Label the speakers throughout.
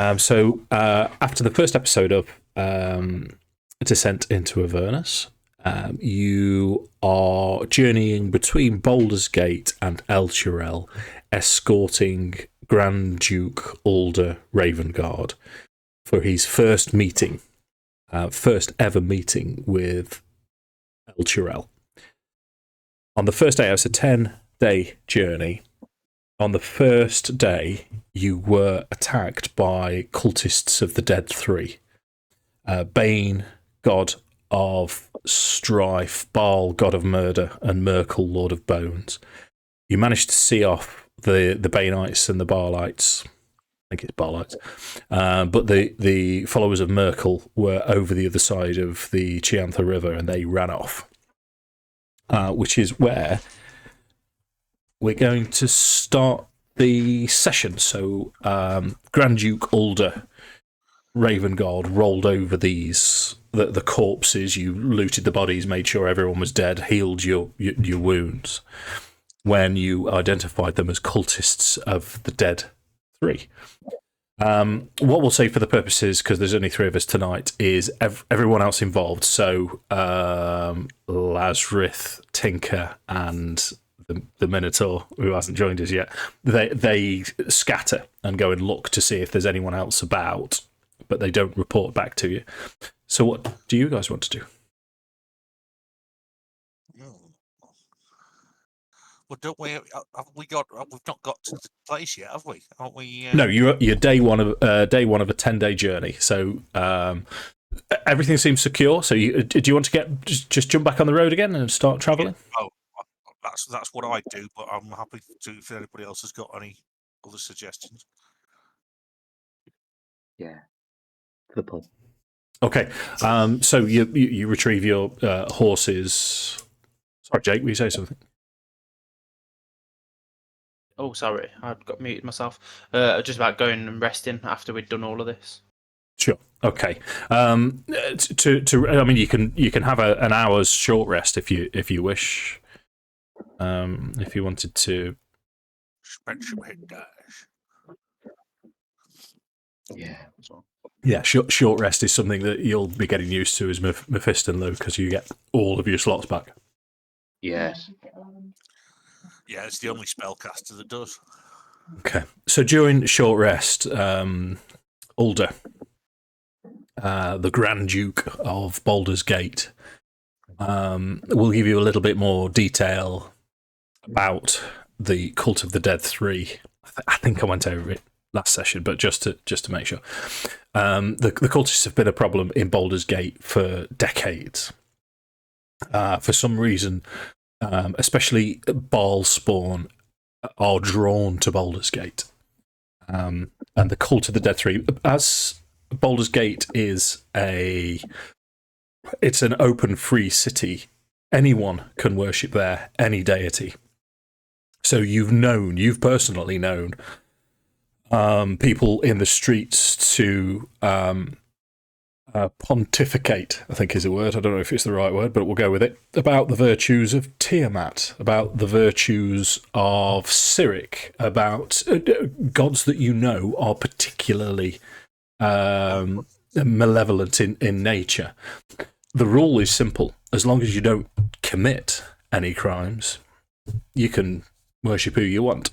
Speaker 1: After the first episode of Descent into Avernus, you are journeying between Baldur's Gate and Elturel, escorting Grand Duke Ulder Ravengard for his first ever meeting with Elturel. On the first day, it was a 10-day journey. On the first day, you were attacked by cultists of the Dead Three. Bane, god of strife, Baal, god of murder, and Merkel, lord of bones. You managed to see off the Baneites and the Baalites. I think it's Baalites. But the followers of Merkel were over the other side of the Chiantha River, and they ran off. Which is where we're going to start the session. So, Grand Duke Ulder Ravengard rolled over the corpses. You looted the bodies, made sure everyone was dead, healed your wounds when you identified them as cultists of the Dead Three. What we'll say for the purposes, because there's only three of us tonight, is everyone else involved. So Lazrith, Tinker, and the Minotaur, who hasn't joined us yet, they scatter and go and look to see if there's anyone else about, but they don't report back to you. So what do you guys want to do?
Speaker 2: Well, don't we? We've not got to the place yet, have we? Aren't we?
Speaker 1: No, you're day one of a 10-day journey. So everything seems secure. So do you want to just jump back on the road again and start travelling?
Speaker 2: Oh, that's what I do. But I'm happy to if anybody else has got any other suggestions.
Speaker 3: Yeah, the pub.
Speaker 1: Okay. So you retrieve your horses. Sorry, Jake, will you say something?
Speaker 4: Oh, sorry, I got muted myself. Just about going and resting after we'd done all of this.
Speaker 1: Sure. Okay. I mean, you can have an hour's short rest if you wish. If you wanted to.
Speaker 2: Spend some hit dice.
Speaker 3: Yeah.
Speaker 1: Yeah, short rest is something that you'll be getting used to as Mephiston, though, because you get all of your slots back.
Speaker 3: Yes.
Speaker 2: Yeah, it's the only spellcaster that does.
Speaker 1: Okay. So during short rest, Ulder, the Grand Duke of Baldur's Gate, will give you a little bit more detail about the Cult of the Dead Three. I think I went over it last session, but just to make sure. The cultists have been a problem in Baldur's Gate for decades. For some reason, especially Baal spawn are drawn to Baldur's Gate. And the Cult of the Dead Three, as Baldur's Gate is it's an open, free city. Anyone can worship there, any deity. So you've personally known people in the streets to pontificate, I think is a word. I don't know if it's the right word, but we'll go with it. About the virtues of Tiamat, about the virtues of Cyric, about gods that you know are particularly malevolent in nature. The rule is simple. As long as you don't commit any crimes, you can worship who you want.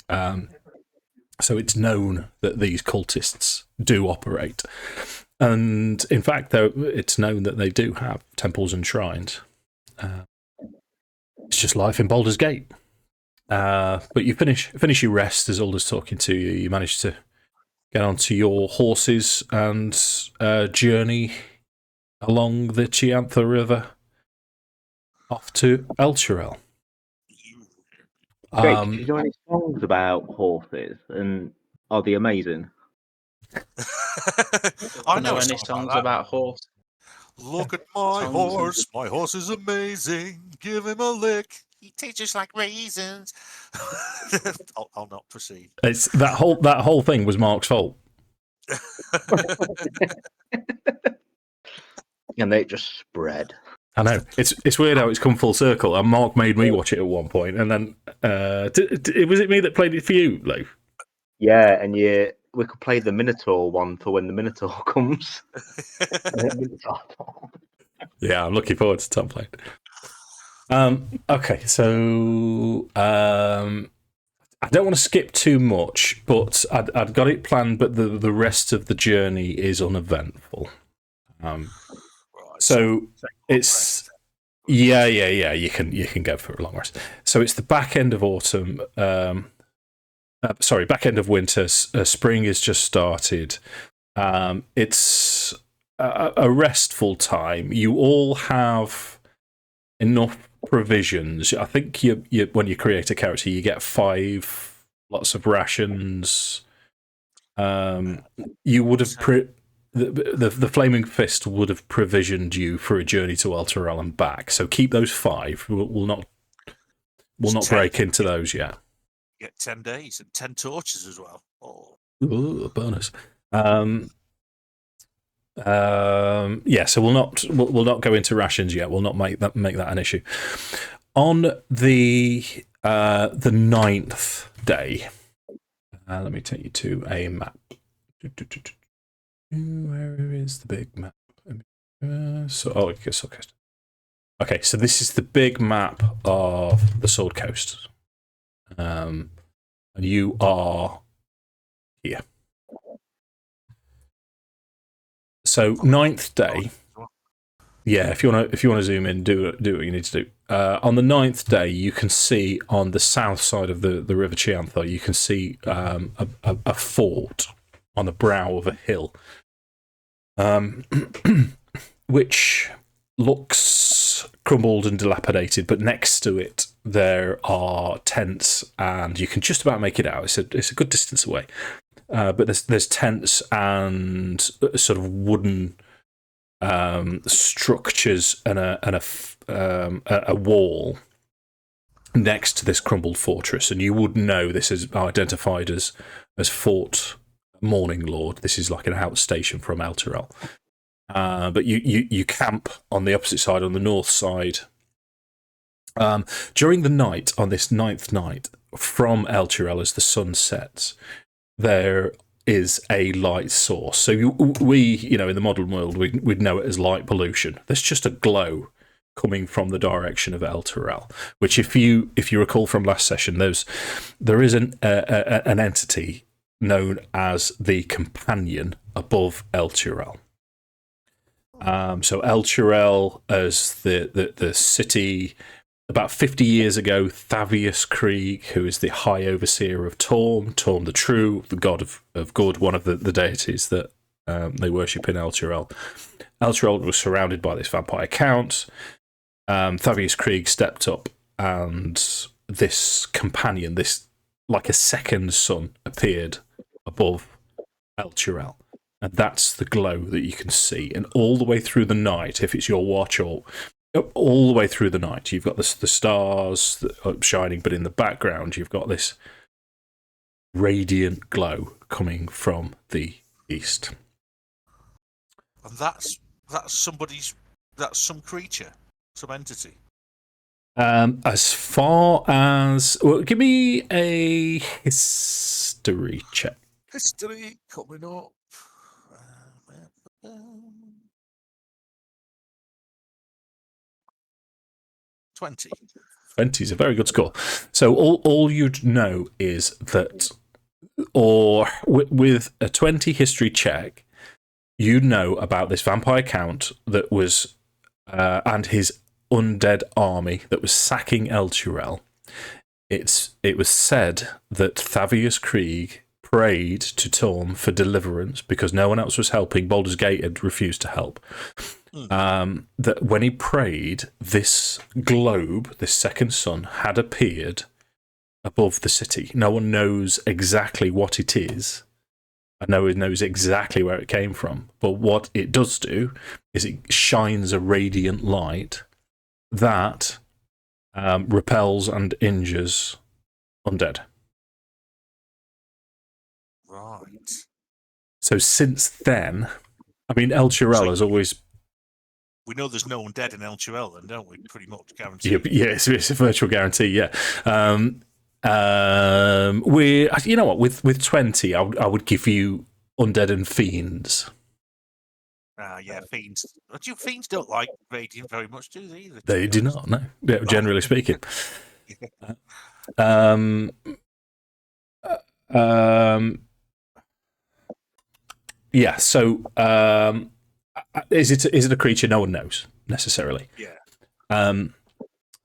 Speaker 1: So it's known that these cultists do operate. And in fact, it's known that they do have temples and shrines. It's just life in Baldur's Gate. But you finish your rest as Ulder's talking to you. You manage to get onto your horses and journey along the Chiantha River off to Elturel.
Speaker 3: Jake, do you know any songs about horses? And are they amazing?
Speaker 2: I know
Speaker 4: any songs about horse.
Speaker 2: Look at my horse. My horse is amazing. Give him a lick. He tastes like raisins. I'll not proceed.
Speaker 1: It's that whole thing was Mark's fault.
Speaker 3: And they just spread.
Speaker 1: I know. It's weird how it's come full circle. And Mark made me watch it at one point, and then was it me that played it for you, Lou?
Speaker 3: Yeah, and you could play the Minotaur one for when the Minotaur comes.
Speaker 1: Yeah, I'm looking forward to top plane. Okay, so I don't want to skip too much, but I'd got it planned, but the rest of the journey is uneventful. So it's yeah. You can go for a long rest. So it's the back end of autumn. Back end of winter. Spring is just started. It's a restful time. You all have enough provisions. I think you when you create a character, you get 5 lots of rations. You would have the Flaming Fist would have provisioned you for a journey to Elturel and back. So keep those 5. We'll not break into those yet.
Speaker 2: You get 10 days and 10 torches as well. Oh.
Speaker 1: Ooh, a bonus. Yeah, so we'll not go into rations yet. We'll not make that an issue. On the 9th day, let me take you to a map. Where is the big map? Okay, so this is the big map of the Sword Coast, and you are here. So 9th day, yeah. If you want to zoom in, do what you need to do. On the 9th day, you can see on the south side of the River Chiantha, you can see a fort on the brow of a hill, which looks crumbled and dilapidated. But next to it, there are tents, and you can just about make it out. It's a good distance away. But there's tents and sort of wooden structures and a wall next to this crumbled fortress, and you would know this is identified as Fort Morning Lord. This is like an outstation from Elturel. But you camp on the opposite side, on the north side. During the night, on this 9th night, from Elturel as the sun sets, there is a light source. So we in the modern world, we'd know it as light pollution. There's just a glow coming from the direction of Elturel, which, if you recall from last session, there is an entity known as the Companion above Elturel. So Elturel as the city. About 50 years ago, Thavius Krieg, who is the High Overseer of Torm the True, the god of good, one of the deities that they worship in Elturel. Elturel was surrounded by this vampire count. Thavius Krieg stepped up, and this companion, this like a second sun, appeared above Elturel. And that's the glow that you can see. And all the way through the night, if it's your watch, or all the way through the night, you've got the stars shining, but in the background, you've got this radiant glow coming from the east.
Speaker 2: And that's some creature, some entity.
Speaker 1: As far as give me a history check.
Speaker 2: History coming up. 20.
Speaker 1: 20 is a very good score. So all you'd know is that, or with a 20 history check, you know about this vampire count that was, and his undead army that was sacking Elturel. It was said that Thavius Krieg prayed to Torm for deliverance because no one else was helping. Baldur's Gate had refused to help. That when he prayed, this globe, this second sun, had appeared above the city. No one knows exactly what it is. No one knows exactly where it came from. But what it does do is it shines a radiant light that repels and injures undead.
Speaker 2: Right.
Speaker 1: So since then, I mean, Elturel has always...
Speaker 2: We know there's no undead in Elturel, then, don't we? Pretty much guaranteed.
Speaker 1: Yeah, it's a virtual guarantee, yeah. you know what? With 20, I would give you undead and fiends.
Speaker 2: Yeah, fiends. Fiends don't like radiant very much, do they? Either,
Speaker 1: They do not. No, yeah, generally speaking. Yeah. So, is it a creature? No one knows necessarily.
Speaker 2: Yeah.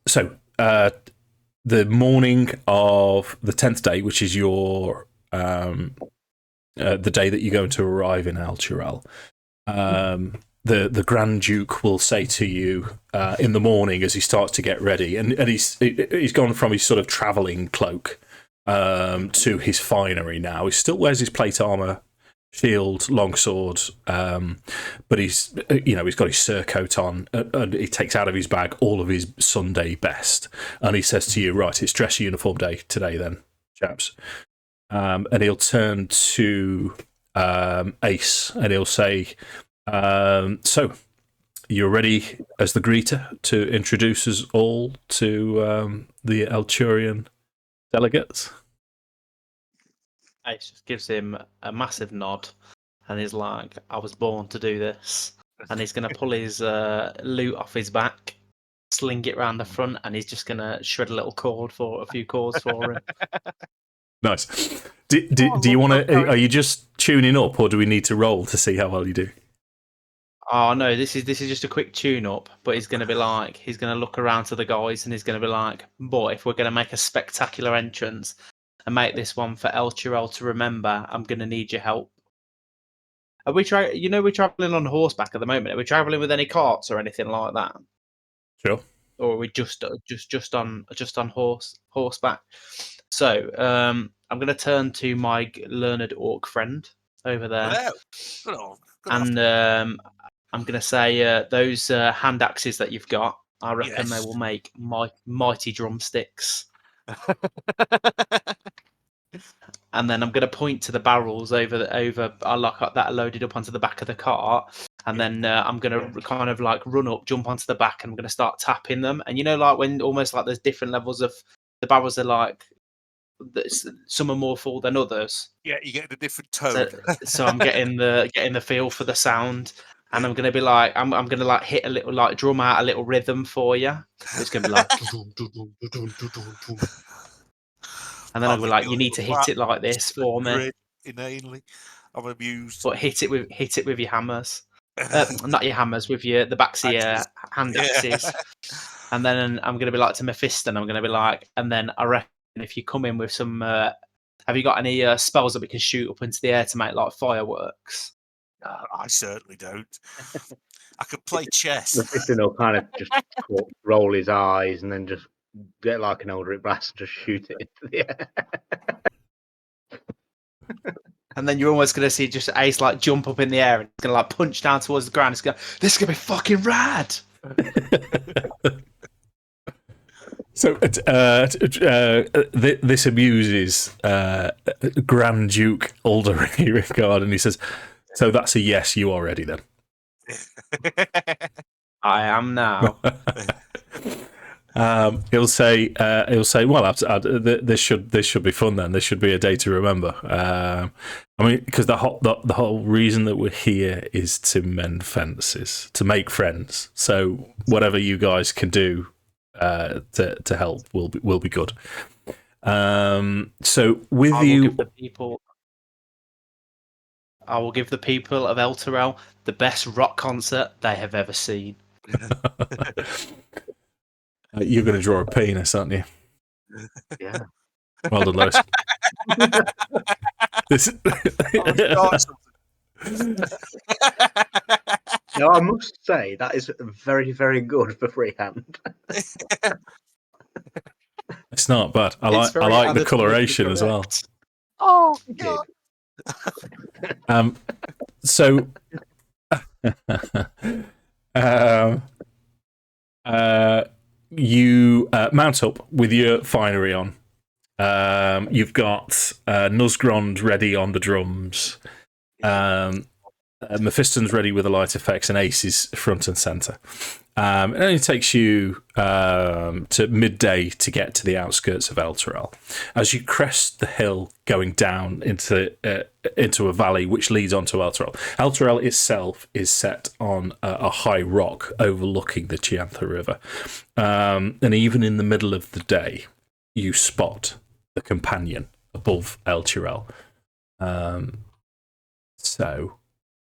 Speaker 1: So, the morning of the 10th day, which is your the day that you're going to arrive in Elturel, the Grand Duke will say to you in the morning as he starts to get ready, and he's gone from his sort of travelling cloak to his finery now. He still wears his plate armour, shield, longsword, but he's got his surcoat on, and he takes out of his bag all of his Sunday best, and he says to you, right, it's dress uniform day today then, chaps. And he'll turn to Ace and he'll say, so you're ready as the greeter to introduce us all to the Elturian delegates?
Speaker 4: Ace just gives him a massive nod and he's like, I was born to do this. And he's going to pull his loot off his back, sling it round the front, and he's just going to shred a few cords for him.
Speaker 1: Nice. Do you want to? Are you just tuning up, or do we need to roll to see how well you do?
Speaker 4: Oh no, this is just a quick tune up. But he's going to be like, he's going to look around to the guys, and he's going to be like, "Boy, if we're going to make a spectacular entrance and make this one for Elturel to remember, I'm going to need your help." Are we we're traveling on horseback at the moment. Are we traveling with any carts or anything like that?
Speaker 1: Sure.
Speaker 4: Or are we just on horseback? So I'm going to turn to my learned orc friend over there, and I'm going to say those hand axes that you've got, I reckon they will make mighty drumsticks. And then I'm going to point to the barrels over that are loaded up onto the back of the cart. And then I'm going to kind of like run up, jump onto the back, and I'm going to start tapping them. And like when almost like there's different levels of the barrels are like, some are more full than others.
Speaker 2: Yeah, you get a different tone.
Speaker 4: So I'm getting the feel for the sound. And I'm going to be like, I'm going to like hit a little, like drum out a little rhythm for you. It's going to be like, and then I'll be like, you need to hit it like this for me.
Speaker 2: Inanely, I'm amused.
Speaker 4: But hit it with your hammers, not your hammers, with the backs of your hand axes. And then I'm going to be like to Mephiston. I'm going to be like, and then I reckon if you come in with some, have you got any spells that we can shoot up into the air to make like fireworks?
Speaker 2: I certainly don't. I could play chess.
Speaker 3: Mephiston will kind of just roll his eyes and then just get like an Eldritch Blast and just shoot it into the air.
Speaker 4: And then you're almost going to see just Ace like jump up in the air and it's going to like punch down towards the ground. It's going, this is going to be fucking rad.
Speaker 1: So this amuses Grand Duke Ulrich, and he says, so that's a yes, you are ready then.
Speaker 4: I am now.
Speaker 1: He'll say, well, this should be fun then. This should be a day to remember. I mean, because the whole reason that we're here is to mend fences, to make friends. So whatever you guys can do to help will be good. So with
Speaker 4: I will give the people of Elturel the best rock concert they have ever seen.
Speaker 1: You're going to draw a penis, aren't you?
Speaker 4: Yeah.
Speaker 1: Well done, Lars.
Speaker 3: No, I must say that is very, very good for freehand.
Speaker 1: It's not bad. I like the coloration as well.
Speaker 2: Oh, God.
Speaker 1: So, you mount up with your finery on. You've got Nuzzgrond ready on the drums. Mephiston's ready with the light effects, and Ace is front and centre. It only takes you to midday to get to the outskirts of Elturel. As you crest the hill going down into a valley which leads onto Elturel. Elturel itself is set on a high rock overlooking the Chiantha River. And even in the middle of the day, you spot the companion above Elturel. So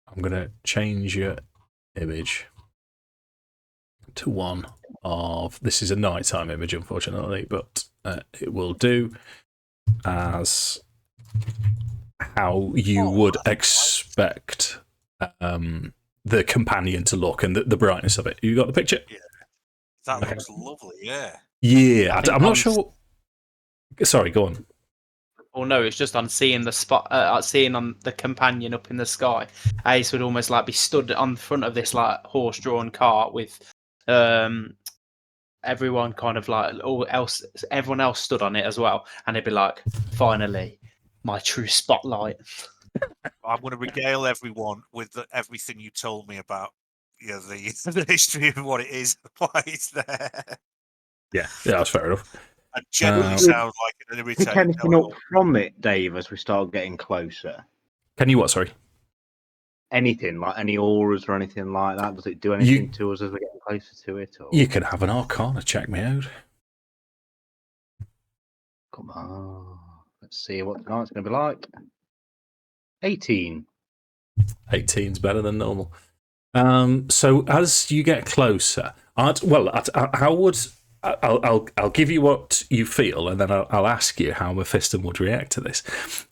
Speaker 1: I'm going to change your image to one of, this is a nighttime image, unfortunately, but it will do as how you would expect the companion to look and the brightness of it. You got the picture?
Speaker 2: Yeah, that looks lovely. Yeah.
Speaker 1: Yeah, I'm not sure. Sorry, go on.
Speaker 4: Or no, it's just on seeing the spot, seeing on the companion up in the sky. Ace would almost like be stood on front of this like horse-drawn cart with everyone kind of like everyone else stood on it as well, and it'd be like, finally, my true spotlight.
Speaker 2: I'm going to regale everyone with everything you told me about the history of what it is, why it's there.
Speaker 1: Yeah, that's fair enough.
Speaker 2: It generally sounds like an irritating.
Speaker 3: Pick anything up from it, Dave, as we start getting closer?
Speaker 1: Can you what, sorry?
Speaker 3: Anything, like any auras or anything like that? Does it do anything to us as we're getting closer to it? Or?
Speaker 1: You can have an Arcana check me out.
Speaker 3: Come on. Let's see what the night's going to be like. 18.
Speaker 1: 18's better than normal. So as you get closer, I'll give you what you feel, and then I'll ask you how Mephiston would react to this.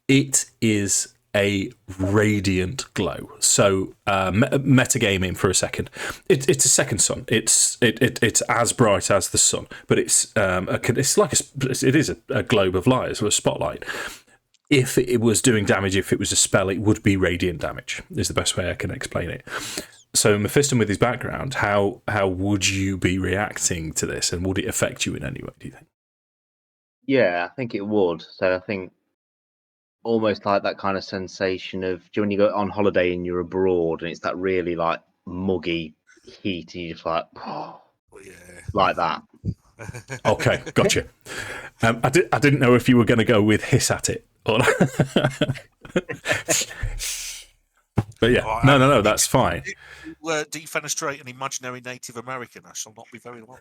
Speaker 1: It is a radiant glow. So metagaming for a second. It's a second sun. It's as bright as the sun, but it is a globe of light, so a spotlight. If it was doing damage, if it was a spell, it would be radiant damage. Is the best way I can explain it. So Mephiston, with his background, how would you be reacting to this, and would it affect you in any way, do you think?
Speaker 3: Yeah, I think it would. So I think almost like that kind of sensation of, do you know when you go on holiday and you're abroad and it's that really like muggy heat and you're just like, oh, yeah, like that.
Speaker 1: Okay, gotcha. I didn't know if you were going to go with hiss at it or not. But yeah, no, that's fine.
Speaker 2: Defenestrate an imaginary Native American, I shall not be very long.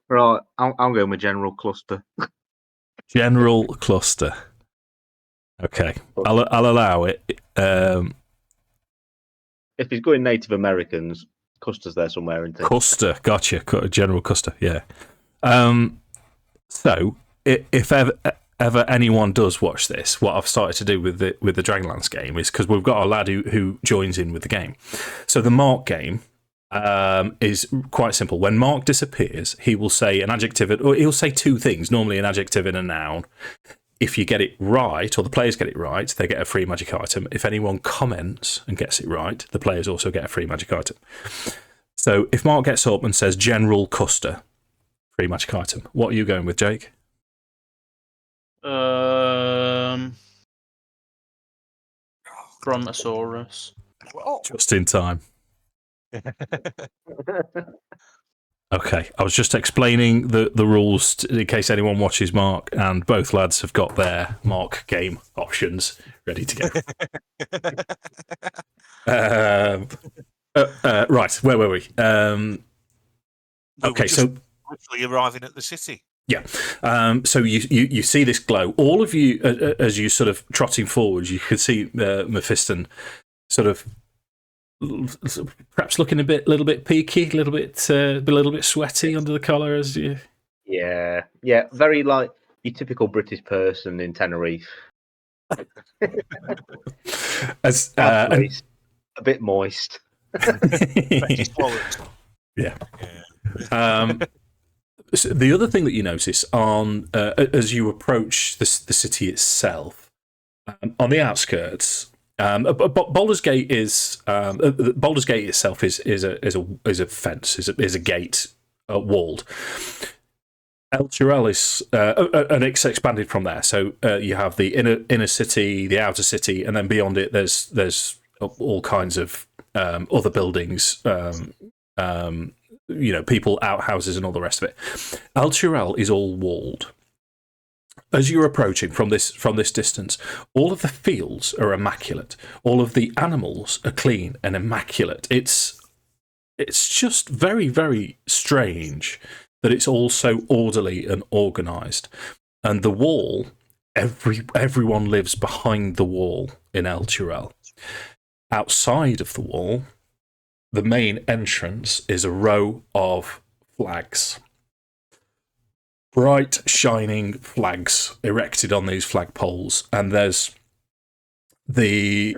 Speaker 3: Right, I'm going with General Cluster.
Speaker 1: General Cluster. Okay, I'll allow it.
Speaker 3: If he's going Native Americans, Custer's there somewhere, isn't he?
Speaker 1: Custer, gotcha. General Custer, yeah. So, if ever anyone does watch this, what I've started to do with the Dragonlance game is, because we've got a lad who joins in with the game. So the Mark game is quite simple. When Mark disappears, he will say an adjective, or he'll say two things, normally an adjective and a noun. If you get it right, or the players get it right, they get a free magic item. If anyone comments and gets it right, the players also get a free magic item. So if Mark gets up and says General Custer, free magic item, what are you going with, Jake?
Speaker 4: Brontosaurus.
Speaker 1: Just in time. Okay, I was just explaining the rules in case anyone watches Mark, and both lads have got their Mark game options ready to go. Right, where were we? Okay, so
Speaker 2: literally arriving at the city.
Speaker 1: Yeah, so you see this glow. All of you, as you sort of trotting forwards, you can see Mephiston sort of perhaps looking a little bit peaky, a little bit sweaty under the collar as you.
Speaker 3: Yeah, very like your typical British person in Tenerife.
Speaker 1: As
Speaker 3: a bit moist.
Speaker 1: Yeah. So the other thing that you notice on as you approach the city itself, on the outskirts. Baldur's Gate is Baldur's Gate itself is a fence, is a gate walled. Elturel is, and it's expanded from there. So you have the inner city, the outer city, and then beyond it, there's all kinds of other buildings, people, outhouses, and all the rest of it. Elturel is all walled. As you're approaching from this distance, all of the fields are immaculate. All of the animals are clean and immaculate. It's just very, very strange that it's all so orderly and organised. And the wall, everyone lives behind the wall in Elturel. Outside of the wall, the main entrance is a row of flags. Bright, shining flags erected on these flagpoles, and there's the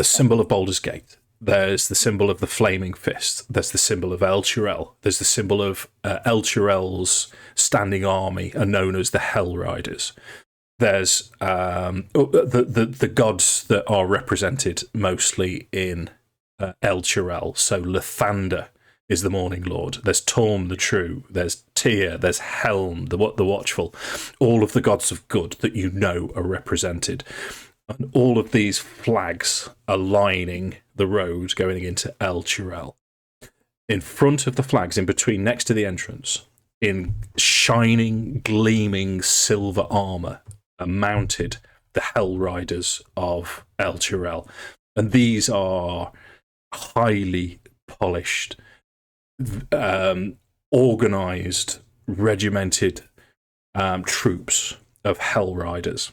Speaker 1: symbol of Baldur's Gate. There's the symbol of the Flaming Fist. There's the symbol of Elturel. There's the symbol of Elturel's standing army, are known as the Hell Riders. There's the gods that are represented mostly in Elturel. So Lathander is the Morning Lord. There's Torm the True. There's Tyr. There's Helm, the Watchful. All of the gods of good that you know are represented. And all of these flags are lining the road going into Elturel. In front of the flags, in between, next to the entrance, in shining, gleaming silver armour, are mounted the Hell Riders of Elturel. And these are highly polished, organised, regimented troops of Hell Riders.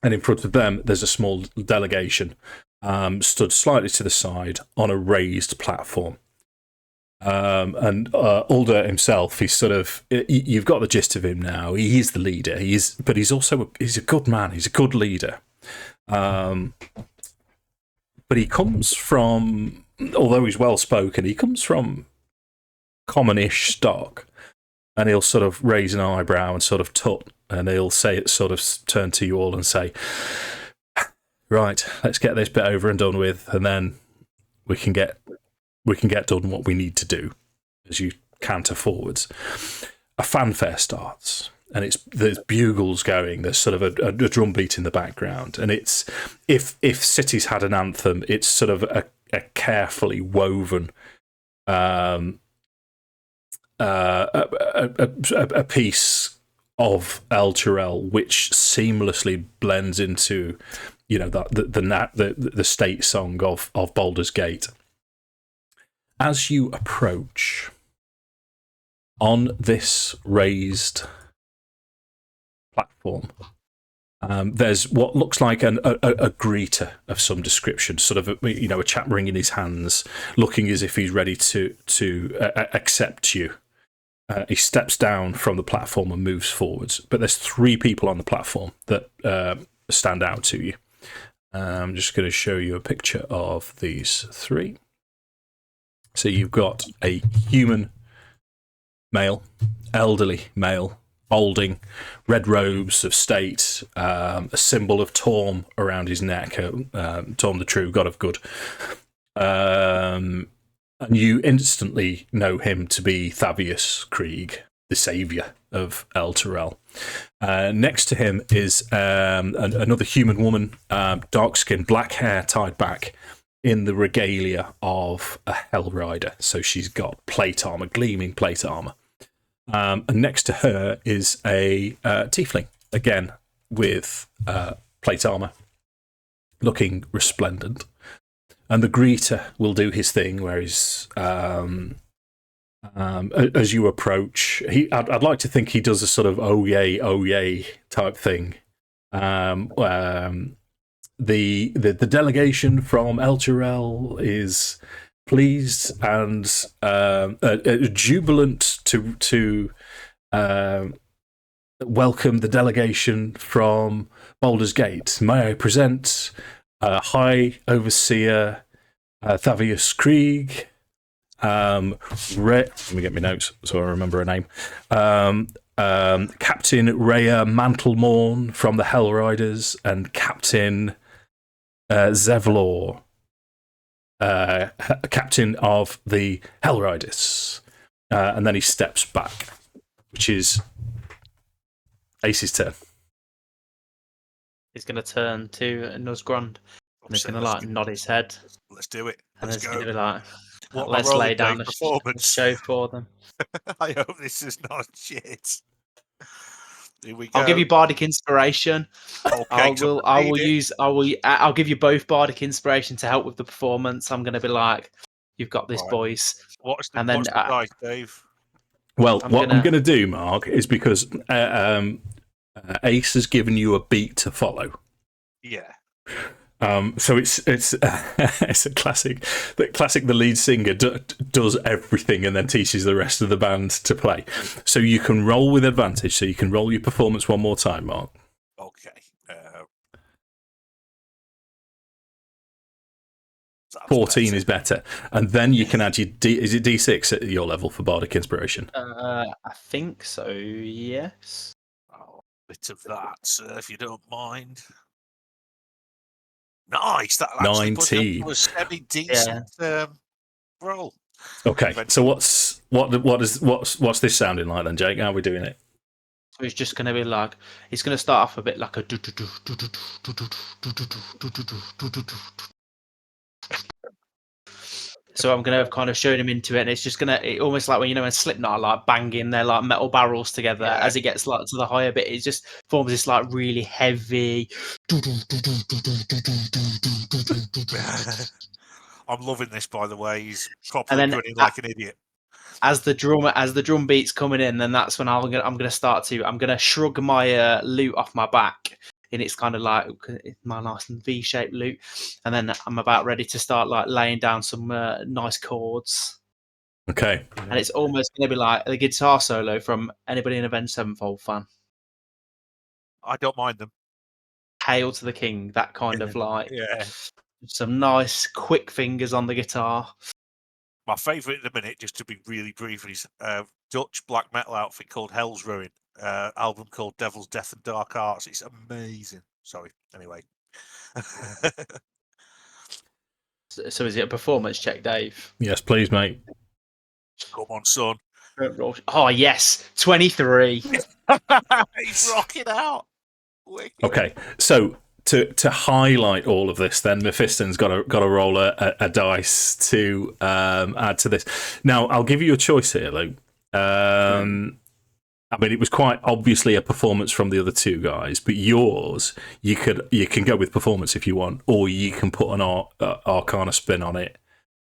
Speaker 1: And in front of them, there's a small delegation stood slightly to the side on a raised platform. And Ulder himself, he's sort of, you've got the gist of him now. He's the leader. But he's also he's a good man. He's a good leader. But he comes from, although he's well spoken, he comes from commonish stock, and he'll sort of raise an eyebrow and sort of tut, and he'll say it, sort of turn to you all and say, right, let's get this bit over and done with, and then we can get done what we need to do as you canter forwards. A fanfare starts, and there's bugles going, there's sort of a drum beat in the background, and it's, if cities had an anthem, it's sort of a carefully woven a piece of Elturel which seamlessly blends into, the state song of Baldur's Gate. As you approach on this raised platform, there's what looks like a greeter of some description, sort of a chap wringing his hands, looking as if he's ready to accept you. He steps down from the platform and moves forwards. But there's 3 people on the platform that stand out to you. I'm just going to show you a picture of these 3. So you've got a human male, elderly male, balding, red robes of state, a symbol of Torm around his neck, Torm the True, god of good. And you instantly know him to be Thavius Krieg, the saviour of Elturel. Next to him is another human woman, dark skin, black hair tied back, in the regalia of a Hell Rider. So she's got plate armour, gleaming plate armour. And next to her is a tiefling, again, with plate armour, looking resplendent. And the greeter will do his thing, where he's, as you approach, I'd like to think he does a sort of oh yay type thing. The delegation from Elturel is pleased and jubilant to welcome the delegation from Baldur's Gate. May I present High Overseer Thavius Krieg, let me get my notes so I remember her name, Captain Rhea Mantlemorn from the Hell Riders, and Captain Zevlor, captain of the Hell Riders. And then he steps back which is Ace's turn.
Speaker 4: He's going to turn to Nuzzgrond, and he's going to like nod his head,
Speaker 2: Let's do it.
Speaker 4: and
Speaker 2: Let's
Speaker 4: he's going to
Speaker 2: go.
Speaker 4: be like,
Speaker 2: What
Speaker 4: "Let's
Speaker 2: rolling
Speaker 4: lay down
Speaker 2: day
Speaker 4: a
Speaker 2: performance.
Speaker 4: show for them."
Speaker 2: I hope this is not shit. Here we go.
Speaker 4: I'll give you bardic inspiration.
Speaker 2: Okay,
Speaker 4: I'll give you both bardic inspiration to help with the performance. I'm going to be like, "You've got this,
Speaker 2: Right.
Speaker 4: boys."
Speaker 2: What's the
Speaker 4: and then,
Speaker 2: price, Dave?
Speaker 1: Well,
Speaker 4: I'm
Speaker 1: what
Speaker 4: gonna-
Speaker 1: I'm going to do, Mark, is because Ace has given you a beat to follow.
Speaker 2: Yeah.
Speaker 1: So it's it's a classic. The lead singer does everything and then teaches the rest of the band to play. So you can roll with advantage. So you can roll your performance one more time, Mark.
Speaker 2: Okay.
Speaker 1: 14 is better, and then you can add your is it D6 at your level for bardic inspiration?
Speaker 4: I think so. Yes.
Speaker 2: Oh, a bit of that, sir, if you don't mind. Nice. That actually puts it
Speaker 1: 19.
Speaker 2: up to a semi-decent roll.
Speaker 1: Okay. So what's this sounding like then, Jake? How are we doing it?
Speaker 4: So it's just going to be like, it's going to start off a bit like a. So I'm going to have kind of shown him into it, and it's just going to almost like when Slipknot are like banging their like metal barrels together.
Speaker 2: Yeah.
Speaker 4: As it gets like to the higher bit, it just forms this like really heavy.
Speaker 2: I'm loving this, by the way. He's properly
Speaker 4: And then,
Speaker 2: grinning like an idiot.
Speaker 4: As the drum beats coming in, then that's when I'm gonna shrug my loot off my back, and it's kind of like my nice V-shaped loot, and then I'm about ready to start like laying down some nice chords.
Speaker 1: Okay.
Speaker 4: And it's almost gonna be like the guitar solo from anybody an Avenged Sevenfold fan.
Speaker 2: I don't mind them.
Speaker 4: Hail to the King, that kind of like some nice quick fingers on the guitar.
Speaker 2: My favourite at the minute, just to be really brief, is Dutch black metal outfit called Hell's Ruin, album called Devil's Death and Dark Arts. It's amazing. Sorry. Anyway.
Speaker 4: So is it a performance check, Dave?
Speaker 1: Yes, please, mate.
Speaker 2: Come on, son.
Speaker 4: Oh yes, 23.
Speaker 2: He's rocking out. Wicked.
Speaker 1: Okay, so to highlight all of this, then Mephiston's got to roll a dice to add to this. Now, I'll give you a choice here, Luke. I mean, it was quite obviously a performance from the other two guys, but yours, you can go with performance if you want, or you can put an Arcana spin on it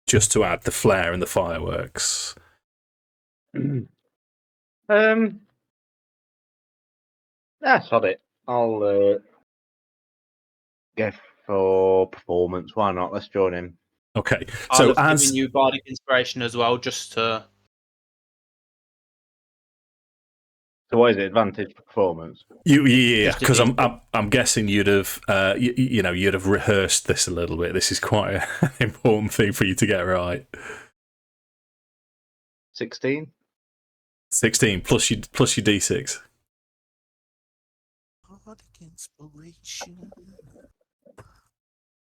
Speaker 1: just to add the flair and the fireworks.
Speaker 3: That's on it. I'll go for performance. Why not? Let's join him.
Speaker 1: Okay,
Speaker 4: So
Speaker 1: so
Speaker 4: I've given you bardic inspiration as well, just to.
Speaker 3: So what is it? Advantage for performance?
Speaker 1: yeah,
Speaker 4: Just to
Speaker 1: because
Speaker 4: be-
Speaker 1: I'm guessing you'd have you'd have rehearsed this a little bit. This is quite an important thing for you to get right.
Speaker 3: 16.
Speaker 1: 16 plus your D6.
Speaker 2: Bardic inspiration.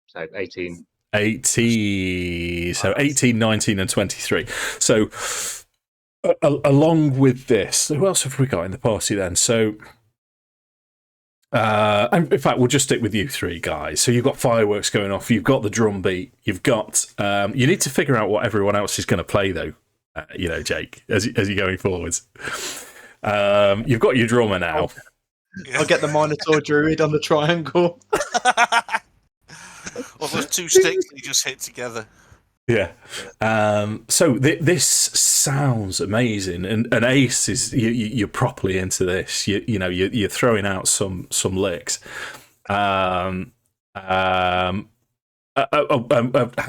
Speaker 3: So 18.
Speaker 1: 18. So 18, 19, and 23. So along with this, who else have we got in the party then? So and in fact, we'll just stick with you three guys. So you've got fireworks going off. You've got the drum beat. You've got. You need to figure out what everyone else is going to play, though. Jake, as you're going forwards. You've got your drummer now.
Speaker 4: I'll get the Minotaur Druid on the triangle.
Speaker 2: Well, those two sticks you just hit together.
Speaker 1: Yeah. So this sounds amazing, and Ace is you're properly into this. You're throwing out some licks. How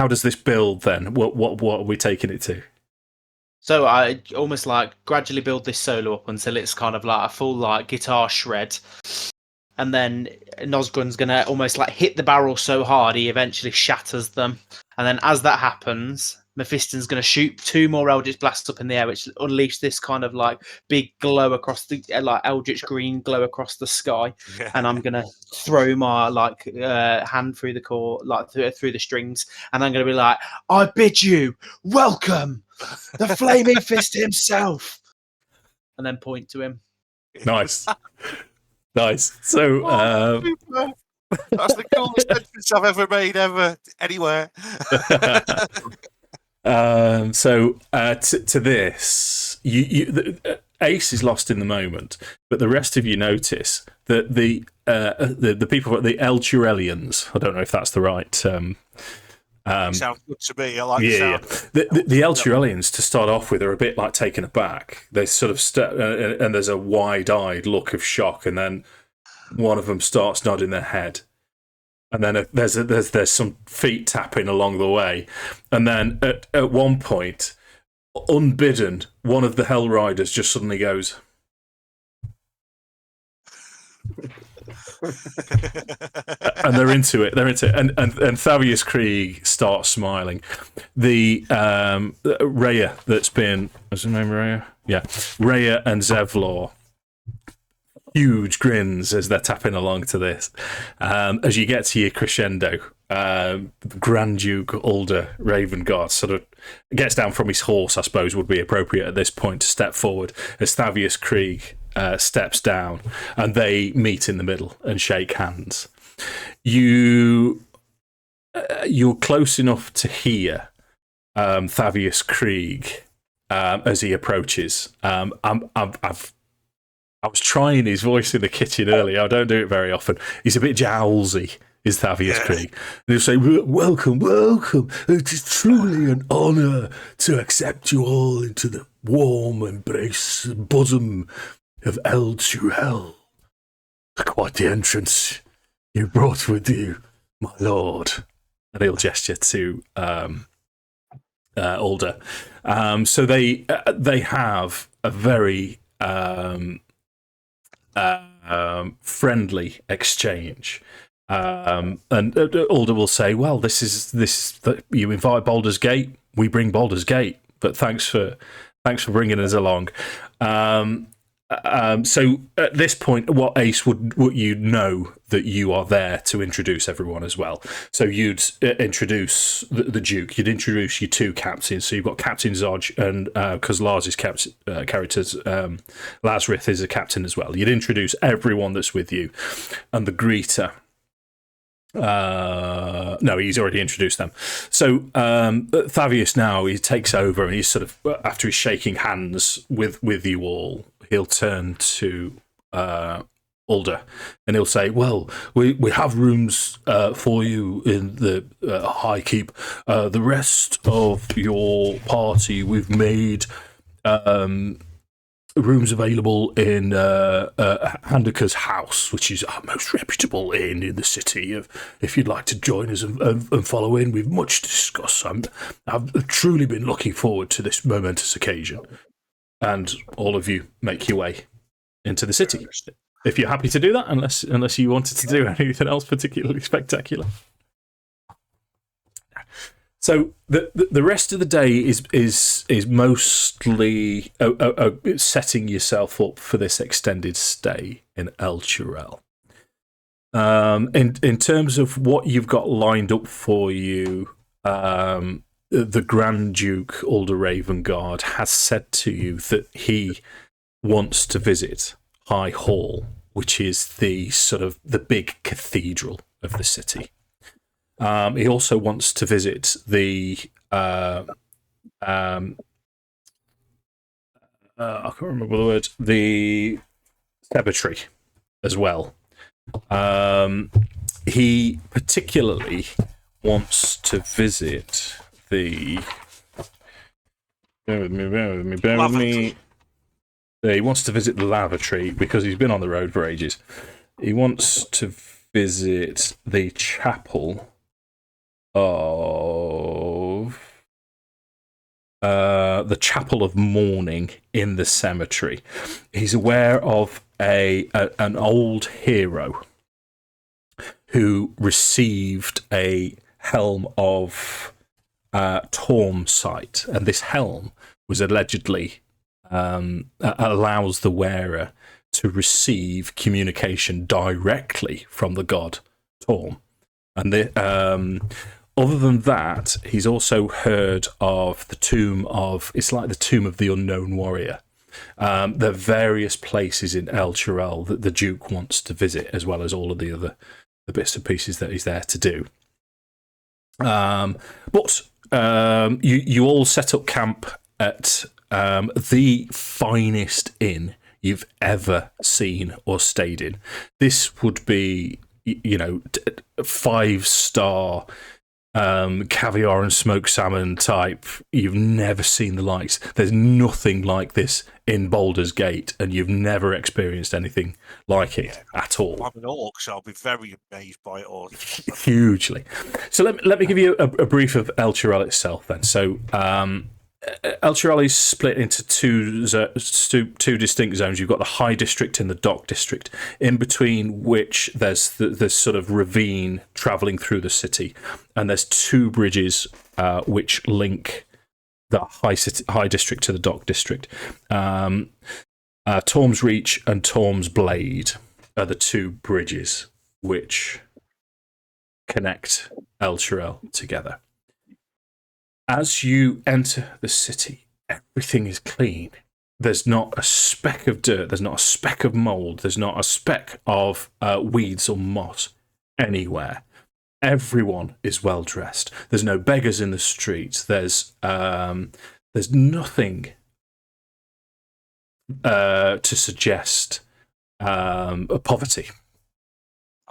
Speaker 1: does this build then? What are we taking it to?
Speaker 4: So I almost like gradually build this solo up until it's kind of like a full like guitar shred. And then Nosgrond's going to almost like hit the barrel so hard he eventually shatters them. And then as that happens, Mephiston's going to shoot 2 more Eldritch Blasts up in the air, which unleash this kind of like big glow across the like Eldritch green glow across the sky.
Speaker 2: Yeah.
Speaker 4: And I'm going to throw my like hand through the core, like through the strings. And I'm going to be like, I bid you welcome the Flaming Fist himself. and then point to him.
Speaker 1: Nice. Nice. So,
Speaker 2: Super. That's the coolest entrance I've ever made anywhere.
Speaker 1: To this, Ace is lost in the moment, but the rest of you notice that the people, the Elturelians, I don't know if that's the right
Speaker 2: Sounds good to me. I like the sound.
Speaker 1: The Elturelians, to start off with, are a bit like taken aback. They sort of and there's a wide-eyed look of shock, and then one of them starts nodding their head. And then there's some feet tapping along the way. And then at one point, unbidden, one of the Hell Riders just suddenly goes. And they're into it. And Thavius Krieg starts smiling. The Rhea that's been... What's her name, Rhea? Yeah. Rhea and Zevlor. Huge grins as they're tapping along to this. As you get to your crescendo, Grand Duke Ulder Ravengard sort of gets down from his horse, I suppose would be appropriate at this point to step forward, as Thavius Krieg steps down, and they meet in the middle and shake hands. You're close enough to hear Thavius Krieg as he approaches. I was trying his voice in the kitchen earlier. I don't do it very often. He's a bit jowlsy, is Thavius Krieg. And he'll say, welcome, welcome. It is truly an honour to accept you all into the warm embrace bosom of Elturel. Quite the entrance you brought with you, my lord. And he'll gesture to Ulder. So they have a very... friendly exchange, and Ulder will say, "Well, this is you invite Baldur's Gate, we bring Baldur's Gate, but thanks for bringing us along." So at this point, what Ace would you know that you are there to introduce everyone as well. So you'd introduce the Duke. You'd introduce your two captains. So you've got Captain Zodge, and because Lars' characters, Lazrith is a captain as well. You'd introduce everyone that's with you, and the greeter. No, he's already introduced them. So Thavius now, he takes over, and he's sort of, after he's shaking hands with you all, he'll turn to Ulder, and he'll say, "Well, we have rooms for you in the High Keep. The rest of your party, we've made rooms available in Handika's house, which is our most reputable inn in the city. If you'd like to join us and follow in, we've much to discuss. I've truly been looking forward to this momentous occasion." And all of you make your way into the city, if you're happy to do that, unless you wanted to do anything else particularly spectacular. So the rest of the day is mostly setting yourself up for this extended stay in Elturel. In terms of what you've got lined up for you, the Grand Duke Ulder Ravengard has said to you that he wants to visit High Hall, which is the sort of the big cathedral of the city. He also wants to visit the I can't remember the word, the cemetery as well. He particularly wants to visit the... Bear with me. He wants to visit the lavatory because he's been on the road for ages. He wants to visit the chapel of... the Chapel of Mourning in the cemetery. He's aware of an old hero who received a helm of Torm sight, and this helm was allegedly allows the wearer to receive communication directly from the god Torm. And other than that, he's also heard of the tomb of... It's like the tomb of the unknown warrior. There are various places in Elturel that the Duke wants to visit, as well as all of the bits and pieces that he's there to do. But you all set up camp at the finest inn you've ever seen or stayed in. This would be, 5-star caviar and smoked salmon type. You've never seen the likes. There's nothing like this in Baldur's Gate, and you've never experienced anything like it at all.
Speaker 2: I'm an orc, so I'll be very amazed by it all.
Speaker 1: Hugely. So let me give you a brief of Elturel itself then. So Elturel is split into two distinct zones. You've got the High District and the Dock District, in between which there's sort of ravine travelling through the city, and there's two bridges which link the High District to the Dock District. Torm's Reach and Torm's Blade are the two bridges which connect Elturel together. As you enter the city, everything is clean. There's not a speck of dirt. There's not a speck of mould. There's not a speck of weeds or moss anywhere. Everyone is well dressed. There's no beggars in the streets. There's nothing to suggest poverty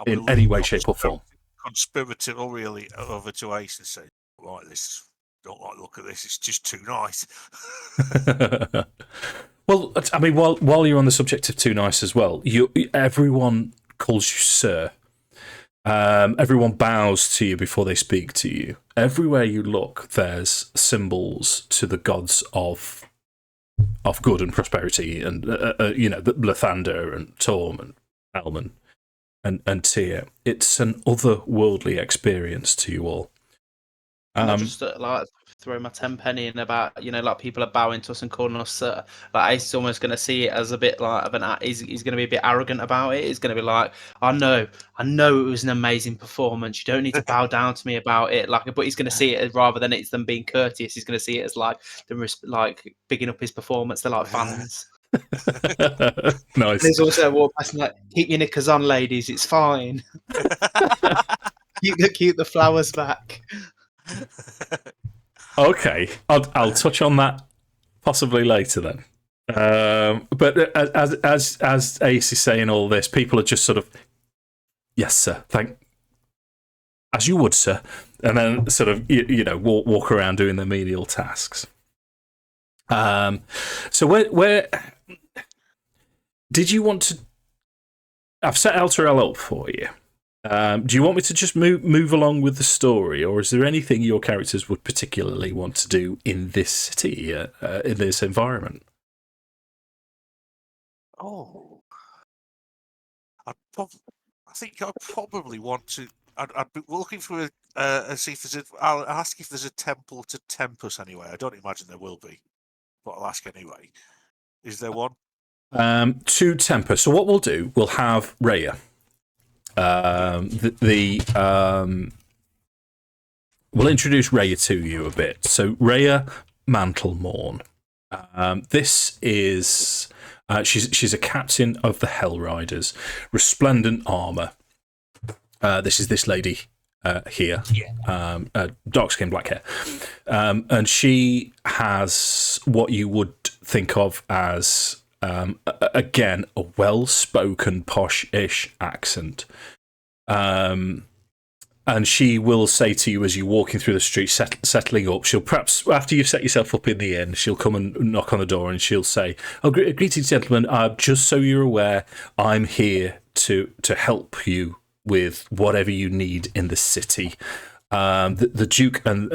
Speaker 1: in any way, shape, or form.
Speaker 2: Conspirative, or really, over to Ace and say, "Right, this." Don't like the look at this. It's just too nice.
Speaker 1: Well, I mean, while you're on the subject of too nice as well, everyone calls you sir. Everyone bows to you before they speak to you. Everywhere you look, there's symbols to the gods of good and prosperity, and the Lathander and Torm and Elman and Tyr. It's an otherworldly experience to you all.
Speaker 4: Just throw my 10 penny in about, people are bowing to us and calling us sir. Ace is almost going to see it as a bit like he's going to be a bit arrogant about it. He's going to be like, I know it was an amazing performance. You don't need to bow down to me about it. But he's going to see it rather than it's them being courteous. He's going to see it as them bigging up his performance. They're like fans.
Speaker 1: Nice.
Speaker 4: There's also a walk past keep your knickers on, ladies. It's fine. keep the flowers back.
Speaker 1: Okay, I'll touch on that possibly later then. But as Ace is saying all this, people are just sort of, yes, sir, as you would, sir, and then sort of walk around doing their menial tasks. So where did you want to? I've set Elturel up for you. Do you want me to just move along with the story, or is there anything your characters would particularly want to do in this city, in this environment?
Speaker 2: Oh, I think I'd probably want to. I'd be looking for see if there's I'll ask if there's a temple to Tempus anyway. I don't imagine there will be, but I'll ask anyway. Is there one?
Speaker 1: To Tempus. So what we'll do, we'll have Rhea. We'll introduce Rhea to you a bit. So Rhea Mantlemorn. This is she's a captain of the Hell Riders, resplendent armor. This is this lady here, dark skin, black hair, and she has what you would think of as again a well-spoken, posh-ish accent. And she will say to you as you're walking through the street, settling up, she'll perhaps, after you've set yourself up in the inn, she'll come and knock on the door and she'll say, "Oh, greetings, gentlemen. Just so you're aware, I'm here to help you with whatever you need in the city. The Duke and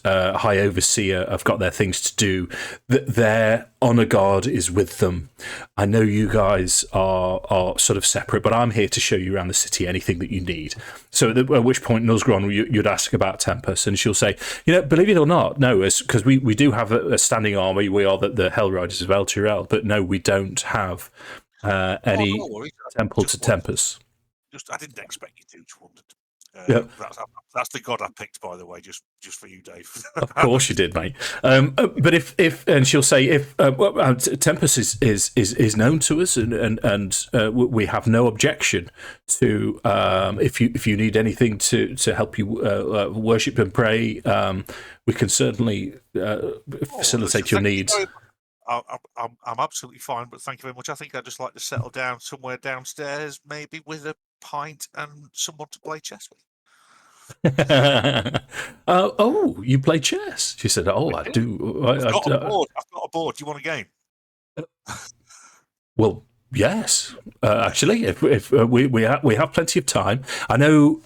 Speaker 1: High Overseer have got their things to do. Their honour guard is with them. I know you guys are sort of separate, but I'm here to show you around the city anything that you need." So at which point, Nuzzgrond, you'd ask about Tempus, and she'll say, believe it or not, no, because we do have a standing army. We are the Hell Riders of Elturel, but no, we don't have any temple to Tempus.
Speaker 2: I didn't expect you to. Just wondered.
Speaker 1: Yeah.
Speaker 2: That's the god I picked, by the way, just for you, Dave.
Speaker 1: Of course you did, mate. But if and she'll say if Tempest is known to us, and we have no objection to if you need anything to help you worship and pray, we can certainly facilitate your needs.
Speaker 2: I'm absolutely fine, but thank you very much. I think I'd just like to settle down somewhere downstairs, maybe with a pint and someone to play chess with.
Speaker 1: Oh, you play chess? She said, "Oh, I do."
Speaker 2: I've got a board. Do you want a game?
Speaker 1: Well, yes. Actually, if we have plenty of time, I know.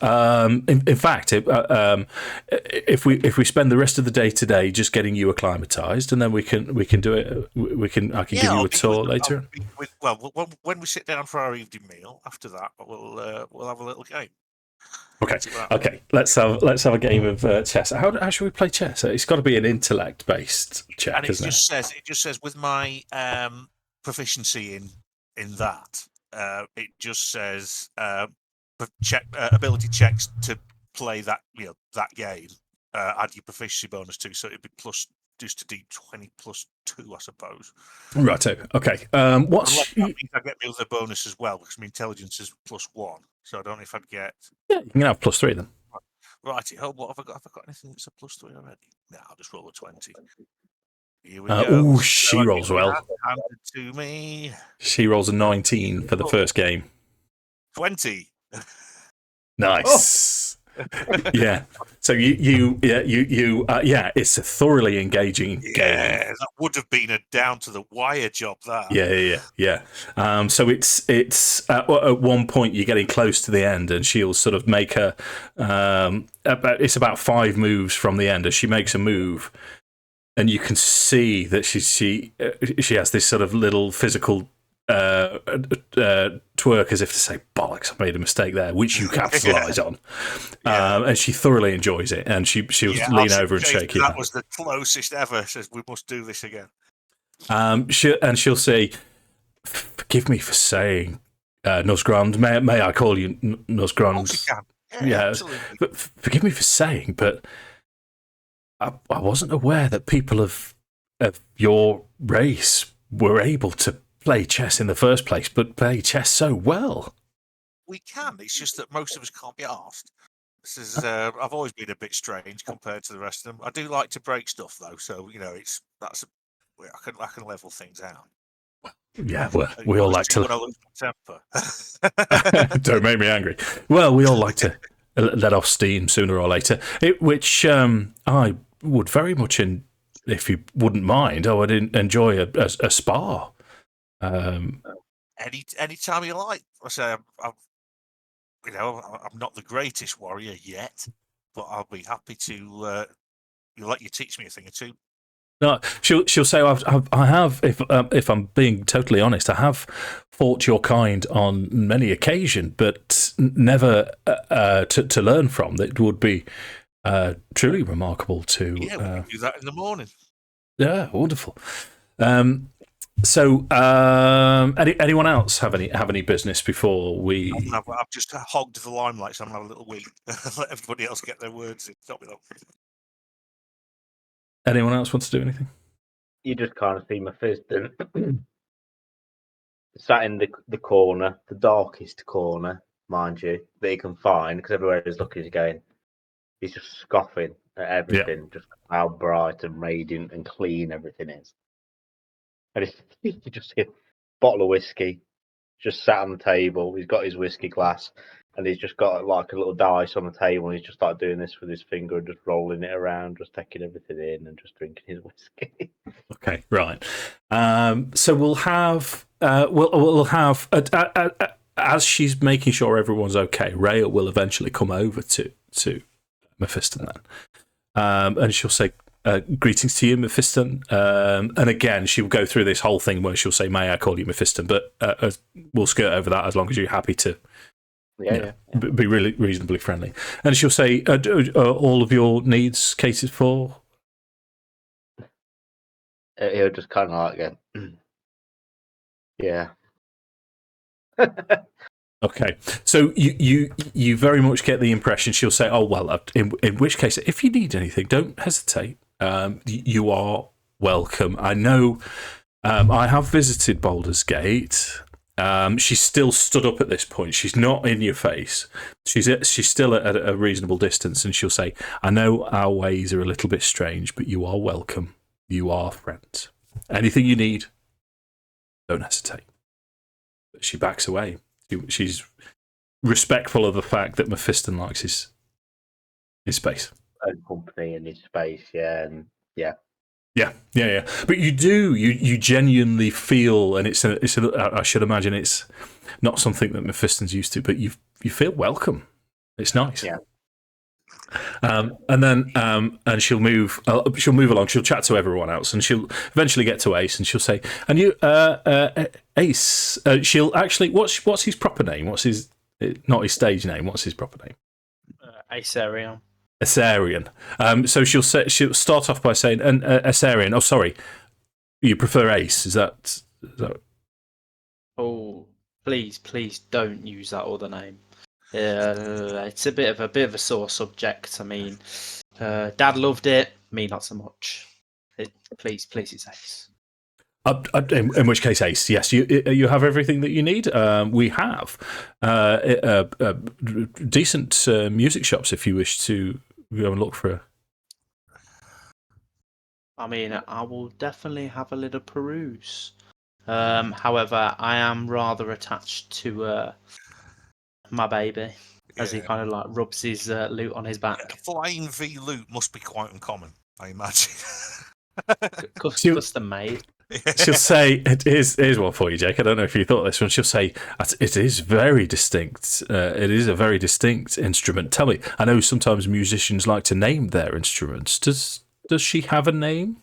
Speaker 1: In fact, if we spend the rest of the day today just getting you acclimatized, and then we can do it. I can give you a tour later.
Speaker 2: When we sit down for our evening meal, after that, we'll have a little game.
Speaker 1: Okay. Let's have a game of chess. How should we play chess? It's got to be an intellect-based check,
Speaker 2: and
Speaker 1: isn't
Speaker 2: it? It just says with my proficiency in that, it just says ability checks to play that that game. Add your proficiency bonus to, so it'd be plus just to D20 plus 2, I suppose.
Speaker 1: Right. Okay.
Speaker 2: That means I get the other bonus as well, because my intelligence is plus 1. So I don't know if I'd get.
Speaker 1: Yeah, you can have plus 3 then.
Speaker 2: Right. What have I got? Have I got anything that's a plus 3 already? No, I'll just roll a 20. Here we go.
Speaker 1: She rolls well.
Speaker 2: Handed to me.
Speaker 1: She rolls a 19 for the first game.
Speaker 2: 20.
Speaker 1: Nice. Yeah. So it's a thoroughly engaging game.
Speaker 2: Yeah, that would have been a down to the wire job. That.
Speaker 1: Yeah. So it's at one point you're getting close to the end, and she'll sort of make it's about 5 moves from the end as she makes a move, and you can see that she has this sort of little physical twerk as if to say, bollocks, I made a mistake there, which you capitalise on. And she thoroughly enjoys it, and she'll lean over and shake you.
Speaker 2: That was the closest ever. Says we must do this again.
Speaker 1: She'll say, forgive me for saying Nuzzgrond. May I call you Nuzzgrond?
Speaker 2: Yeah,
Speaker 1: but forgive me for saying, but I wasn't aware that people of your race were able to play chess in the first place, but play chess so well.
Speaker 2: We can. It's just that most of us can't be asked. This is. I've always been a bit strange compared to the rest of them. I do like to break stuff though, so I can level things out.
Speaker 1: Yeah, well, we all like to.
Speaker 2: When I lose my temper.
Speaker 1: Don't make me angry. Well, we all like to let off steam sooner or later. Which I would very much, if you wouldn't mind, I would enjoy a spa.
Speaker 2: Any time you like. I say I'm not the greatest warrior yet, but I'll be happy to let you teach me a thing or two.
Speaker 1: No, she'll say I have. If I'm being totally honest, I have fought your kind on many occasions, but never to learn from. That would be truly remarkable to.
Speaker 2: Yeah, we can do that in the morning.
Speaker 1: Yeah, wonderful. So, anyone else have any business before we?
Speaker 2: I've just hogged the limelight, so I'm having a little wee. Let everybody else get their words in. Stop me though.
Speaker 1: Anyone else wants to do anything?
Speaker 3: You just kind of see Mephiston sat in the corner, the darkest corner, mind you, that he can find, because everywhere he's looking, he's going. He's just scoffing at everything, just how bright and radiant and clean everything is. And you just see a bottle of whiskey just sat on the table. He's got his whiskey glass, and he's just got like a little dice on the table, and he's just like doing this with his finger and just rolling it around, just taking everything in and just drinking his whiskey.
Speaker 1: Okay, right. So we'll have as she's making sure everyone's okay, Rhea will eventually come over to Mephiston then, and she'll say, greetings to you, Mephiston. And again, she'll go through this whole thing where she'll say, may I call you Mephiston? But we'll skirt over that as long as you're happy to be really reasonably friendly. And she'll say, are all of your needs catered for?
Speaker 3: He'll just kind of like go, yeah.
Speaker 1: Okay, so you very much get the impression she'll say, "Oh well, in which case, if you need anything, don't hesitate. You are welcome. I know. I have visited Baldur's Gate. She's still stood up at this point. She's not in your face. She's still at a reasonable distance, and she'll say, "I know our ways are a little bit strange, but you are welcome. You are friends. Anything you need, don't hesitate." But she backs away. She's respectful of the fact that Mephiston likes his space.
Speaker 3: Own company and his space, and yeah.
Speaker 1: But you genuinely feel, and I should imagine it's not something that Mephiston's used to, but you feel welcome. It's nice.
Speaker 3: Yeah.
Speaker 1: And then she'll move along. She'll chat to everyone else, and she'll eventually get to Ace, and she'll say, "And you, Ace." She'll actually, what's his proper name? What's his not his stage name? What's his proper name?
Speaker 4: Acerion.
Speaker 1: Acerion. So she'll start off by saying, "And Acerion." Oh, sorry, you prefer Ace? Is that?
Speaker 4: Oh, please don't use that other name. It's a bit of a sore subject. I mean, Dad loved it, me not so much. Please, it's Ace.
Speaker 1: In which case, Ace, yes, you have everything that you need. We have decent music shops if you wish to go and look for.
Speaker 4: I mean, I will definitely have a little peruse. However, I am rather attached to my baby, as he kind of like rubs his loot on his back.
Speaker 2: Flying V loot must be quite uncommon, I imagine.
Speaker 4: Custom made.
Speaker 1: She'll say, here's one for you, Jake. I don't know if you thought this one. She'll say, it is very distinct. It is a very distinct instrument. Tell me, I know sometimes musicians like to name their instruments. Does she have a name?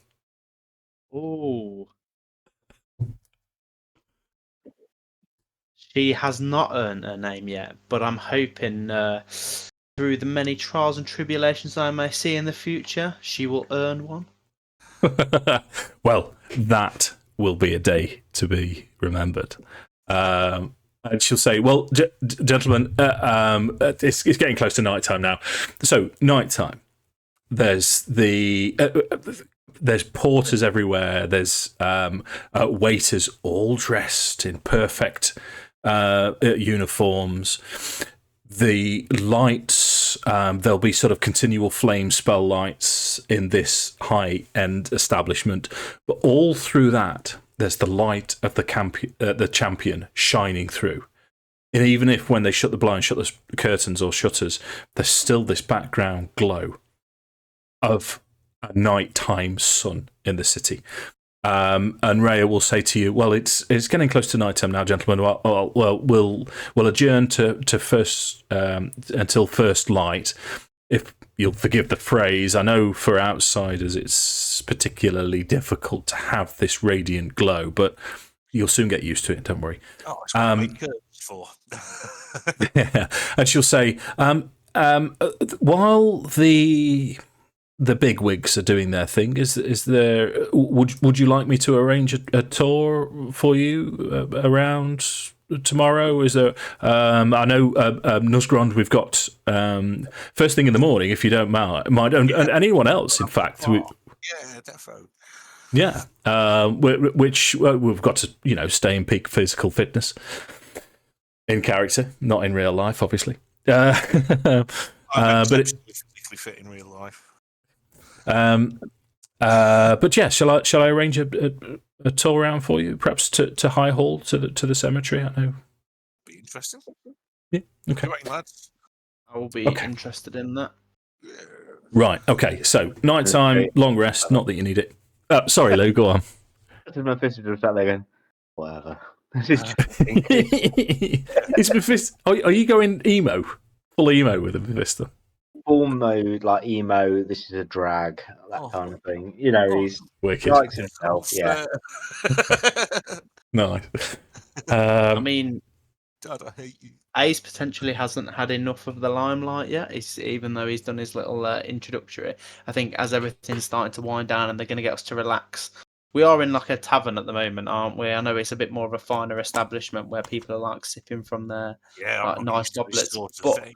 Speaker 4: Oh. She has not earned her name yet, but I'm hoping through the many trials and tribulations I may see in the future, she will earn one.
Speaker 1: Well, that will be a day to be remembered. And she'll say, "Well, gentlemen, it's getting close to night time now. So, night time. There's porters everywhere. There's waiters all dressed in perfect uniforms. The lights, there'll be sort of continual flame spell lights in this high-end establishment, but all through that, there's the light of the champion shining through. And even if when they shut the blinds, shut the curtains or shutters, there's still this background glow of a nighttime sun in the city. And Rhea will say to you, "Well, it's getting close to night time now, gentlemen. Well, we'll adjourn to first until first light. If you'll forgive the phrase, I know for outsiders it's particularly difficult to have this radiant glow, but you'll soon get used to it. Don't worry."
Speaker 2: Oh, it's what I make curtains for.
Speaker 1: Yeah. And she'll say, while the big wigs are doing their thing, is there? Would you like me to arrange a tour for you around tomorrow? Is there? I know Nuzzgrond. We've got first thing in the morning, if you don't mind, and anyone else, in fact.
Speaker 2: Yeah, defo.
Speaker 1: Yeah, which we've got to stay in peak physical fitness in character, not in real life, obviously.
Speaker 2: But
Speaker 1: But
Speaker 2: physically fit in real life.
Speaker 1: But yeah, shall I arrange a tour around for you, perhaps to High Hall, to the cemetery? I know.
Speaker 2: Be interesting.
Speaker 1: Yeah. Okay.
Speaker 2: Right, lads.
Speaker 4: I will be interested in that.
Speaker 1: Right. Okay. So nighttime, long rest. Not that you need it. Sorry, Lou. Go on.
Speaker 3: My fist is just sat there going, whatever.
Speaker 1: Is Mephiston? Are you going emo? Full emo with a Mephiston?
Speaker 3: Full mode, like emo, this is a drag, that kind of thing. He's
Speaker 1: Wicked.
Speaker 3: he likes himself, yeah.
Speaker 1: Nice.
Speaker 4: I mean,
Speaker 2: Dad, I hate you.
Speaker 4: Ace potentially hasn't had enough of the limelight yet. Even though he's done his little introductory, I think as everything's starting to wind down and they're going to get us to relax, We are in like a tavern at the moment, aren't we? I know it's a bit more of a finer establishment where people are like sipping from their
Speaker 2: Yeah,
Speaker 4: like
Speaker 2: I'm
Speaker 4: nice
Speaker 2: used to this
Speaker 4: goblets.
Speaker 2: sort of
Speaker 4: But
Speaker 2: thing.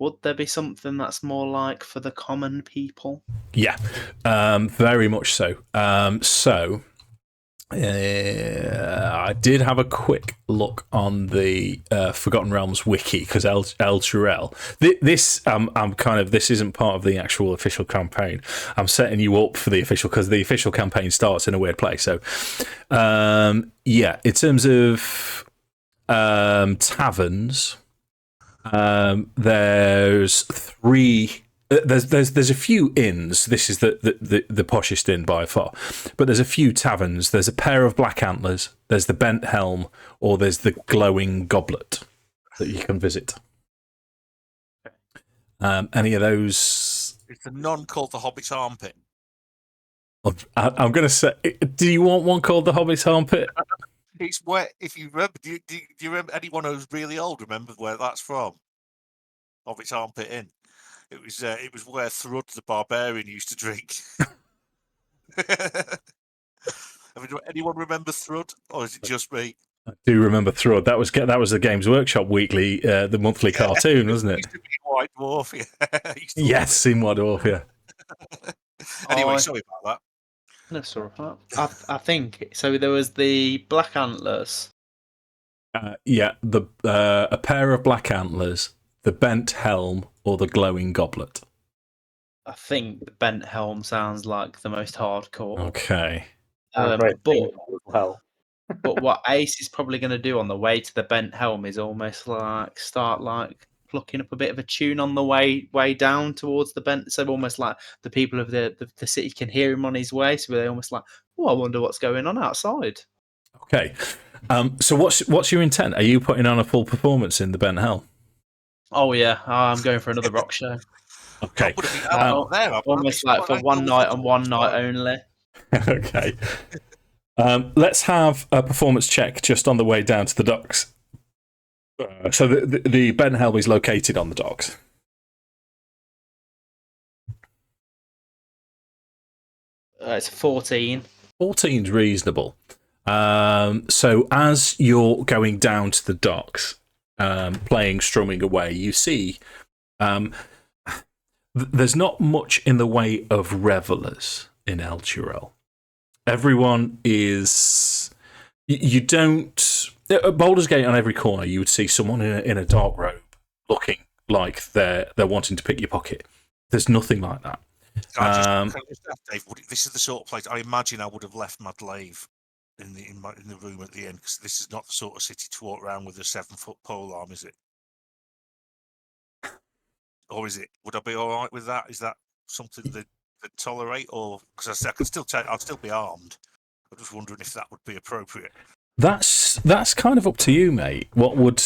Speaker 4: would there be something that's more like for the common people?
Speaker 1: Yeah, very much so. I did have a quick look on the Forgotten Realms wiki because Elturel. This this isn't part of the actual official campaign. I'm setting you up for the official because the official campaign starts in a weird place. So, yeah, in terms of taverns, there's three. There's a few inns. This is the poshest inn by far, but there's a few taverns. There's a pair of black antlers. There's the bent helm, or there's the glowing goblet that you can visit. Any of those?
Speaker 2: It's a nun called the Hobbit's Armpit.
Speaker 1: I'm going to say. Do you want one called the Hobbit's Armpit?
Speaker 2: It's where, if you remember, do you remember anyone who's really old? Remember where that's from? Hobbit's Armpit Inn. It was where Thrud the Barbarian used to drink. Anyone remember Thrud, or is it just me?
Speaker 1: I do remember Thrud. That was the Games Workshop weekly, the monthly cartoon, wasn't it?
Speaker 2: Used to be White Dwarf, yeah.
Speaker 1: Yes, in White Dwarf, yeah.
Speaker 2: Anyway, sorry about that.
Speaker 4: That's all right. I think so. There was the black antlers.
Speaker 1: Yeah, a pair of black antlers, the bent helm, or the glowing goblet.
Speaker 4: I think the bent helm sounds like the most hardcore.
Speaker 1: Okay.
Speaker 4: But what Ace is probably going to do on the way to the bent helm is almost like start like plucking up a bit of a tune on the way down towards the bent. So almost like the people of the city can hear him on his way. So they're almost like, oh, I wonder what's going on outside.
Speaker 1: Okay. So what's your intent? Are you putting on a full performance in the bent helm?
Speaker 4: Oh yeah, I'm going for another rock show.
Speaker 1: Okay.
Speaker 4: Almost like for one night and one night only.
Speaker 1: Okay. Let's have a performance check just on the way down to the docks. So the bent helm is located on the docks.
Speaker 4: It's 14.
Speaker 1: 14's reasonable. So as you're going down to the docks, strumming away, you see there's not much in the way of revelers in Elturel. Everyone is... You don't... At Baldur's Gate, on every corner, you would see someone in a dark robe looking like they're wanting to pick your pocket. There's nothing like that.
Speaker 2: Dave, this is the sort of place I imagine I would have left my glaive in the room at the end, because this is not the sort of city to walk around with a 7-foot polearm, is it? Or is it? Would I be all right with that? Is that something that tolerate, or because I could I'd still be armed. I'm just wondering if that would be appropriate.
Speaker 1: That's kind of up to you, mate. What would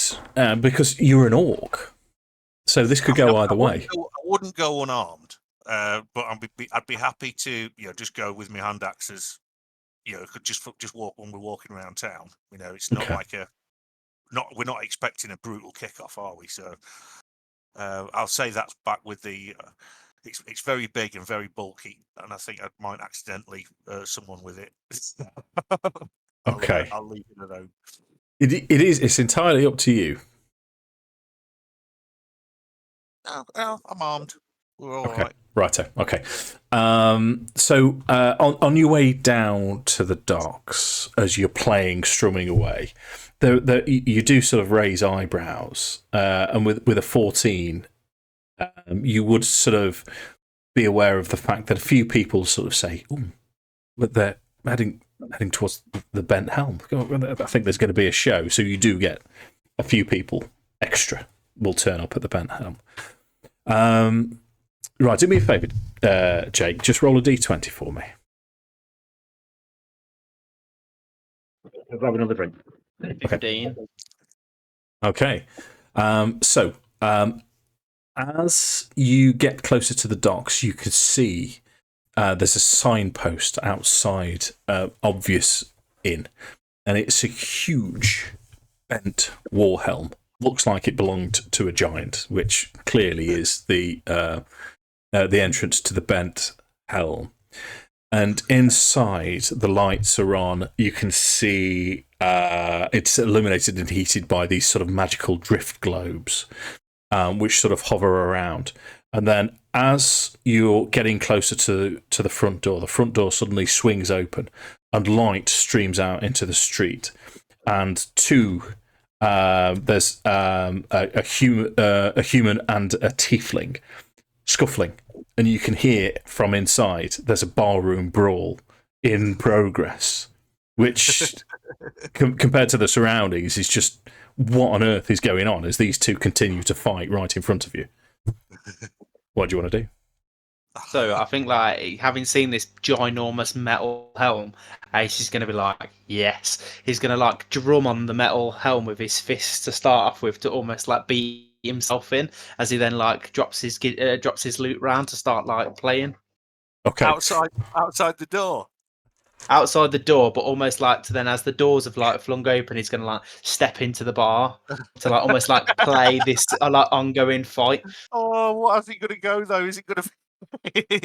Speaker 1: because you're an orc, so this could go either way.
Speaker 2: I wouldn't go unarmed, but I'd be happy to just go with my hand axes. Could just walk when we're walking around town. It's not like we're not expecting a brutal kickoff, are we? So I'll say that's back with the. It's very big and very bulky, and I think I might accidentally someone with it.
Speaker 1: Okay,
Speaker 2: I'll leave it alone.
Speaker 1: It's entirely up to you.
Speaker 2: No, I'm armed. We're all
Speaker 1: okay.
Speaker 2: right.
Speaker 1: Righto. Okay. So on your way down to the docks, as you're strumming away, you do sort of raise eyebrows, and with a 14. You would sort of be aware of the fact that a few people sort of say, but they're heading towards the bent helm. I think there's going to be a show. So you do get a few people extra will turn up at the bent helm. Right, do me a favour, Jake. Just roll a d20 for me.
Speaker 3: I'll grab another drink.
Speaker 4: 15.
Speaker 1: Okay. As you get closer to the docks, you can see there's a signpost outside Obvious Inn, and it's a huge bent war helm. Looks like it belonged to a giant, which clearly is the entrance to the bent helm. And inside, the lights are on. You can see it's illuminated and heated by these sort of magical drift globes, which sort of hover around. And then as you're getting closer to the front door suddenly swings open and light streams out into the street. And there's a human and a tiefling scuffling. And you can hear from inside there's a barroom brawl in progress, which compared to the surroundings is just what on earth is going on as these two continue to fight right in front of you. What do you want to do?
Speaker 4: So I think, like, having seen this ginormous metal helm, Ace is going to be like, yes. He's going to, like, drum on the metal helm with his fists to start off with to almost, like, beat himself in, as he then, like, drops his loot round to start, like, playing.
Speaker 1: Okay.
Speaker 2: Outside the door.
Speaker 4: Outside the door, but almost like to then, as the doors have like flung open, he's going to like step into the bar to like almost like play this like ongoing fight.
Speaker 2: Oh, what is he going to go though? Is it going to?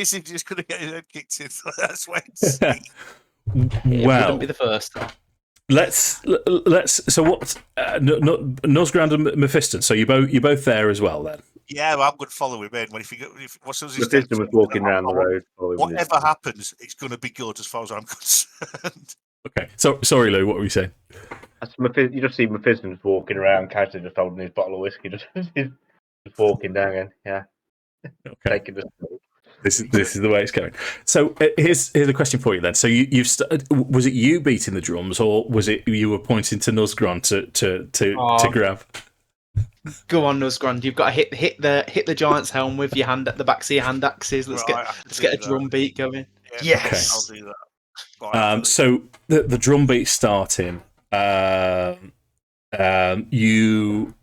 Speaker 2: Is he just going to get his head kicked in? That's what it's.
Speaker 4: It wouldn't be the first.
Speaker 1: Let's. So what? Nuzzgrond and Mephiston. So you're both there as well then.
Speaker 2: Yeah, well, I'm going to follow him in. What's his
Speaker 3: Mephiston was walking around the road.
Speaker 2: Whatever happens, it's going to be good as far as I'm concerned.
Speaker 1: Okay. So sorry, Lou. What were you saying?
Speaker 3: You just see Mephiston just walking around, casually just holding his bottle of whiskey, just walking down again. Yeah.
Speaker 1: Okay.
Speaker 3: Taking the.
Speaker 1: This is the way it's going. So here's a question for you then. So you've was it you beating the drums, or was it you were pointing to Nuzzgrond to grab?
Speaker 4: Go on, Nuzzgrond. You've got to hit the giant's helm with your hand at the backs of your hand axes. Let's get a drum beat going.
Speaker 2: Yeah,
Speaker 4: yes,
Speaker 2: okay. I'll do that.
Speaker 1: So the drum beat starting. You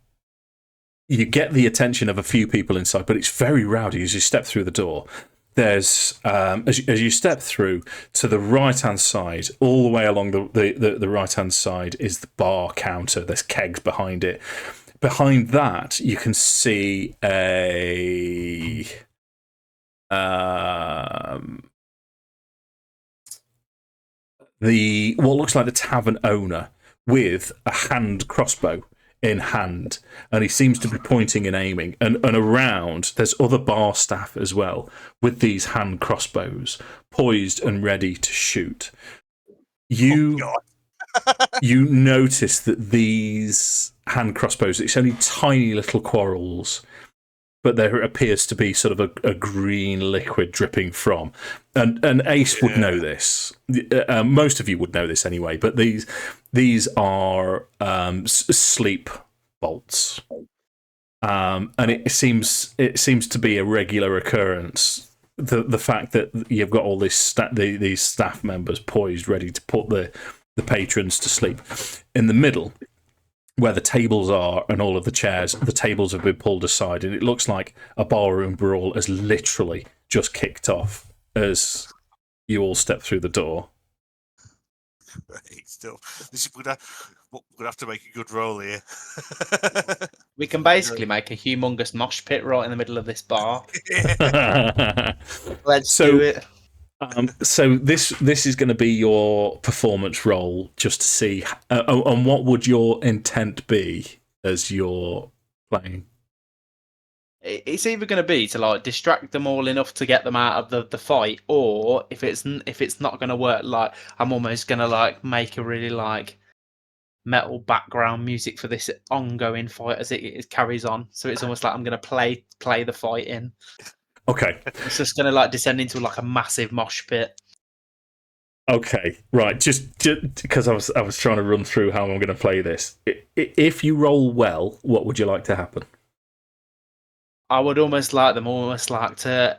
Speaker 1: get the attention of a few people inside, but it's very rowdy as you step through the door. There's as you step through to the right hand side, all the way along the right hand side is the bar counter. There's kegs behind it. Behind that, you can see what looks like the tavern owner with a hand crossbow in hand, and he seems to be pointing and aiming. And around, there's other bar staff as well with these hand crossbows poised and ready to shoot. You notice that these hand crossbows, it's only tiny little quarrels, but there appears to be sort of a green liquid dripping from. And Ace would know this. Most of you would know this anyway, but these are sleep bolts. And it seems to be a regular occurrence. The fact that you've got all these staff members poised, ready to put the patrons to sleep. In the middle, where the tables are and all of the chairs, the tables have been pulled aside, and it looks like a barroom brawl has literally just kicked off as you all step through the door.
Speaker 2: Still, we're going to have to make a good roll here.
Speaker 4: We can basically make a humongous mosh pit right in the middle of this bar. Let's do it.
Speaker 1: So this is going to be your performance roll, just to see. And what would your intent be as you're playing?
Speaker 4: It's either going to be to like distract them all enough to get them out of the fight, or if it's not going to work, like I'm almost going to like make a really like metal background music for this ongoing fight as it carries on. So it's almost like I'm going to play the fight in.
Speaker 1: Okay.
Speaker 4: It's just going to like descend into like a massive mosh pit.
Speaker 1: Okay, right. Just because I was trying to run through how I'm going to play this. If you roll well, what would you like to happen?
Speaker 4: I would almost like to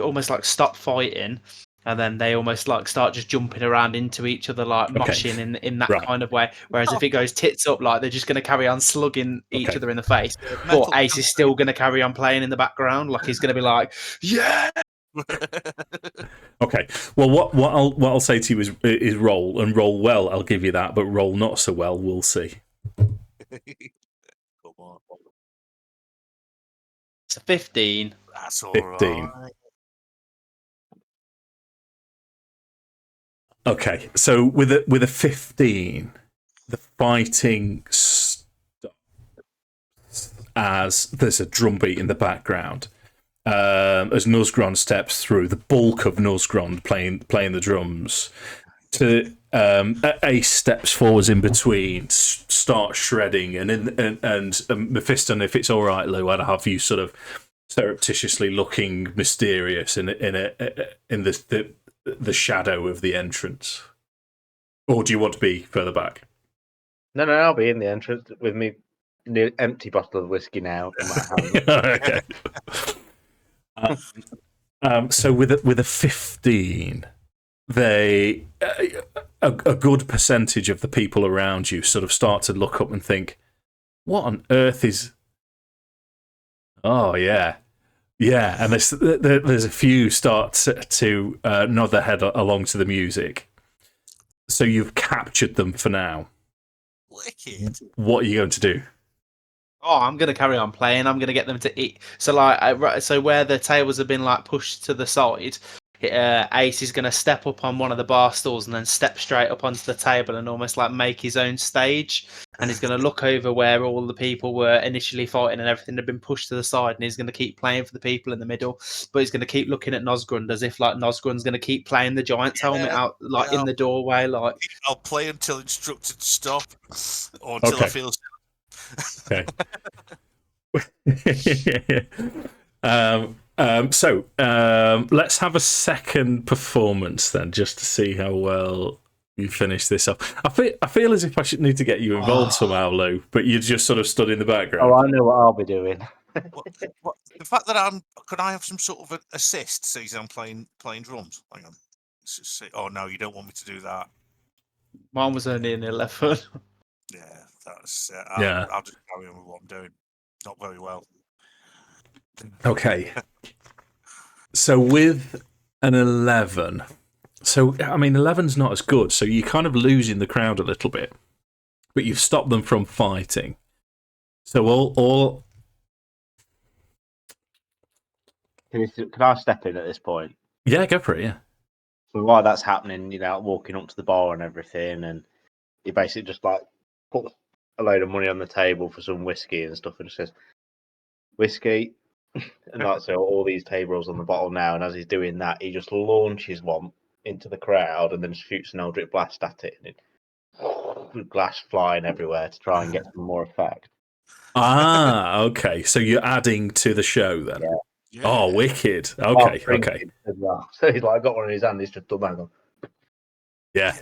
Speaker 4: almost like stop fighting, and then they almost like start just jumping around into each other, like moshing in that kind of way. Whereas if it goes tits up, like they're just going to carry on slugging each other in the face. But Ace is still going to carry on playing in the background, like he's going to be like, yeah.
Speaker 1: Okay. Well, what I'll say to you is roll, and roll well. I'll give you that, but roll not so well. We'll see.
Speaker 2: Come on.
Speaker 4: It's a 15.
Speaker 2: That's all
Speaker 1: 15.
Speaker 2: right.
Speaker 1: Okay, so with a 15, the fighting stops as there's a drum beat in the background. As Nuzzgrond steps through, the bulk of Nuzzgrond playing the drums. Ace steps forwards in between, starts shredding, and Mephiston, if it's all right, Lou, I'd have you sort of surreptitiously looking mysterious in the shadow of the entrance. Or do you want to be further back?
Speaker 3: No, I'll be in the entrance with me empty bottle of whiskey now in my hand.
Speaker 1: Okay. So with a 15, they a good percentage of the people around you sort of start to look up and think, "What on earth is?" Oh yeah, and there's a few start to nod their head along to the music. So you've captured them for now.
Speaker 2: Wicked.
Speaker 1: What are you going to do?
Speaker 4: Oh, I'm going to carry on playing. I'm going to get them to eat. So, so where the tables have been pushed to the side, Ace is going to step up on one of the bar stools and then step straight up onto the table and almost make his own stage. And he's going to look over where all the people were initially fighting and everything had been pushed to the side. And he's going to keep playing for the people in the middle, but he's going to keep looking at Nosgrond as if Nosgrond's going to keep playing the Giant's helmet out in the doorway.
Speaker 2: I'll play until instructed to stop, or until I feel.
Speaker 1: Okay. So let's have a second performance then, just to see how well you finish this up. I feel as if I should need to get you involved somehow, Lou, but you just sort of stood in the background.
Speaker 3: Oh, I know what I'll be doing.
Speaker 2: What, the fact that could I have some sort of an assist since I'm playing drums? Hang on. Let's just see. Oh no, you don't want me to do that.
Speaker 4: Mine was only an 11.
Speaker 2: Yeah, that's. I'll just carry on with what I'm doing. Not very well.
Speaker 1: Okay. So with an 11, so I mean 11's not as good, so you're kind of losing the crowd a little bit, but you've stopped them from fighting. So all.
Speaker 3: Can I step in at this point?
Speaker 1: Yeah, go for it. Yeah.
Speaker 3: So while that's happening, walking up to the bar and everything, and he basically just puts a load of money on the table for some whiskey and stuff, and just says, "Whiskey." And that's all these tables on the bottle now. And as he's doing that, he just launches one into the crowd and then shoots an Eldritch Blast at it. And glass flying everywhere to try and get some more effect.
Speaker 1: Okay. So you're adding to the show then?
Speaker 3: Yeah.
Speaker 1: Oh, wicked. Okay.
Speaker 3: As well. So he's got one in his hand, he's just done that.
Speaker 1: Yeah.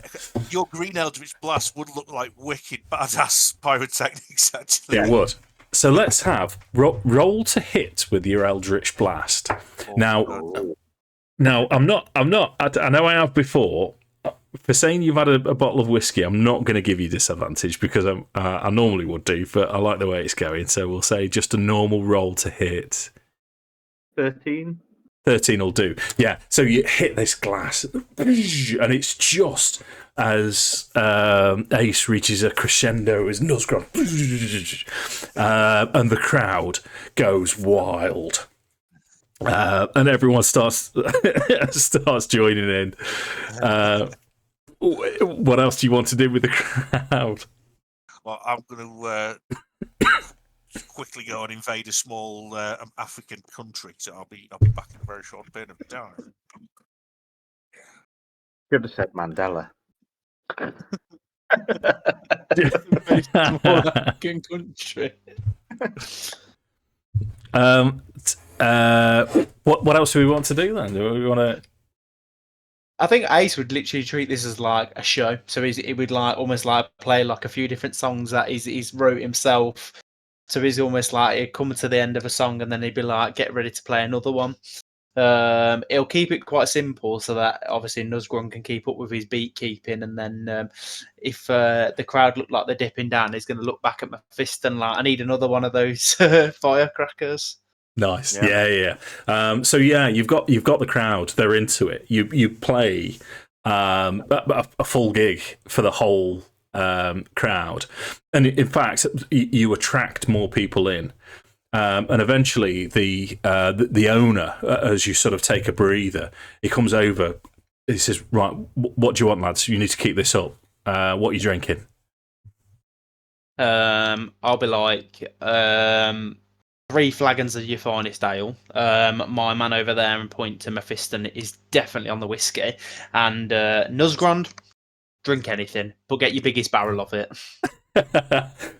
Speaker 2: Your green Eldritch Blast would look like wicked badass pyrotechnics, actually.
Speaker 1: It would. So let's have roll to hit with your Eldritch Blast. Now, I'm not. I know I have before. For saying you've had a bottle of whiskey, I'm not going to give you disadvantage because I normally would do, but I like the way it's going. So we'll say just a normal roll to hit.
Speaker 3: 13.
Speaker 1: 13 will do. Yeah. So you hit this glass, and it's just as Ace reaches a crescendo as Nuzzgrond, and the crowd goes wild, and everyone starts joining in. What else do you want to do with the crowd?
Speaker 2: Well, I'm going to quickly go and invade a small African country, so I'll be back in a very short period of time.
Speaker 3: Should have said Mandela.
Speaker 4: African country.
Speaker 1: What else do we want to do then? Do we want to?
Speaker 4: I think Ace would literally treat this as a show. So he would almost play a few different songs that he's wrote himself. So he's almost he'd come to the end of a song and then he'd be get ready to play another one. He'll keep it quite simple so that obviously Nuzzgrond can keep up with his beat keeping, and then if the crowd look like they're dipping down, he's going to look back at Mephiston I need another one of those firecrackers.
Speaker 1: Nice, yeah. So you've got the crowd; they're into it. You play a full gig for the whole crowd, and in fact, you attract more people in. And eventually, the owner, as you sort of take a breather, he comes over, he says, right, what do you want, lads? You need to keep this up. What are you drinking?
Speaker 4: I'll be like 3 flagons of your finest ale. My man over there and point to Mephiston is definitely on the whiskey. And Nuzzgrond, drink anything, but get your biggest barrel of it.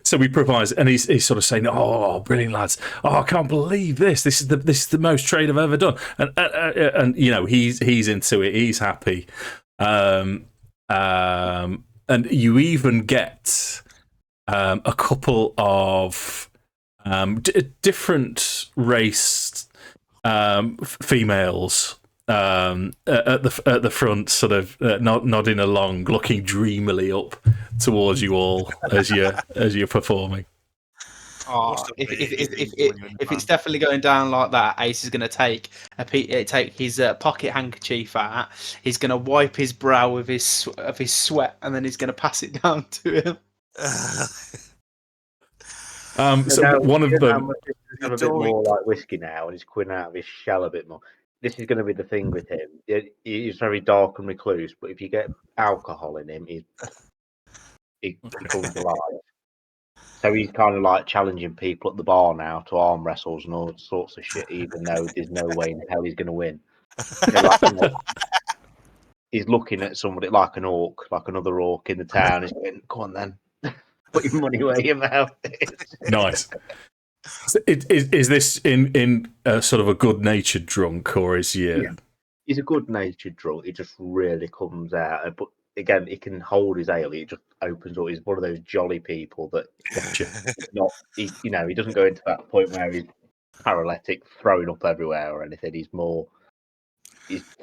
Speaker 1: So we provide, and he's sort of saying, "Oh, brilliant, lads! Oh, I can't believe this. This is the most trade I've ever done." And you know, he's into it. He's happy. And you even get a couple of different race females at the front, sort of nodding along, looking dreamily up towards you all as you're performing.
Speaker 4: Oh, if it's definitely going down like that, Ace is going to take his pocket handkerchief out. He's going to wipe his brow with his sweat, and then he's going to pass it down to him.
Speaker 1: So now, one of them
Speaker 3: have a bit more like whiskey now, and he's coming out of his shell a bit more. This is going to be the thing with him. He's very dark and recluse, but if you get alcohol in him, he comes alive. So he's kind of like challenging people at the bar now to arm wrestles and all sorts of shit, even though there's no way in hell he's going to win. He's looking at somebody like an orc, like another orc in the town. He's going, "Come on then, put your money where your mouth is."
Speaker 1: Nice. Is this in sort of a good-natured drunk, or is he? Yeah.
Speaker 3: He's a good-natured drunk. He just really comes out, but again, he can hold his ale. He just opens up. He's one of those jolly people that he doesn't go into that point where he's paralytic, throwing up everywhere or anything. He's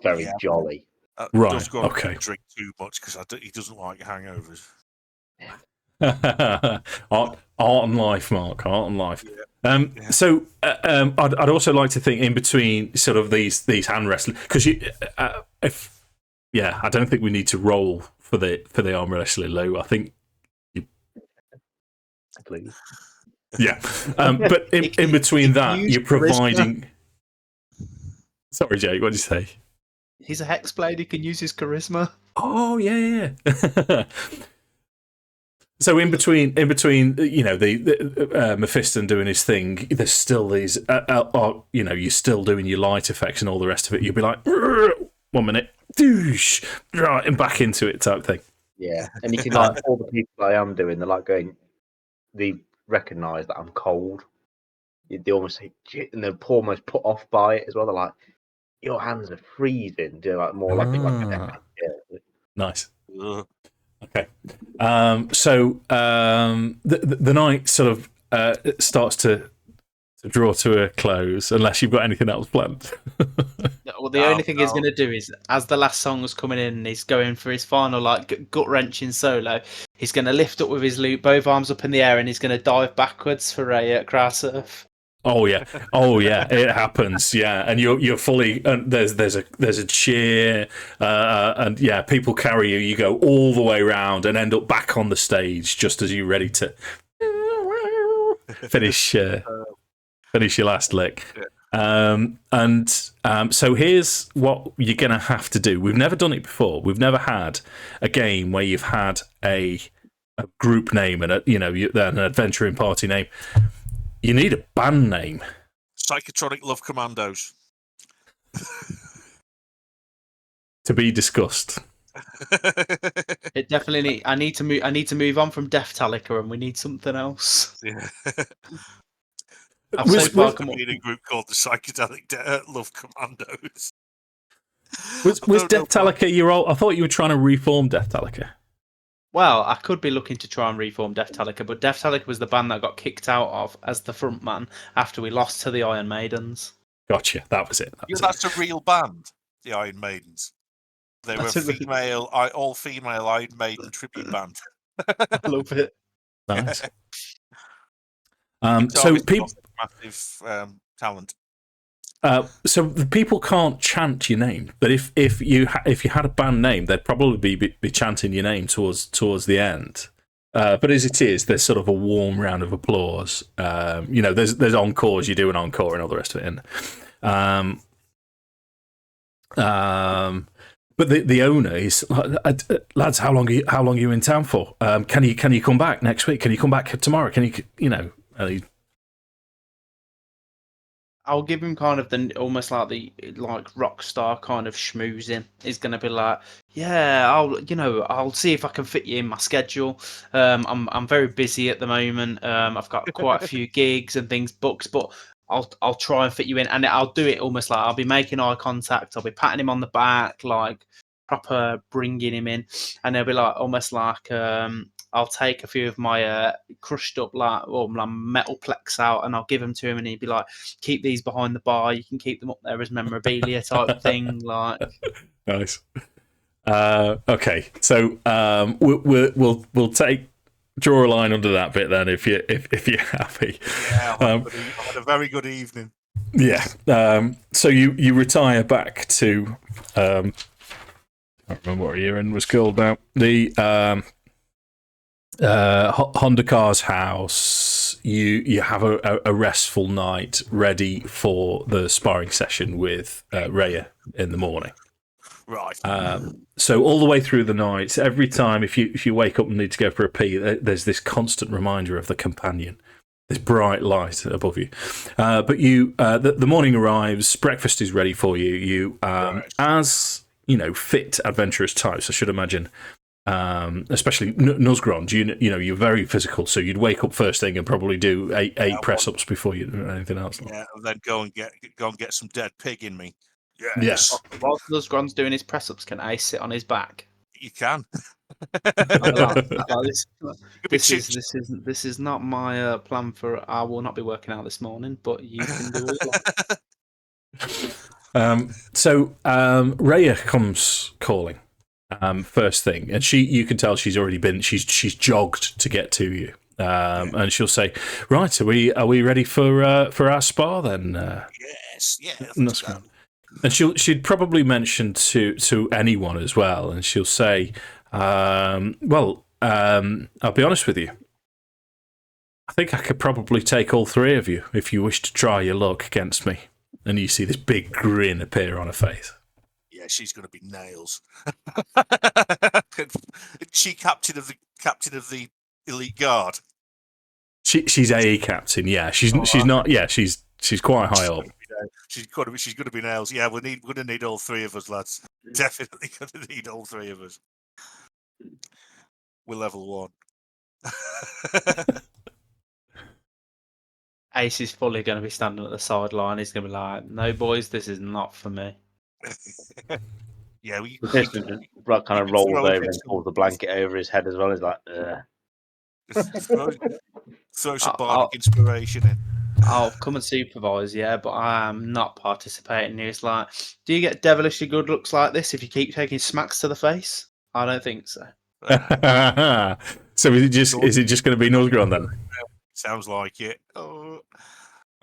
Speaker 3: very jolly.
Speaker 1: Right. Okay.
Speaker 2: Drink too much because he doesn't like hangovers.
Speaker 1: Art and life, Mark. Art and life. Yeah. So I'd also like to think in between sort of these hand wrestling, because I don't think we need to roll for the arm wrestling, Lou. I think
Speaker 3: please.
Speaker 1: Yeah. But in between that, you're providing. Sorry, Jake. What did you say?
Speaker 4: He's a Hexblade. He can use his charisma.
Speaker 1: Oh yeah. So in between, you know, the Mephiston doing his thing, there's still these, you're still doing your light effects and all the rest of it. You'll be like, 1 minute, doosh, right, and back into it type thing.
Speaker 3: Yeah, and you can like all the people I am doing, they're like going, they recognise that I'm cold. They almost say, and they're almost put off by it as well. They're like, your hands are freezing. Do like more like
Speaker 1: nice. Okay. So the night sort of starts to draw to a close, unless you've got anything else planned.
Speaker 4: Well, the only thing he's going to do is, as the last song was coming in, and he's going for his final like gut wrenching solo. He's going to lift up with his loot, both arms up in the air, and he's going to dive backwards for a crash surf.
Speaker 1: Oh yeah, it happens. Yeah, and you're fully. There's a cheer, and yeah, people carry you. You go all the way around and end up back on the stage just as you're ready to finish your last lick. So here's what you're gonna have to do. We've never done it before. We've never had a game where you've had a group name and an adventuring party name. You need a band name.
Speaker 2: Psychotronic Love Commandos.
Speaker 1: To be discussed.
Speaker 4: It definitely. I need to move on from Death Talica, and we need something else.
Speaker 2: Yeah.
Speaker 4: I've so far come
Speaker 2: up in a group called the Psychedelic Love Commandos.
Speaker 1: Was Death Talica your old? I thought you were trying to reform Death Talica.
Speaker 4: Well, I could be looking to try and reform Death Talica, but Death Talica was the band that got kicked out of as the front man after we lost to the Iron Maidens.
Speaker 1: Gotcha, that was it.
Speaker 2: That's a real band, the Iron Maidens. They were all-female Iron Maiden tribute band.
Speaker 4: I love it.
Speaker 1: Nice. So people
Speaker 2: massive talent.
Speaker 1: So the people can't chant your name, but if you had a band name, they'd probably be chanting your name towards the end. But as it is, there's sort of a warm round of applause. There's encores. You do an encore and all the rest of it. But the owner is, lads, how long are you in town for? Can you come back next week? Can you come back tomorrow? Can you and he,
Speaker 4: I'll give him kind of the almost like the rock star kind of schmoozing. He's gonna be like, yeah, I'll see if I can fit you in my schedule. I'm very busy at the moment. I've got quite a few gigs and things booked, but I'll try and fit you in, and I'll do it almost like I'll be making eye contact. I'll be patting him on the back, like proper bringing him in, and they'll be like almost like I'll take a few of my crushed up my metal plex out, and I'll give them to him, and he'd be like, "Keep these behind the bar. You can keep them up there as memorabilia type thing." Like,
Speaker 1: nice. Okay, so we'll draw a line under that bit then, if you're happy.
Speaker 2: Yeah, I've had a very good evening.
Speaker 1: Yeah. So you retire back to I can't remember what year in was called now. The Hondakar's house. You have a restful night ready for the sparring session with Rhea in the morning.
Speaker 2: Right.
Speaker 1: So all the way through the night, every time if you wake up and need to go for a pee, there's this constant reminder of the companion, this bright light above you. But the morning arrives, breakfast is ready for you. You as fit adventurous types, I should imagine. Especially Nuzzgrond, you're very physical, so you'd wake up first thing and probably do eight press ups before you do anything else.
Speaker 2: Yeah, and then go and get some dead pig in me.
Speaker 1: Yes.
Speaker 4: Whilst Nuzzgrond's doing his press ups, can I sit on his back?
Speaker 2: You can.
Speaker 4: This is not my plan for. I will not be working out this morning, but you can do it.
Speaker 1: So Rhea comes calling first thing, and you can tell she's already been. She's jogged to get to you, and she'll say, "Right, are we ready for our spa then?"
Speaker 2: Yes, yeah.
Speaker 1: That's good. And she'd probably mention to anyone as well, and she'll say, I'll be honest with you. I think I could probably take all three of you if you wish to try your luck against me." And you see this big grin appear on her face.
Speaker 2: Yeah, she's going to be nails. She captain of the elite guard.
Speaker 1: She's a captain. Yeah, she's not. Yeah, she's quite high up.
Speaker 2: She's going to be nails. Yeah, we're going to need all three of us, lads. Definitely going to need all three of us. We're level 1.
Speaker 4: Ace is fully going to be standing at the sideline. He's going to be like, "No, boys, this is not for me."
Speaker 2: Yeah,
Speaker 3: kind of rolls over and pulls the blanket over his head as well. He's like,
Speaker 2: throw some bardic inspiration in.
Speaker 4: I'll come and supervise, yeah, but I'm not participating. He's like, "Do you get devilishly good looks like this if you keep taking smacks to the face?" I don't think so.
Speaker 1: So is it just going to be Nuzzgrond then?
Speaker 2: Sounds like it. Oh.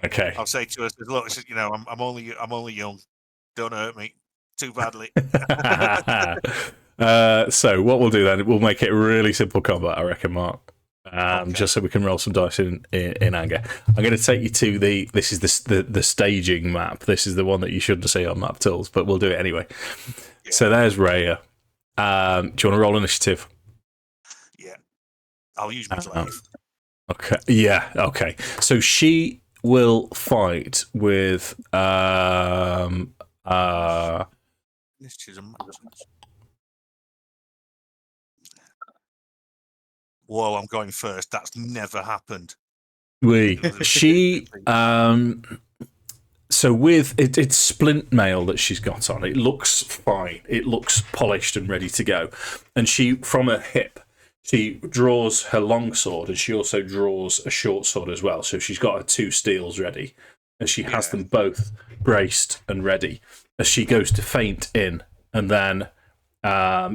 Speaker 1: Okay.
Speaker 2: I'll say to her, "Look, I'm only young. Don't hurt me too badly."
Speaker 1: So what we'll do then, we'll make it really simple combat, I reckon, Mark. Okay. Just so we can roll some dice in anger. I'm going to take you to this is the staging map. This is the one that you shouldn't see on map tools, but we'll do it anyway. Yeah. So there's Rhea. Do you want to roll initiative?
Speaker 2: Yeah, I'll use my glaive.
Speaker 1: Okay. Yeah. Okay. So she will fight with
Speaker 2: Whoa, I'm going first. That's never happened.
Speaker 1: So with it's splint mail that she's got on. It looks fine. It looks polished and ready to go. And she, from her hip, she draws her long sword, and she also draws a short sword as well. So she's got her two steels ready, and she has them both braced and ready as she goes to feint in, and then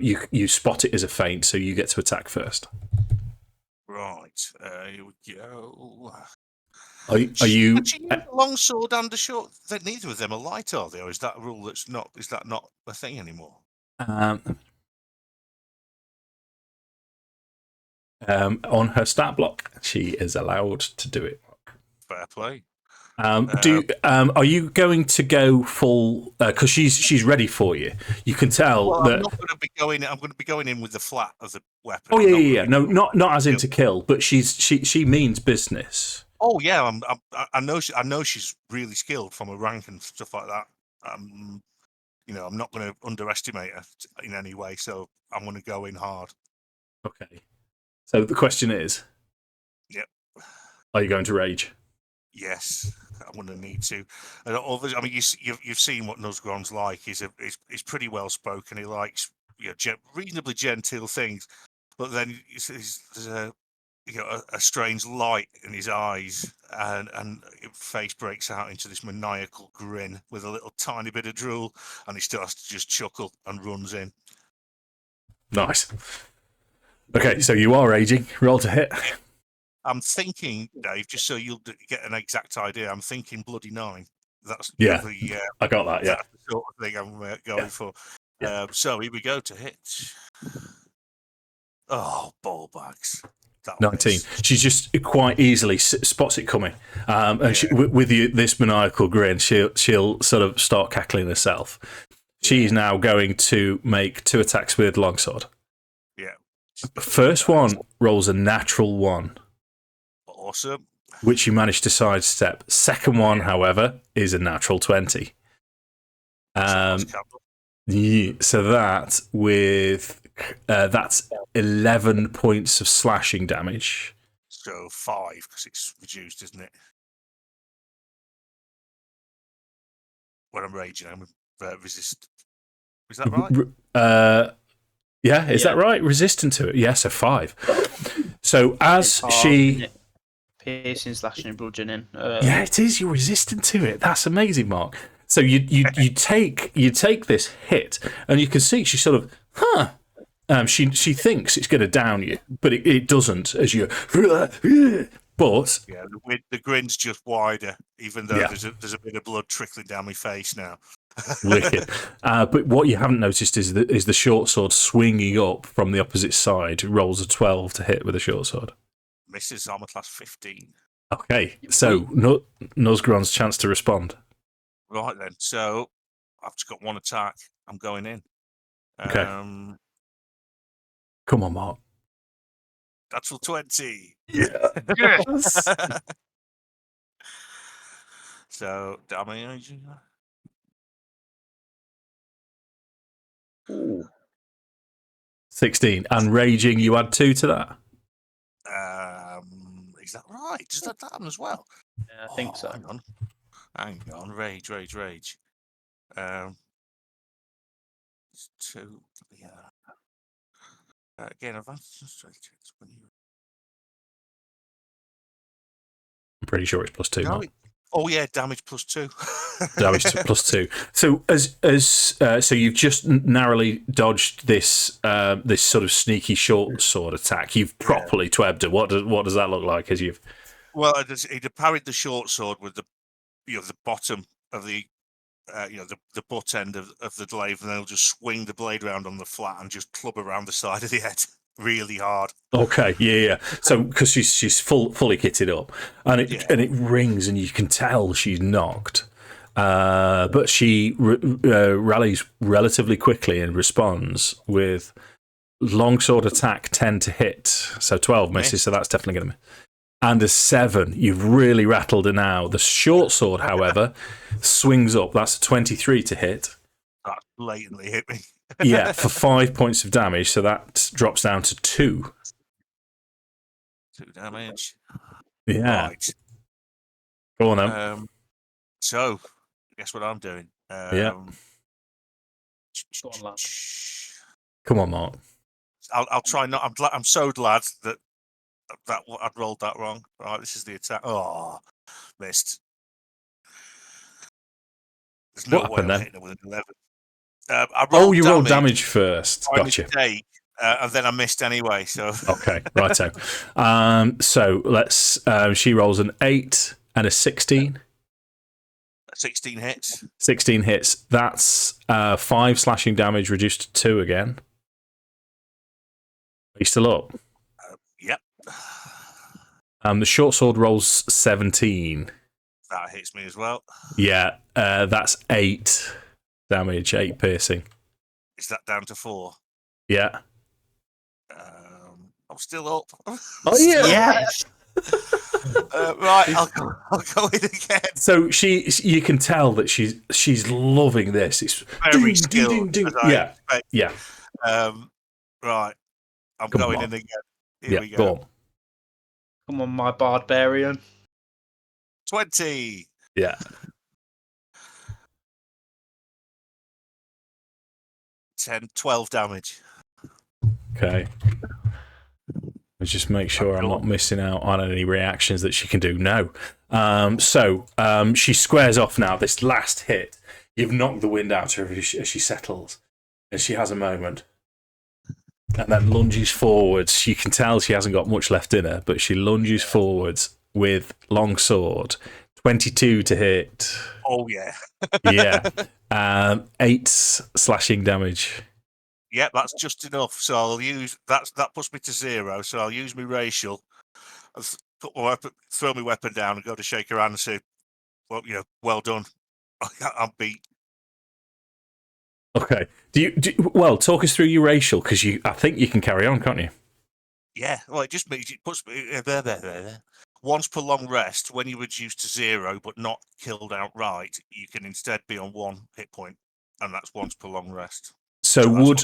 Speaker 1: you spot it as a feint, so you get to attack first.
Speaker 2: Right, here we go.
Speaker 1: Are you
Speaker 2: actually a long sword and a short? Neither of them are light, are they? Or is that a rule that's not? Is that not a thing anymore?
Speaker 1: On her stat block, she is allowed to do it.
Speaker 2: Fair play.
Speaker 1: Are you going to go full? Because she's ready for you. You can tell
Speaker 2: Well,
Speaker 1: that.
Speaker 2: I'm not going to be going. I'm going to be going in with the flat of the weapon.
Speaker 1: Oh
Speaker 2: I'm not
Speaker 1: yeah.
Speaker 2: gonna be
Speaker 1: No,
Speaker 2: going
Speaker 1: not as
Speaker 2: to
Speaker 1: in to kill, but she means business.
Speaker 2: Oh yeah, I know. I know she's really skilled from her rank and stuff like that. I'm not going to underestimate her in any way. So I'm going to go in hard.
Speaker 1: Okay. So the question is,
Speaker 2: Yep.
Speaker 1: Are you going to rage?
Speaker 2: Yes, I'm going to need to. And obviously, I mean, you've seen what Nuzzgrond's like. He's pretty well spoken. He likes reasonably genteel things, but then there's a strange light in his eyes, and his face breaks out into this maniacal grin with a little tiny bit of drool, and he starts to just chuckle and runs in.
Speaker 1: Nice. Okay, so you are raging. Roll to hit.
Speaker 2: I'm thinking, Dave, just so you'll get an exact idea, I'm thinking bloody 9. That's
Speaker 1: I got that. Yeah,
Speaker 2: that's the sort of thing I'm going for.
Speaker 1: Yeah.
Speaker 2: So here we go to hit. Oh, ball bags.
Speaker 1: 19. She's just quite easily spots it coming, and with this maniacal grin, she'll sort of start cackling herself. She's now going to make 2 attacks with longsword.
Speaker 2: Yeah.
Speaker 1: First one rolls a natural 1.
Speaker 2: Awesome.
Speaker 1: Which you managed to sidestep. Second one, however, is a natural 20. So that's 11 points of slashing damage.
Speaker 2: So 5 because it's reduced, isn't it? When I'm raging, I'm resist. Is that right?
Speaker 1: Yeah, is that right? Resistant to it. Yeah, so 5. So as she.
Speaker 4: Piercing, slashing, and bludgeoning.
Speaker 1: Yeah, it is. You're resistant to it. That's amazing, Mark. So you take this hit, and you can see she sort of, she thinks it's going to down you, but it doesn't. As you, but
Speaker 2: the grin's just wider, even though there's a bit of blood trickling down my face now.
Speaker 1: Wicked. But what you haven't noticed is the short sword swinging up from the opposite side. Rolls a 12 to hit with a short sword.
Speaker 2: Misses armor class 15.
Speaker 1: Okay, so Nuzzgrond's chance to respond.
Speaker 2: Right then, so I've just got 1 attack. I'm going in.
Speaker 1: Okay. Come on, Mark.
Speaker 2: That's for 20.
Speaker 1: Yes.
Speaker 2: So damage.
Speaker 3: Ooh.
Speaker 1: 16. And raging, you add 2 to that?
Speaker 2: Is that right? Does that happen as well?
Speaker 4: Yeah, I think so.
Speaker 2: Hang on. Rage. 2. Yeah. Again, advanced straight checks when you.
Speaker 1: I'm pretty sure it's +2.
Speaker 2: No, oh yeah, damage +2.
Speaker 1: Damage to +2. So so you've just narrowly dodged this this sort of sneaky short sword attack. You've properly twebbed her. What does that look like as you've?
Speaker 2: Well, he'd parried the short sword with the bottom of the the butt end of the glaive, and then he'll just swing the blade around on the flat and just club around the side of the head really hard.
Speaker 1: Okay, yeah. So because she's fully kitted up, and it rings, and you can tell she's knocked. But she rallies relatively quickly and responds with longsword attack 10 to hit, so 12 misses. So that's definitely going to miss. And a 7. You've really rattled her now. The short sword, however, swings up. That's a 23 to hit.
Speaker 2: That blatantly hit me.
Speaker 1: Yeah, for 5 points of damage. So that drops down to 2.
Speaker 2: 2 damage.
Speaker 1: Yeah.
Speaker 2: Right.
Speaker 1: Go on, then.
Speaker 2: So, guess what I'm doing?
Speaker 1: Yeah.
Speaker 4: Go on, Lars.
Speaker 1: Come on, Mark.
Speaker 2: I'll try not. I'm so glad that I'd rolled that wrong. Right, this is the attack. Oh, missed. There's no way I'm hitting it with an 11.
Speaker 1: You rolled damage first. Gotcha.
Speaker 2: Mistake, and then I missed anyway. So
Speaker 1: okay, righto. So let's. She rolls an 8 and a 16.
Speaker 2: 16 hits.
Speaker 1: 16 hits. That's 5 slashing damage reduced to 2 again. Are you still up?
Speaker 2: Yep.
Speaker 1: The short sword rolls 17.
Speaker 2: That hits me as well.
Speaker 1: Yeah, that's 8 damage, 8 piercing.
Speaker 2: Is that down to 4?
Speaker 1: Yeah.
Speaker 2: I'm still up.
Speaker 1: Oh yeah.
Speaker 4: Yes.
Speaker 2: Right, I'll go in again.
Speaker 1: So you can tell that she's loving this. It's
Speaker 2: Very skilled. As I
Speaker 1: Yeah,
Speaker 2: expect.
Speaker 1: yeah.
Speaker 2: Right, I'm
Speaker 1: Come
Speaker 2: going
Speaker 1: on.
Speaker 2: in again. Here we
Speaker 1: Go
Speaker 2: go.
Speaker 1: on.
Speaker 4: Come on, my Barbarian.
Speaker 2: 20.
Speaker 1: Yeah.
Speaker 2: 12 damage.
Speaker 1: Okay. Let's just make sure I'm not missing out on any reactions that she can do. No. So she squares off now. This last hit, you've knocked the wind out of her as she settles, and she has a moment, and then lunges forwards. You can tell she hasn't got much left in her, but she lunges forwards with long sword. 22 to hit.
Speaker 2: Oh yeah.
Speaker 1: Yeah. 8 slashing damage.
Speaker 2: Yeah, that's just enough. So I'll use that puts me to 0. So I'll use my racial, put my weapon, throw my weapon down, and go to shake her hand and say, "Well, well done. I'm beat."
Speaker 1: Okay. Well, talk us through your racial, because I think you can carry on, can't you?
Speaker 2: Yeah. Well, it just means it puts me there. Once per long rest, when you reduce to 0 but not killed outright, you can instead be on 1 hit point, and that's once per long rest.
Speaker 1: So would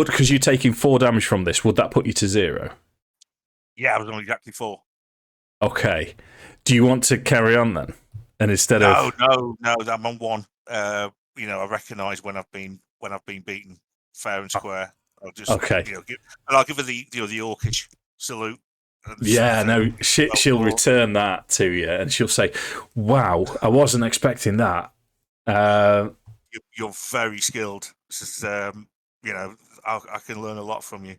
Speaker 1: because you're taking 4 damage from this, would that put you to 0?
Speaker 2: Yeah, I was on exactly 4.
Speaker 1: Okay. Do you want to carry on then? And instead
Speaker 2: No, I'm on 1. I recognise when I've been beaten fair and square. I'll just I'll give her the orcish salute.
Speaker 1: Yeah, no, she'll return that to you, and she'll say, "Wow, I wasn't expecting that."
Speaker 2: You're very skilled. This is, I can learn a lot from you.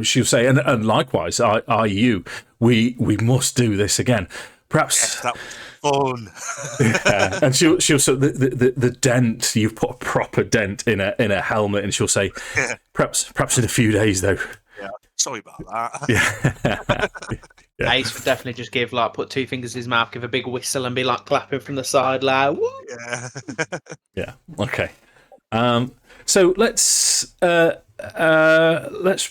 Speaker 1: She'll say, and likewise, are you? We must do this again. Perhaps
Speaker 2: yes, that was fun.
Speaker 1: Yeah. And she'll so the dent, you've put a proper dent in a helmet, and she'll say, perhaps in a few days though.
Speaker 2: Yeah, sorry about that.
Speaker 1: Yeah.
Speaker 4: Ace would definitely just put 2 fingers in his mouth, give a big whistle, and be clapping from the side, woo!
Speaker 2: Yeah.
Speaker 1: Yeah. Okay. So let's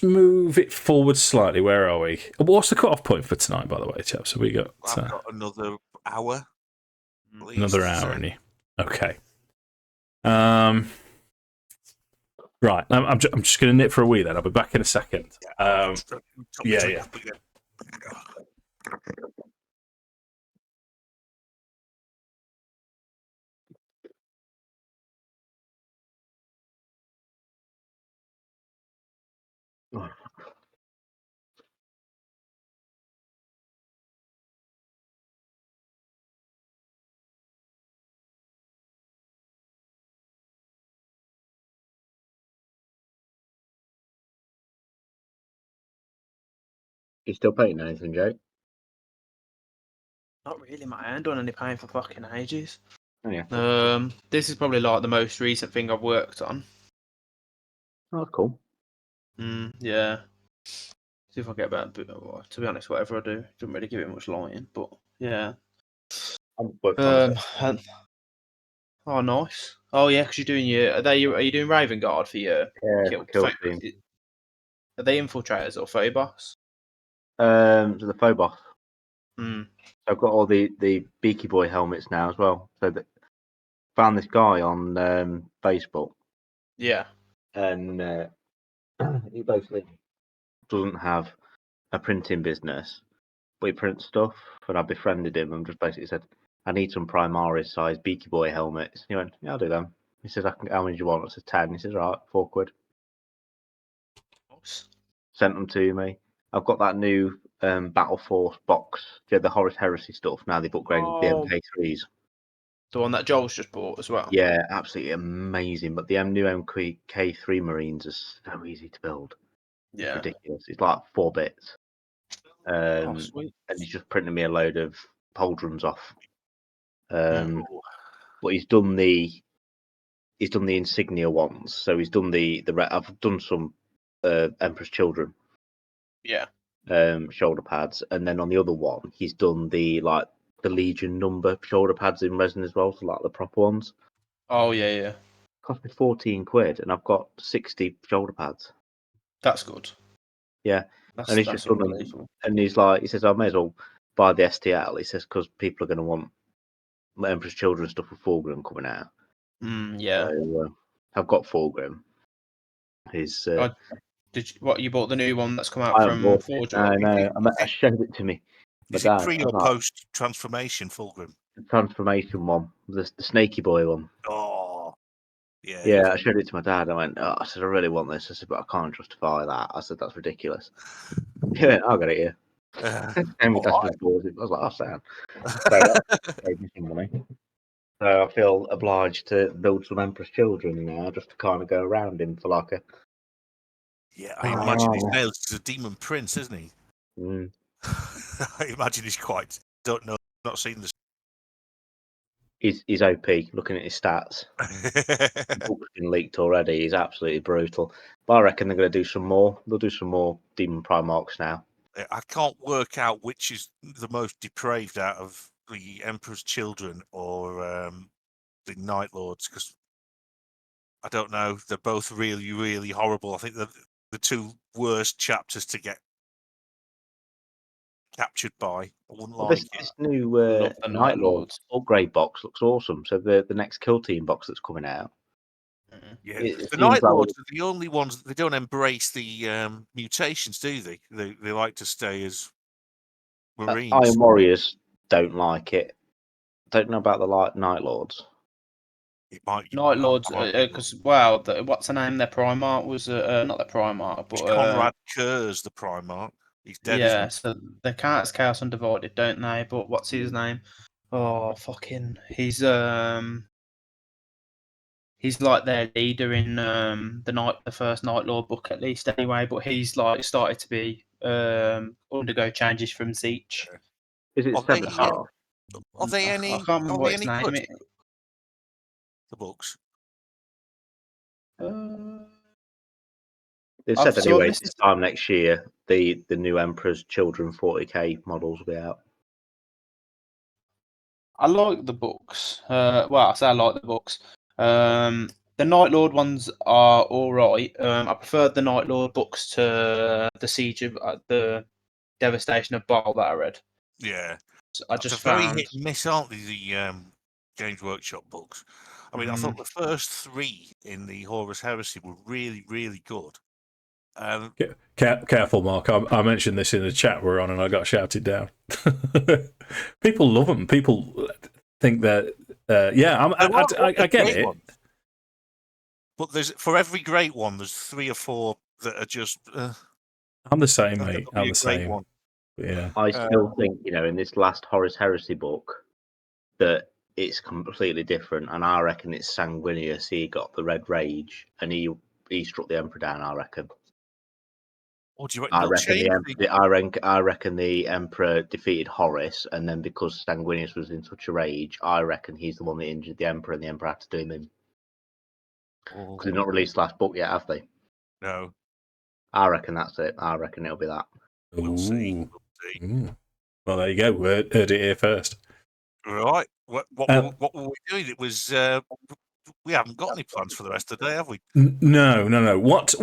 Speaker 1: move it forward slightly. Where are we? What's the cut-off point for tonight, by the way, chaps? So we got
Speaker 2: I've got another hour.
Speaker 1: Another hour, and okay. Right. I'm just going to nip for a wee. Then I'll be back in a second. Yeah.
Speaker 3: You still painting anything, Jake?
Speaker 4: Not really, mate. I ain't done any paint for fucking ages.
Speaker 3: Oh, yeah.
Speaker 4: This is probably the most recent thing I've worked on.
Speaker 3: Oh, that's cool.
Speaker 4: Yeah. See if I get about. To be honest, whatever I do, doesn't really give it much lighting, but yeah. Oh, nice. Oh yeah, because you're doing are you doing Raven Guard for your
Speaker 3: kill team?
Speaker 4: Are they infiltrators or Phobos?
Speaker 3: So the Phobos.
Speaker 4: Mm.
Speaker 3: I've got all the Beaky Boy helmets now as well. So found this guy on Facebook.
Speaker 4: Yeah.
Speaker 3: And he basically doesn't have a printing business, but he prints stuff. And I befriended him and just basically said, I need some Primaris size Beaky Boy helmets. He went, yeah, I'll do them. He says, how many do you want? I said 10. He says, right, £4.
Speaker 4: Nice.
Speaker 3: Sent them to me. I've got that new Battle Force box. Yeah, the Horus Heresy stuff. Now they've upgraded the MK3s.
Speaker 4: The one that Joel's just bought as well.
Speaker 3: Yeah, absolutely amazing. But the new MK3 Marines are so easy to build.
Speaker 4: Yeah.
Speaker 3: It's ridiculous. It's like 4 bits.
Speaker 4: Sweet.
Speaker 3: And he's just printed me a load of pauldrons off. But he's done the insignia ones. So he's done I've done some Emperor's Children.
Speaker 4: Yeah.
Speaker 3: Shoulder pads, and then on the other one, he's done the the Legion number shoulder pads in resin as well, so like the proper ones.
Speaker 4: Oh yeah.
Speaker 3: Cost me £14, and I've got 60 shoulder pads.
Speaker 4: That's good.
Speaker 3: Yeah,
Speaker 4: That's
Speaker 3: and he's just done them,
Speaker 4: unbelievable.
Speaker 3: and he's like, he says, I may as well buy the STL. He says because people are going to want Emperor's Children stuff with Fulgrim coming out.
Speaker 4: Yeah.
Speaker 3: So, I've got Fulgrim. His.
Speaker 4: You bought the new one that's come out
Speaker 3: I haven't
Speaker 4: from
Speaker 3: bought
Speaker 4: Forge?
Speaker 3: it. No. I showed it to me.
Speaker 2: Is it pre or post transformation, Fulgrim?
Speaker 3: The transformation one, the snaky boy one.
Speaker 2: Oh, yeah.
Speaker 3: Yeah, I showed it to my dad. I went, I said, I really want this. I said, but I can't justify that. I said, that's ridiculous. Yeah, I'll get it here. And with I was like, oh, Sam. So saved me some money. So I feel obliged to build some Emperor's Children now, just to kind of go around him for like a.
Speaker 2: Yeah, I imagine he's nailed. He's a demon prince, isn't he?
Speaker 3: Mm.
Speaker 2: I imagine he's quite. Don't know. Not seen this.
Speaker 3: He's OP. Looking at his stats, the book's been leaked already. He's absolutely brutal. But I reckon they're going to do some more. They'll do some more Demon Primarchs now.
Speaker 2: I can't work out which is the most depraved out of the Emperor's Children or the Night Lords, because I don't know. They're both really, really horrible. I think they're the two worst chapters to get captured by. I wouldn't like it.
Speaker 3: This new Night Lords upgrade box looks awesome. So the next Kill Team box that's coming out.
Speaker 2: Yeah, the Night Lords are the only ones that they don't embrace the mutations, do they? They like to stay as Marines.
Speaker 3: Iron Warriors don't like it. Don't know about the Night Lords.
Speaker 4: Night Lords, because what's the name? Their Primarch was not their Primarch, but
Speaker 2: Conrad Kerr's the Primarch. He's dead.
Speaker 4: Yeah, so they can't as Chaos Undivided, don't they? But what's his name? Oh, fucking, he's like their leader in the first Night Lord book at least anyway. But he's like started to be undergo changes from Zeech.
Speaker 3: Is it Seventh Half?
Speaker 2: Are they any?
Speaker 4: I can't remember what his name is.
Speaker 2: The books.
Speaker 3: They said anyway, this time next year, the new Emperor's Children 40k models will be out.
Speaker 4: I like the books. I say I like the books. The Night Lord ones are all right. I preferred the Night Lord books to the Siege of the Devastation of Baal that I read.
Speaker 2: Yeah,
Speaker 4: so I just
Speaker 2: very
Speaker 4: found
Speaker 2: hit and miss, aren't they? The Games Workshop books. I mean, I thought the first 3 in the Horus Heresy were really, really good.
Speaker 1: Careful, Mark. I mentioned this in the chat we're on, and I got shouted down. People love them. People think that. I get it.
Speaker 2: One. But for every great one, there's 3 or 4 that are just.
Speaker 1: I'm the same, mate. I'm the same.
Speaker 2: One.
Speaker 1: Yeah.
Speaker 3: I still think, in this last Horus Heresy book, that it's completely different, and I reckon it's Sanguinius. He got the Red Rage, and he struck the Emperor down. I reckon. I reckon the Emperor defeated Horus, and then because Sanguinius was in such a rage, I reckon he's the one that injured the Emperor, and the Emperor had to do him in. Because they've not released the last book yet, have they?
Speaker 2: No.
Speaker 3: I reckon that's it. I reckon it'll be that.
Speaker 2: We'll see.
Speaker 1: Well, there you go. We heard it here first.
Speaker 2: Right. What were we doing? It was. We haven't got any plans for the rest of the day, have we?
Speaker 1: No. What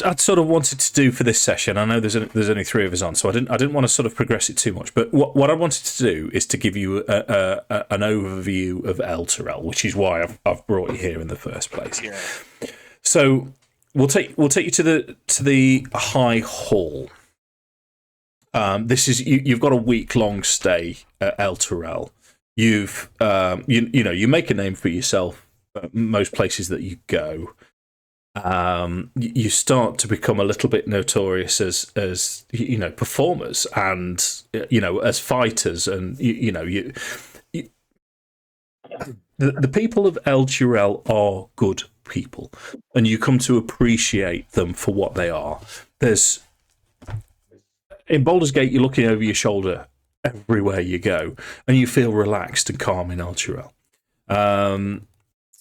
Speaker 1: I'd sort of wanted to do for this session, I know there's only 3 of us on, so I didn't want to sort of progress it too much. But what I wanted to do is to give you an overview of Elturel, which is why I've brought you here in the first place.
Speaker 2: Yeah.
Speaker 1: So we'll take you to the High Hall. This is you've got a week-long stay at Elturel. You've you make a name for yourself. Most places that you go, you start to become a little bit notorious as performers and as fighters, and the people of Elturel are good people, and you come to appreciate them for what they are. In Baldur's Gate, you're looking over your shoulder everywhere you go, and you feel relaxed and calm in Elturel.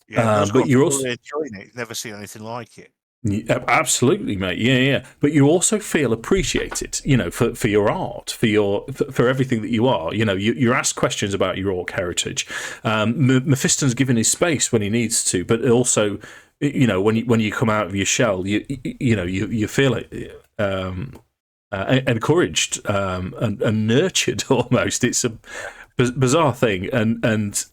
Speaker 2: Yeah,
Speaker 1: but you're also
Speaker 2: enjoying it. Never seen anything like it.
Speaker 1: Absolutely, mate. Yeah. But you also feel appreciated, for your art, for everything that you are. You're asked questions about your orc heritage. Mephiston's given his space when he needs to, but also, when you come out of your shell, you feel it. Encouraged and nurtured almost. It's a bizarre thing, and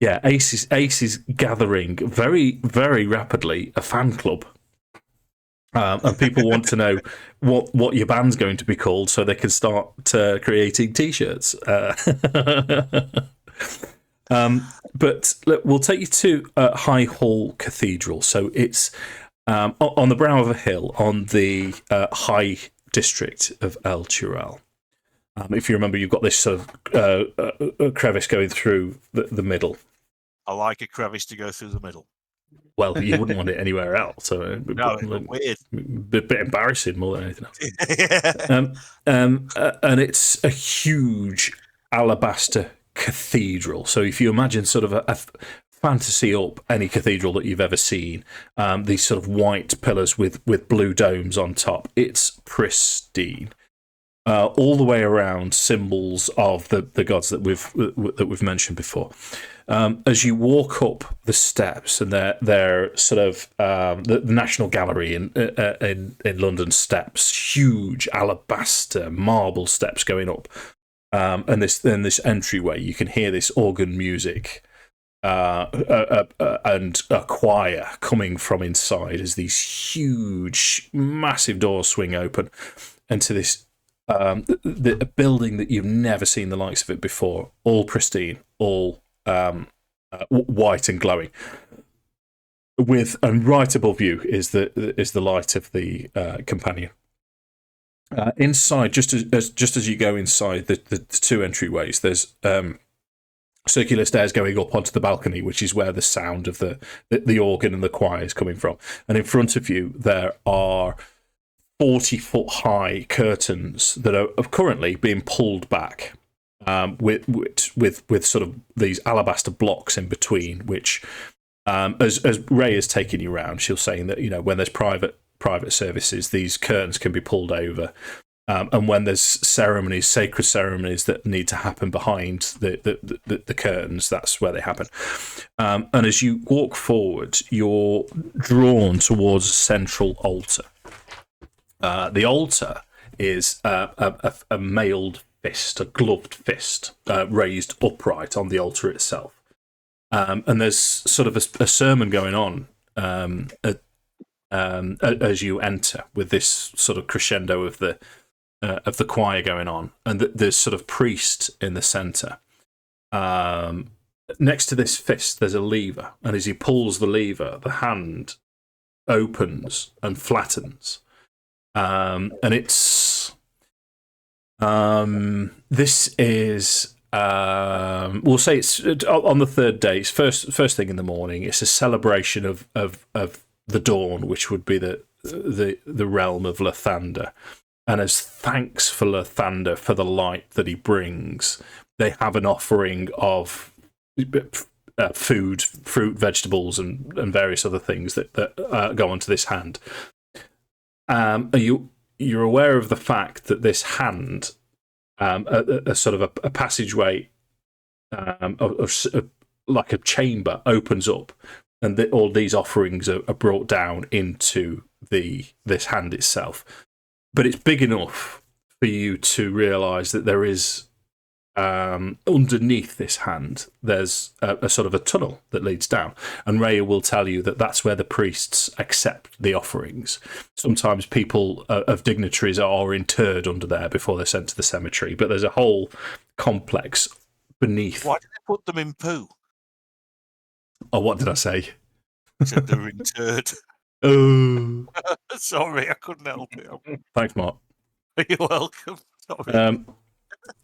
Speaker 1: Ace is gathering very, very rapidly a fan club, and people want to know what your band's going to be called so they can start creating T-shirts. But look, we'll take you to High Hall Cathedral. So it's on the brow of a hill on the high district of Elturel. If you remember, you've got this sort of crevice going through the middle.
Speaker 2: I like a crevice to go through the middle.
Speaker 1: Well, you wouldn't want it anywhere else. So
Speaker 2: No, it's weird.
Speaker 1: A bit embarrassing more than anything else. And it's a huge alabaster cathedral. So if you imagine sort of a fantasy up any cathedral that you've ever seen, these sort of white pillars with blue domes on top, it's pristine. All the way around, symbols of the gods that we've mentioned before. As you walk up the steps, and they're sort of the National Gallery in London steps, huge alabaster marble steps going up, and this entryway, you can hear this organ music and a choir coming from inside as these huge, massive doors swing open into this. A building that you've never seen the likes of it before, all pristine, all white and glowing. And right above you is the light of the companion. Inside, just as you go inside the two entryways, there's circular stairs going up onto the balcony, which is where the sound of the organ and the choir is coming from. And in front of you, there are 40-foot high curtains that are currently being pulled back, with sort of these alabaster blocks in between. Which, as Ray has taken you around, she'll saying that when there's private services, these curtains can be pulled over, and when there's ceremonies, sacred ceremonies that need to happen behind the curtains, that's where they happen. And as you walk forward, you're drawn towards a central altar. The altar is a mailed fist, a gloved fist, raised upright on the altar itself. And there's sort of a sermon going on as you enter, with this sort of crescendo of the choir going on, and there's sort of priest in the centre. Next to this fist, there's a lever, and as he pulls the lever, the hand opens and flattens. And it's this is we'll say it's on the third day. It's first thing in the morning. It's a celebration of the dawn, which would be the realm of Lathander. And as thanks for Lathander for the light that he brings, they have an offering of food, fruit, vegetables, and various other things that go onto this hand. You're aware of the fact that this hand, a sort of a passageway, like a chamber, opens up, and all these offerings are brought down into this hand itself. But it's big enough for you to realise that there is underneath this hand, there's a sort of a tunnel that leads down, and Raya will tell you that that's where the priests accept the offerings. Sometimes people of dignitaries are interred under there before they're sent to the cemetery, but there's a whole complex beneath.
Speaker 2: Why did they put them in poo?
Speaker 1: Oh, what did I say?
Speaker 2: Said they're interred.
Speaker 1: Oh,
Speaker 2: Sorry, I couldn't help it.
Speaker 1: thanks, Mark.
Speaker 2: You're welcome. Sorry.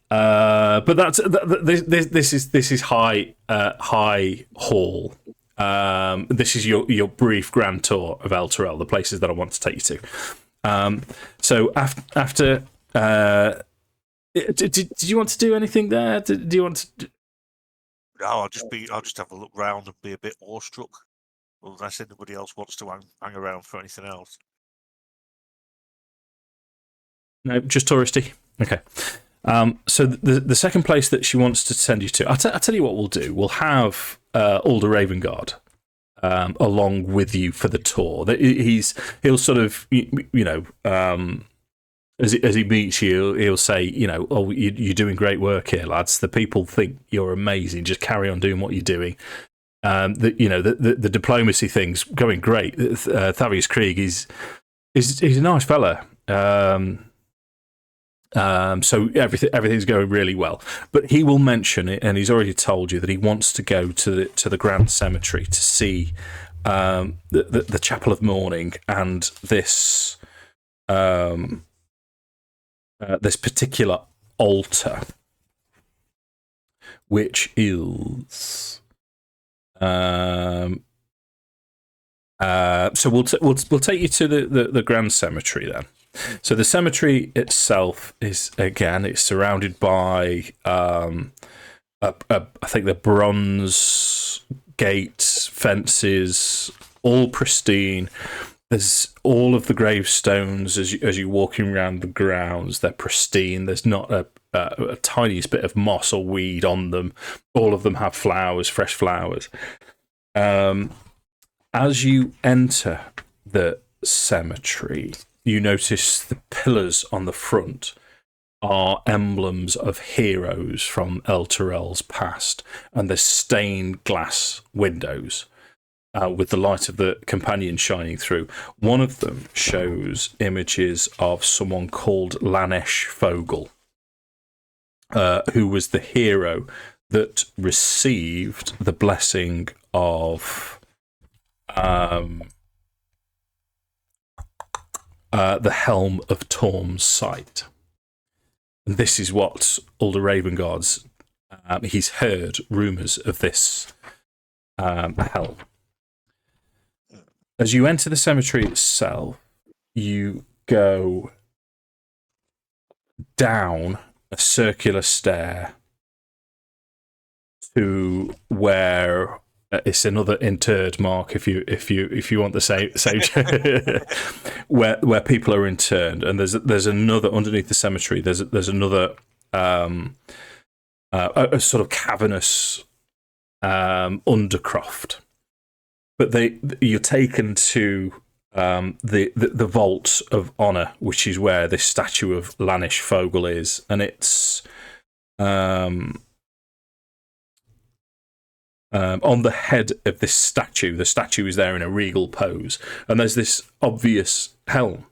Speaker 1: But this is High Hall. This is your brief grand tour of Elturel, the places that I want to take you to. So after, did you want to do anything there? Do you want to?
Speaker 2: No, I'll just have a look round and be a bit awestruck. unless anybody else wants to hang around for anything else.
Speaker 1: No, just touristy. Okay. So the second place that she wants to send you to, I'll tell you what we'll do. We'll have Alder Ravengard along with you for the tour. He'll sort of, as he meets you, he'll say, oh, you're doing great work here, lads. The people think you're amazing. Just carry on doing what you're doing. The diplomacy thing's going great. Thavius Krieg he's a nice fella. So everything's going really well. But he will mention it, and he's already told you that he wants to go to the Grand Cemetery to see the Chapel of Mourning and this this particular altar, which is so we'll take you to the Grand Cemetery then. So the cemetery itself is, again, it's surrounded by I think the bronze gates, fences, all pristine. There's all of the gravestones as you're walking around the grounds. They're pristine. There's not a tiniest bit of moss or weed on them. All of them have flowers, fresh flowers. As you enter the cemetery, you notice the pillars on the front are emblems of heroes from Elturel's past, and there's stained glass windows with the light of the companion shining through. One of them shows images of someone called Lanesh Fogel, who was the hero that received the blessing of the Helm of Torm's sight. And this is what Alder Ravengard's he's heard rumours of this helm. As you enter the cemetery itself, you go down a circular stair to where it's another interred, Mark, if you want the same where people are interned, and there's another underneath the cemetery. There's another a sort of cavernous undercroft, but you're taken to the vault of honor, which is where this statue of Lanesh Fogel is, and it's on the head of this statue. The statue is there in a regal pose, and there's this obvious helm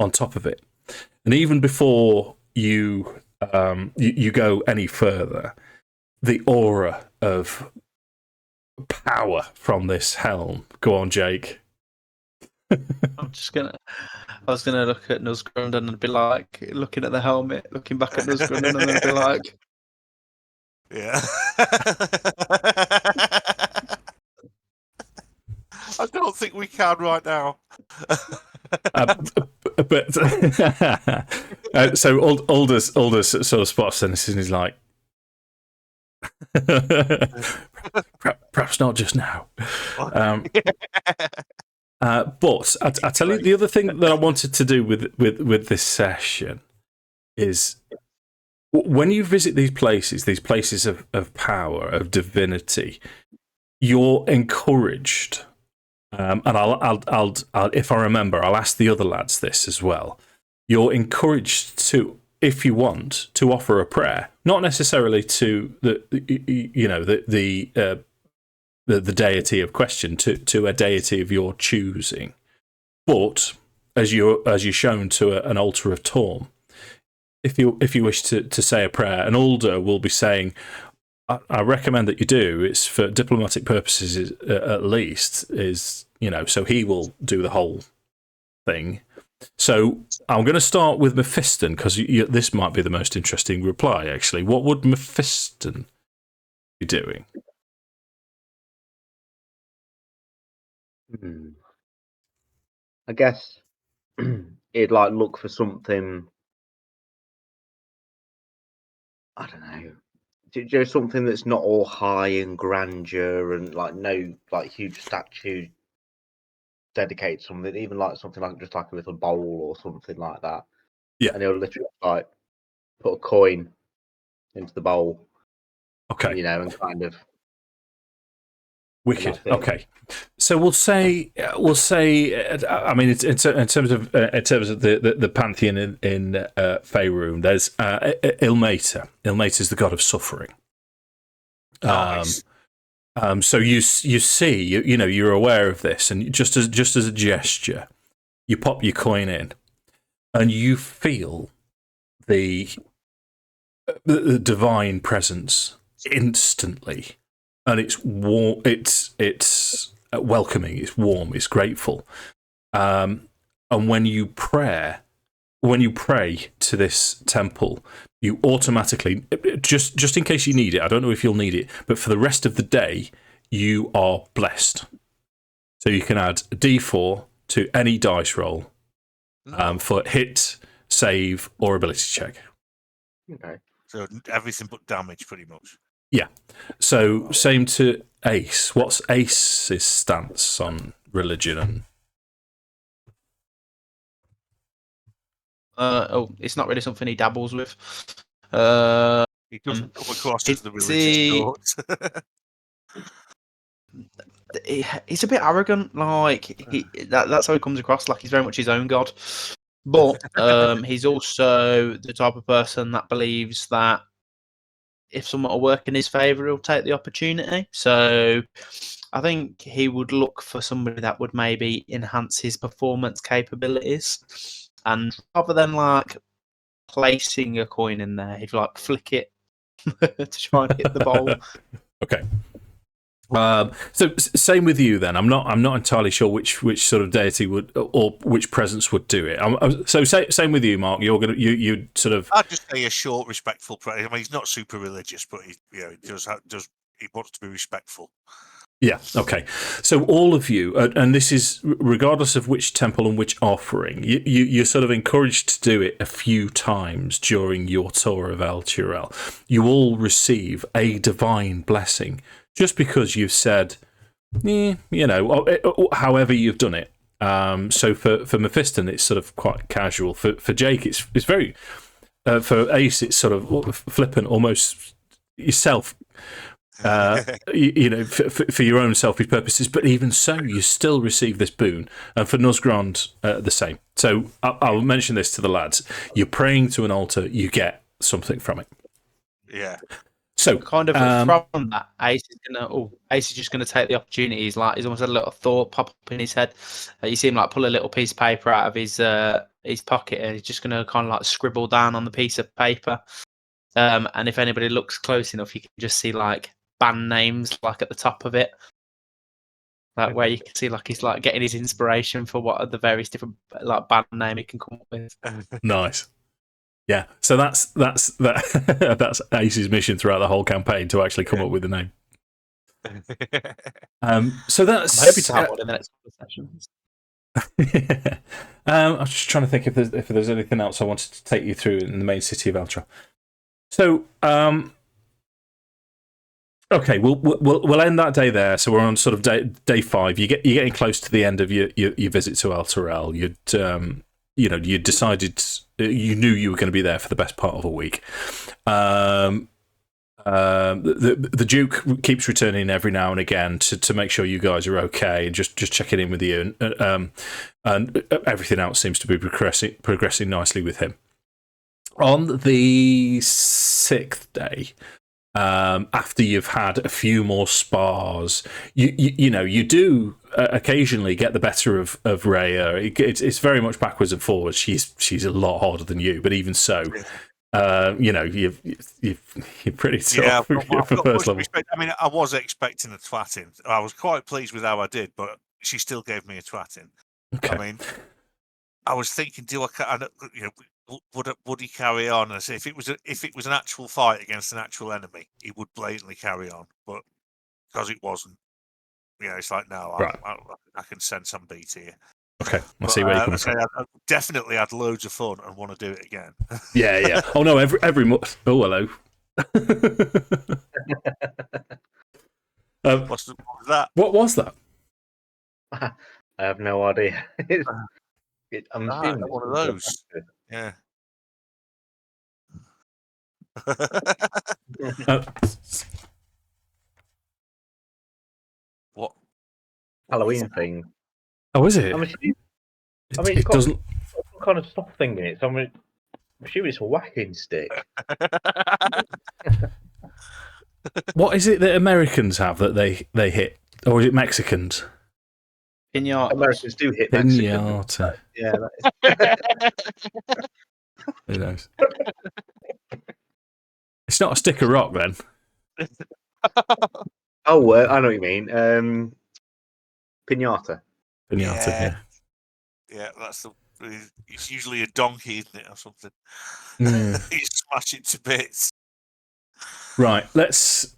Speaker 1: on top of it. And even before you go any further, the aura of power from this helm. Go on, Jake.
Speaker 4: I was gonna look at Nuzzgrond and I'd be like, looking at the helmet, looking back at Nuzzgrond, and I'd be like,
Speaker 2: yeah. I don't think we can right now.
Speaker 1: So Aldous sort of spots this and he's like, perhaps not just now. But I tell you, the other thing that I wanted to do with this session is when you visit these places of power, of divinity, you're encouraged. And I'll if I remember, I'll ask the other lads this as well. You're encouraged to, if you want, to offer a prayer, not necessarily to the deity of question, to a deity of your choosing, but as you're shown to an altar of Torm, if you wish to say a prayer, an Alder will be saying, I recommend that you do. It's for diplomatic purposes, at least. So he will do the whole thing. So I'm going to start with Mephiston because this might be the most interesting reply. Actually, what would Mephiston be doing?
Speaker 3: I guess it'd look for something. I don't know. just something that's not all high and grandeur and like no like huge statue dedicated to something, even like something like just like a little bowl or something like that.
Speaker 1: Yeah.
Speaker 3: And he'll literally like put a coin into the bowl.
Speaker 1: Okay.
Speaker 3: You know, and kind of
Speaker 1: Wicked. Okay, so we'll say. I mean, in terms of the pantheon in Faerun, there's Ilmater. Ilmater is the god of suffering.
Speaker 2: Nice.
Speaker 1: So you see, you're aware of this, and just as a gesture, you pop your coin in, and you feel the divine presence instantly. And it's warm. It's welcoming. It's warm. It's grateful. And when you pray to this temple, you automatically, just in case you need it. I don't know if you'll need it, but for the rest of the day, you are blessed. So you can add a D4 to any dice roll for hit, save, or ability check.
Speaker 3: Okay.
Speaker 2: So everything but damage, pretty much.
Speaker 1: Yeah. So same to Ace. What's Ace's stance on religion and?
Speaker 4: It's not really something he dabbles with.
Speaker 2: He doesn't come across as the religious thought.
Speaker 4: He's a bit arrogant. Like that's how he comes across. Like he's very much his own god. But he's also the type of person that believes that if someone will work in his favour, he'll take the opportunity. So I think he would look for somebody that would maybe enhance his performance capabilities. And rather than like placing a coin in there, he'd like flick it to try and hit the bowl.
Speaker 1: Okay. So same with you then. I'm not entirely sure which sort of deity would or which presence would do it. So same with you, Mark. You sort of.
Speaker 2: I'd just say a short, respectful prayer. I mean, he's not super religious, but he he wants to be respectful.
Speaker 1: Yeah. Okay. So all of you, and this is regardless of which temple and which offering, you're sort of encouraged to do it a few times during your tour of Elturel. You all receive a divine blessing. Just because you've said, however you've done it. So for Mephiston, it's sort of quite casual. For Jake, it's very. For Ace, it's sort of flippant, almost yourself. For your own selfish purposes. But even so, you still receive this boon. And for Nuzzgrond, the same. So I'll mention this to the lads. You're praying to an altar, you get something from it.
Speaker 2: Yeah.
Speaker 1: So
Speaker 4: kind of from that, Ace is just gonna take the opportunity. He's almost had a little thought pop up in his head. You see him like pull a little piece of paper out of his pocket, and he's just gonna kind of like scribble down on the piece of paper. And if anybody looks close enough, you can just see like band names like at the top of it, like where you can see like he's like getting his inspiration for what are the various different like band name he can come up with.
Speaker 1: Nice. Yeah, so that's that's Ace's mission throughout the whole campaign to actually come up with a name. So that's.
Speaker 4: I'm hoping to have one in the next couple of sessions.
Speaker 1: I'm just trying to think if there's anything else I wanted to take you through in the main city of Elturel. So, okay, we'll end that day there. So we're on sort of day 5. You're getting close to the end of your visit to Elturel. You decided you knew you were going to be there for the best part of a week. The Duke keeps returning every now and again to make sure you guys are okay and just checking in with you, and everything else seems to be progressing nicely with him. On the 6th day, after you've had a few more spars, you do occasionally get the better of Rhea. It's very much backwards and forwards. She's a lot harder than you, but even so, you're pretty tough.
Speaker 2: Yeah, I've got much respect. I mean, I was expecting a twatting. I was quite pleased with how I did, but she still gave me a twatting.
Speaker 1: Okay.
Speaker 2: I mean, I was thinking, would he carry on? As if it was an actual fight against an actual enemy, he would blatantly carry on. But because it wasn't, it's like no,
Speaker 1: right.
Speaker 2: I can sense I'm beat here.
Speaker 1: Okay, I'll see where you come from.
Speaker 2: I definitely had loads of fun and want to do it again.
Speaker 1: Yeah. Oh no, every month. Oh hello.
Speaker 2: What was that?
Speaker 1: What was that?
Speaker 3: I have no idea. I'm assuming it's
Speaker 2: one of
Speaker 3: some
Speaker 2: those.
Speaker 3: sort
Speaker 2: Yeah.
Speaker 1: Uh,
Speaker 2: What?
Speaker 3: Halloween thing.
Speaker 1: oh, is it?
Speaker 3: I'm assuming,
Speaker 1: It,
Speaker 3: I mean, it's
Speaker 1: it
Speaker 3: got
Speaker 1: doesn't.
Speaker 3: some kind of soft thing in it. So I'm assuming it's a whacking stick.
Speaker 1: What is it that Americans have that they hit, or is it Mexicans?
Speaker 4: Pinata.
Speaker 3: Americans do hit Mexicans.
Speaker 1: Pinata.
Speaker 3: Yeah, that is.
Speaker 1: Who knows? It's not a stick of rock, then.
Speaker 3: Oh, I know what you mean. Pinata.
Speaker 1: Pinata.
Speaker 2: Yeah. Yeah, that's it's usually a donkey, isn't it, or something?
Speaker 1: Yeah.
Speaker 2: You smash it to bits.
Speaker 1: Right, let's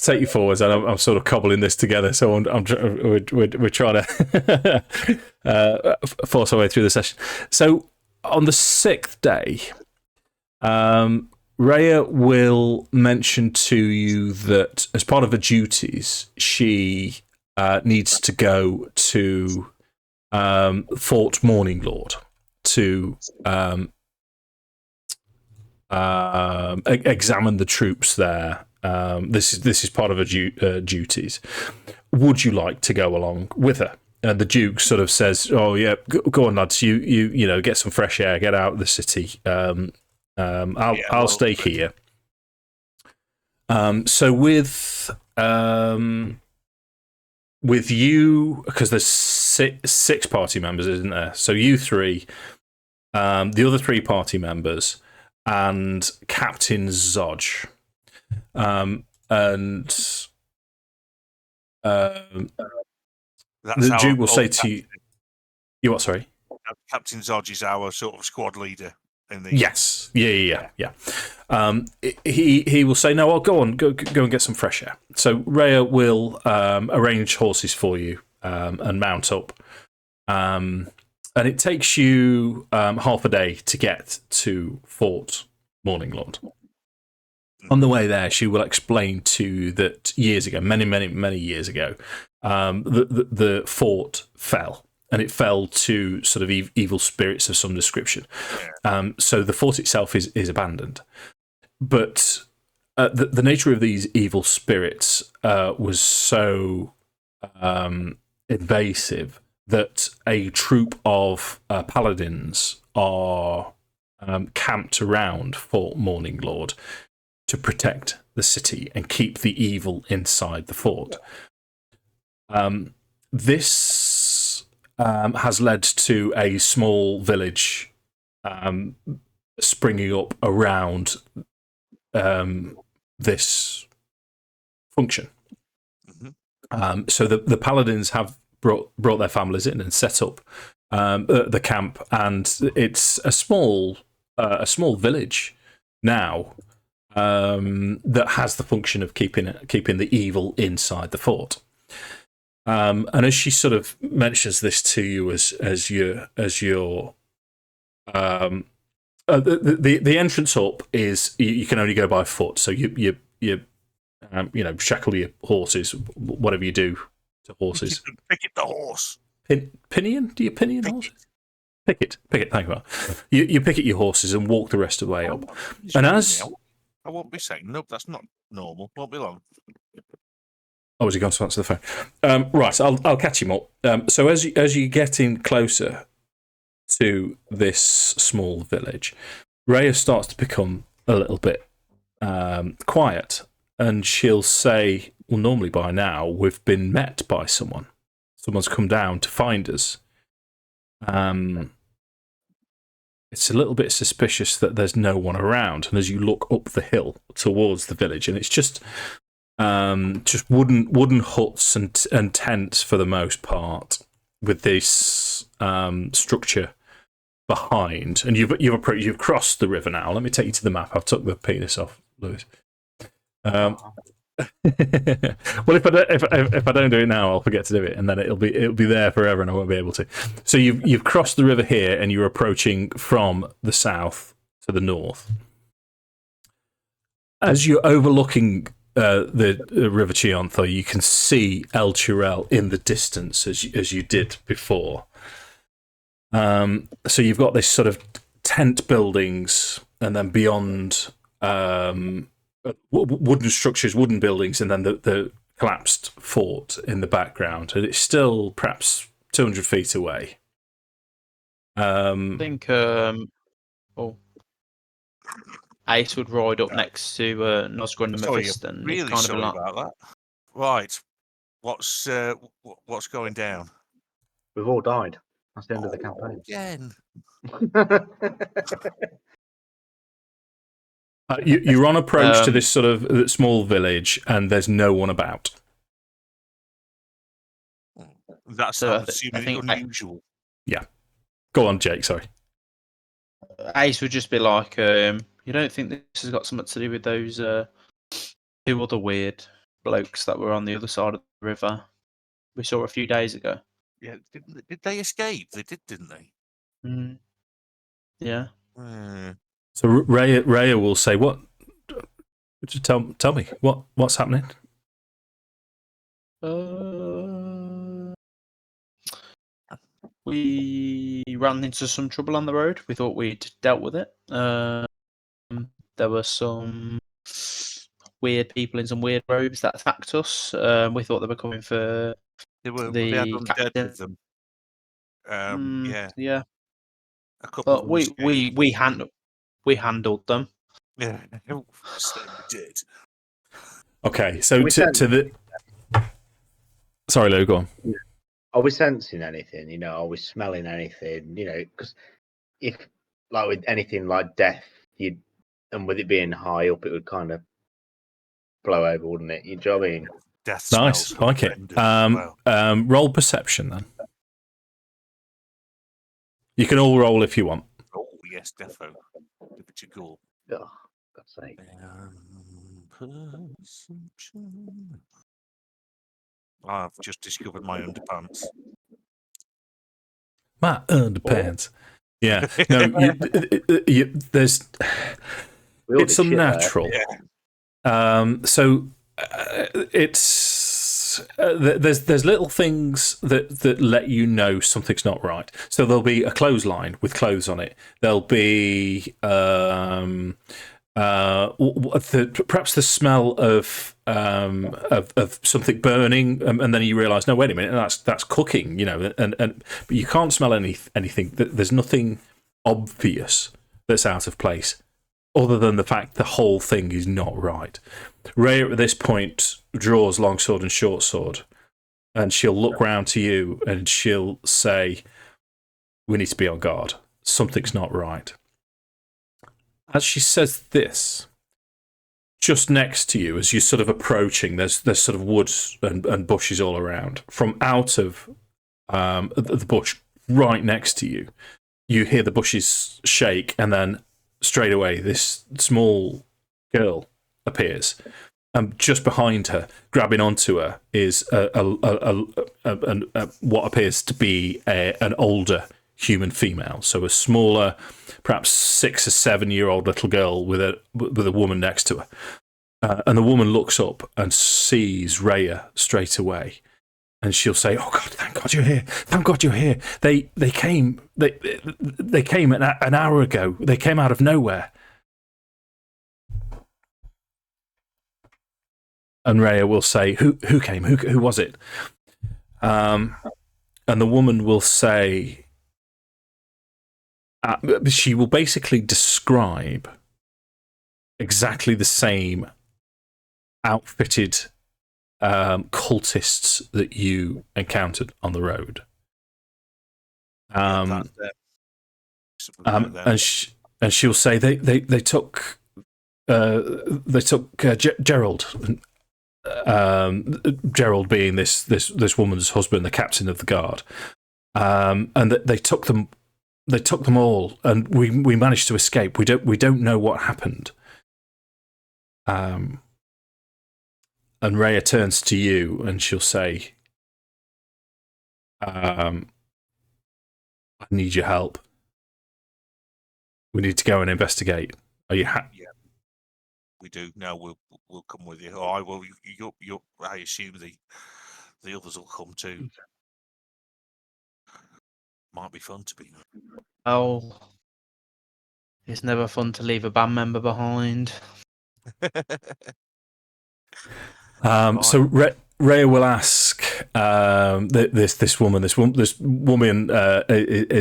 Speaker 1: take you forwards, and I'm sort of cobbling this together. So we're trying to force our way through the session. So on the 6th day, Rhea will mention to you that as part of her duties, she needs to go to Fort Morning Lord to examine the troops there. This is part of her duties. Would you like to go along with her? And the Duke sort of says, "Oh yeah, go on, lads. You know, get some fresh air, get out of the city. I'll stay here." So with you, because there's six party members, isn't there? So you three, the other 3 party members, and Captain Zodge. The Duke will say to you, "You what? Sorry."
Speaker 2: Captain Zodge is our sort of squad leader in the.
Speaker 1: Yes. Yeah. He will say, "No, I'll go on. Go and get some fresh air." So Rhea will arrange horses for you and mount up. And it takes you half a day to get to Fort Morning Lord. On the way there, she will explain to you that years ago, many years ago, the fort fell, and it fell to sort of evil spirits of some description. So the fort itself is abandoned. But the nature of these evil spirits was so invasive that a troop of paladins are camped around Fort Morning Lord to protect the city and keep the evil inside the fort. This has led to a small village springing up around this function. Mm-hmm. So the paladins have brought their families in and set up the camp, and it's a small village now that has the function of keeping the evil inside the fort. And as she sort of mentions this to you as your the entrance up is you can only go by foot, so you shackle your horses, whatever you do to horses.
Speaker 2: Picket the horse.
Speaker 1: Pinion? Do you pinion horses? Picket. Thank you. You picket your horses and walk the rest of the way up. And as
Speaker 2: I won't be saying, nope, that's not normal. Won't be long.
Speaker 1: Oh, has he gone to answer the phone? Right, I'll catch him up. So as you get in closer to this small village, Rhea starts to become a little bit quiet, and she'll say, "Well, normally by now we've been met by someone. Someone's come down to find us. It's a little bit suspicious that there's no one around." And as you look up the hill towards the village, and it's just wooden huts and tents for the most part, with this structure behind. And you've crossed the river now. Let me take you to the map. I've took the penis off, Lewis. Well, if I don't do it now, I'll forget to do it, and then it'll be there forever, and I won't be able to. So you've crossed the river here, and you're approaching from the south to the north. As you're overlooking the River Chiantha, you can see Elturel in the distance as you did before. So you've got this sort of tent buildings, and then beyond wooden structures, wooden buildings, and then the collapsed fort in the background. And it's still perhaps 200 feet away.
Speaker 4: I think Ace would ride up next to Nosgrond and
Speaker 2: Sorry,
Speaker 4: Mephiston.
Speaker 2: I'm really sorry about that. Right, what's going down?
Speaker 3: We've all died. That's the end of the campaign.
Speaker 2: Again.
Speaker 1: You're on approach to this sort of small village, and there's no one about.
Speaker 2: That's I'm assuming unusual.
Speaker 1: Yeah. Go on, Jake, sorry.
Speaker 4: Ace would just be like, you don't think this has got something to do with those two other weird blokes that were on the other side of the river we saw a few days ago?
Speaker 2: Yeah, did they escape? They did, didn't they?
Speaker 4: Mm. Yeah.
Speaker 1: So Raya will say, "What? Just tell me what's happening."
Speaker 4: We ran into some trouble on the road. We thought we'd dealt with it. There were some weird people in some weird robes that attacked us. We thought they were coming for
Speaker 2: They had
Speaker 4: the
Speaker 2: undead
Speaker 4: captain.
Speaker 2: with them.
Speaker 4: Yeah.
Speaker 2: A couple of
Speaker 4: But
Speaker 2: them
Speaker 4: we handled them.
Speaker 2: Yeah, certainly did.
Speaker 1: Okay, so to the. Sorry, Lou, go on.
Speaker 3: Are we sensing anything? Are we smelling anything? Because if, like with anything like death, and with it being high up, it would kind of blow over, wouldn't it? You know what I mean?
Speaker 2: Death
Speaker 1: nice,
Speaker 2: smells
Speaker 1: like it. Roll perception then. You can all roll if you want.
Speaker 2: Oh yes, defo. Give it a go.
Speaker 3: Oh, God's sake.
Speaker 2: Perception. I've just discovered my underpants.
Speaker 1: My underpants. Yeah. No, there's. It's unnatural. So it's there's little things that let you know something's not right. So there'll be a clothesline with clothes on it. There'll be perhaps the smell of something burning, and then you realise, no, wait a minute, that's cooking, but you can't smell anything. There's nothing obvious that's out of place, other than the fact the whole thing is not right. Rhea at this point draws longsword and short sword, and she'll look round to you and she'll say, "We need to be on guard. Something's not right." As she says this, just next to you, as you're sort of approaching, there's sort of woods and bushes all around. From out of the bush right next to you, you hear the bushes shake, and then straight away this small girl appears. And just behind her, grabbing onto her, is what appears to be an older human female. So a smaller, perhaps 6 or 7 year old little girl with a woman next to her. And the woman looks up and sees Rhea straight away. And she'll say, "Oh God, thank God you're here! Thank God you're here! They came an hour ago. They came out of nowhere." And Rhea will say, "Who came? Who was it?" And the woman will say, she will basically describe exactly the same outfitted cultists that you encountered on the road. And she'll say they took Gerald. Gerald being this woman's husband, the captain of the guard, and they took them all, and we managed to escape. We don't know what happened. And Rhea turns to you and she'll say, "I need your help. We need to go and investigate. Are you
Speaker 2: we do. No, we'll come with you. Or I will. I assume the others will come too. Might be fun to be.
Speaker 4: Oh, it's never fun to leave a band member behind.
Speaker 1: So Rhea will ask this woman is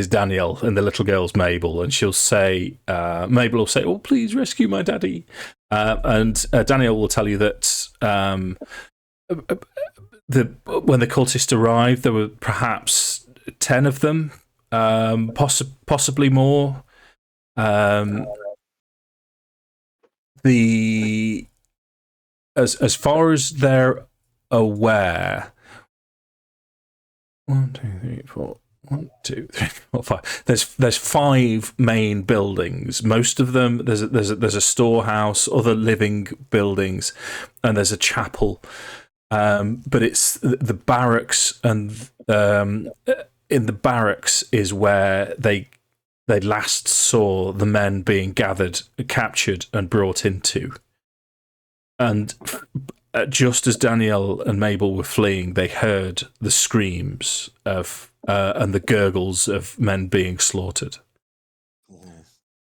Speaker 1: Danielle, and the little girl's Mabel, and she'll say, Mabel will say, "Oh, please rescue my daddy," and Danielle will tell you that when the cultists arrived, there were perhaps 10 of them, possibly more. As far as they're aware, 1, 2, 3, 4. 1, 2, 3, 4, 5. There's 5 main buildings. Most of them there's a storehouse, other living buildings, and there's a chapel. But it's the barracks, and in the barracks is where they last saw the men being gathered, captured, and brought into. And just as Danielle and Mabel were fleeing, they heard the screams of and the gurgles of men being slaughtered.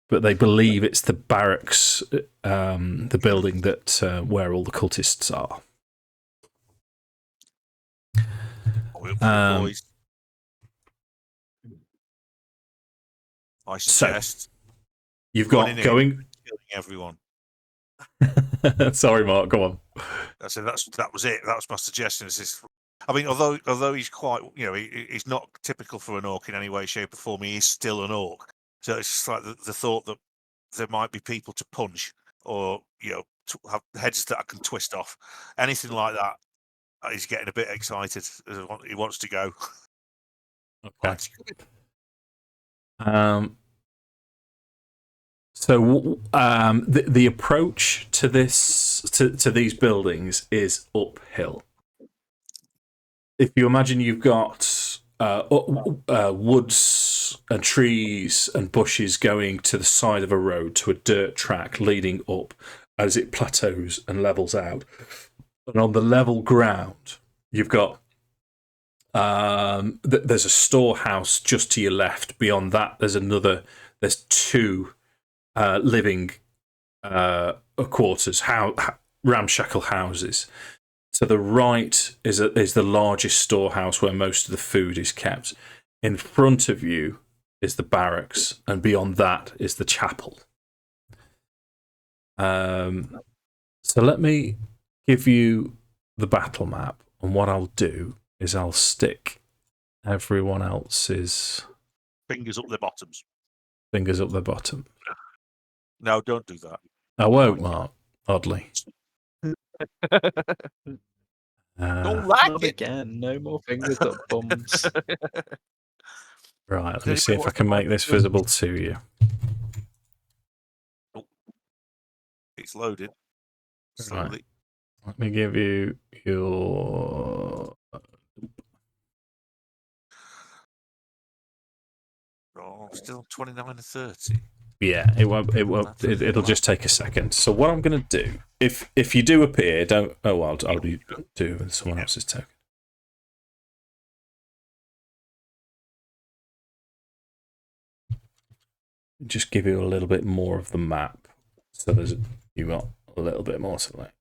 Speaker 1: But they believe it's the barracks, the building that where all the cultists are.
Speaker 2: Boys. I suggest
Speaker 1: so you've got going
Speaker 2: killing everyone.
Speaker 1: Sorry, Mark. Go on.
Speaker 2: I said that was it. That was my suggestion. I mean, although he's quite, he's not typical for an orc in any way, shape, or form. He is still an orc. So it's just like the thought that there might be people to punch, or to have heads that I can twist off, anything like that. He's getting a bit excited. He wants to go.
Speaker 1: Okay. So the approach to this to these buildings is uphill. If you imagine you've got woods and trees and bushes going to the side of a road to a dirt track leading up as it plateaus and levels out, and on the level ground you've got there's a storehouse just to your left. Beyond that, there's 2 living quarters, ramshackle houses. To the right is the largest storehouse where most of the food is kept. In front of you is the barracks, and beyond that is the chapel. So let me give you the battle map, and what I'll do is I'll stick everyone else's
Speaker 2: fingers up their bottoms.
Speaker 1: Fingers up their bottom.
Speaker 2: No, don't do that.
Speaker 1: I won't, Mark. Oddly.
Speaker 2: Don't like
Speaker 4: Not
Speaker 2: it.
Speaker 4: again. No more fingers up bums.
Speaker 1: Right, let me see if I can make this visible to you.
Speaker 2: Oh. It's loaded. Slowly.
Speaker 1: Right. Let me give you your...
Speaker 2: Oh, still 29 to 30.
Speaker 1: Yeah, it won't. It'll just take a second. So what I'm going to do, if you do appear, don't. Oh well, I'll do with someone else's token. Just give you a little bit more of the map, so you got a little bit more to like.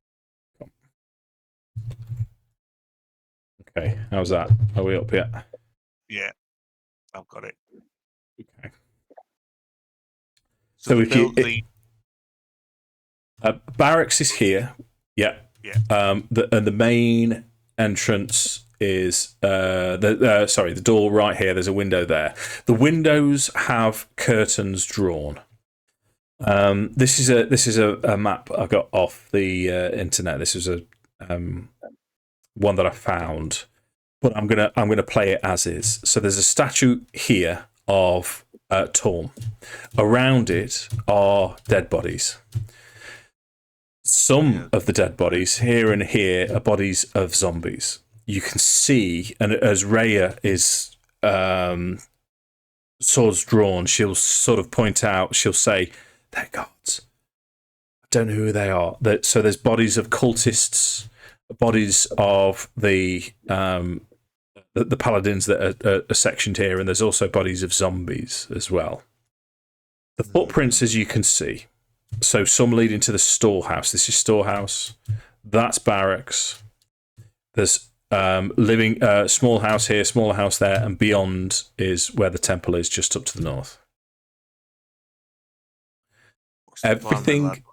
Speaker 1: Okay, how's that? Are we up yet?
Speaker 2: Yeah, I've got it.
Speaker 1: Okay.
Speaker 2: So
Speaker 1: if you barracks is here, yeah. And the main entrance is the door right here. There's a window there. The windows have curtains drawn. This is a map I got off the internet. This is a one that I found, but I'm gonna play it as is. So there's a statue here of Torm. Around it are dead bodies. Some of the dead bodies here and here are bodies of zombies. You can see, and as Rhea is swords drawn, she'll sort of point out. She'll say, "They're gods. don't know who they are. So there's bodies of cultists, bodies of the paladins that are sectioned here, and there's also bodies of zombies as well. The footprints, as you can see, so some leading to the storehouse. This is storehouse. That's barracks. There's living small house here, smaller house there, and beyond is where the temple is, just up to the north. Everything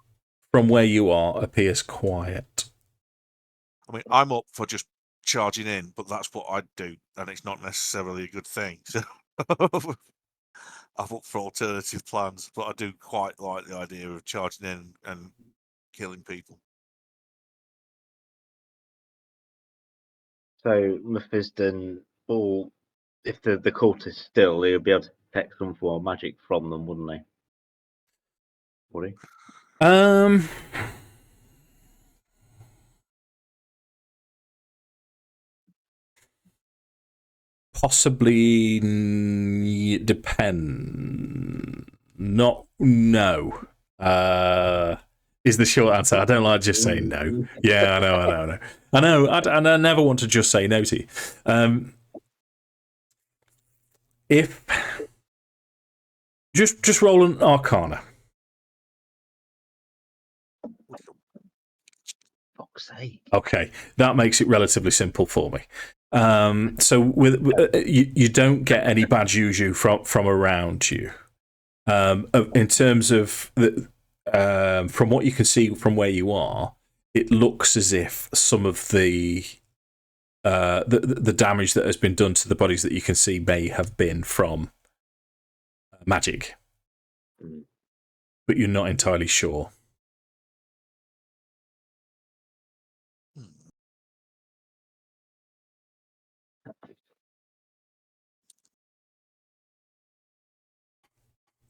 Speaker 1: from where you are appears quiet.
Speaker 2: I mean, I'm up for just charging in, but that's what I'd do, and it's not necessarily a good thing. So I'm up for alternative plans, but I do quite like the idea of charging in and killing people.
Speaker 3: So Mephiston, or if the cult is still, he'll be able to detect some form of magic from them, wouldn't he? Would he?
Speaker 1: Possibly depend. Not no. Is the short answer. I don't like just saying no. Yeah, I know. And I never want to just say no to you. If just roll an Arcana.
Speaker 3: Fuck's sake.
Speaker 1: Okay, that makes it relatively simple for me. So with you don't get any bad juju from around you. In terms of from what you can see from where you are, it looks as if some of the damage that has been done to the bodies that you can see may have been from magic, but you're not entirely sure.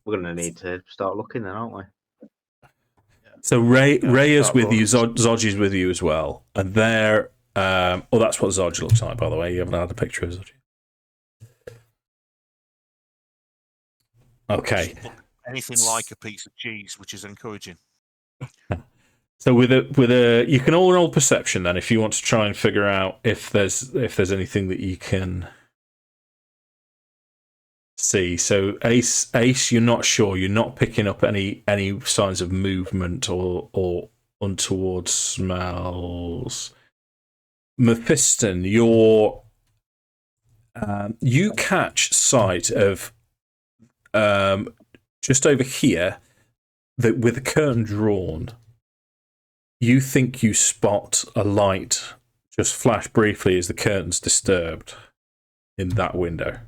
Speaker 3: We're going to need to start looking then, aren't we?
Speaker 1: So Ray is with you, Zodge is with you as well, and they're that's what Zodge looks like, by the way. You haven't had a picture of Zodge. Okay.
Speaker 2: Anything like a piece of cheese, which is encouraging.
Speaker 1: So with a you can all roll perception then if you want to try and figure out if there's anything that you can see. So Ace, you're not sure. You're not picking up any signs of movement or untoward smells. Mephiston, you catch sight of just over here that with the curtain drawn, you think you spot a light just flash briefly as the curtain's disturbed in that window.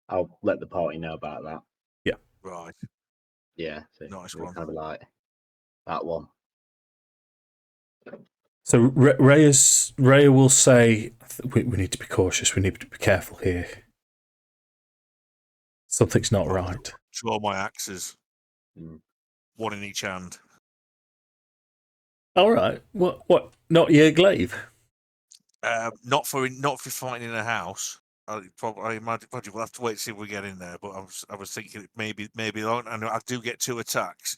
Speaker 3: I'll let the party know about that.
Speaker 1: Yeah.
Speaker 2: Right.
Speaker 3: Yeah. So
Speaker 2: Nice
Speaker 3: we'll
Speaker 2: one.
Speaker 3: kind of like that one.
Speaker 1: So Rhea will say, we need to be cautious. We need to be careful here. Something's not right.
Speaker 2: Draw my axes. One in each hand.
Speaker 1: All right. What? Not your glaive?
Speaker 2: Not for fighting in a house. I imagine we'll have to wait to see if we get in there. But I was thinking maybe long, and I do get 2 attacks,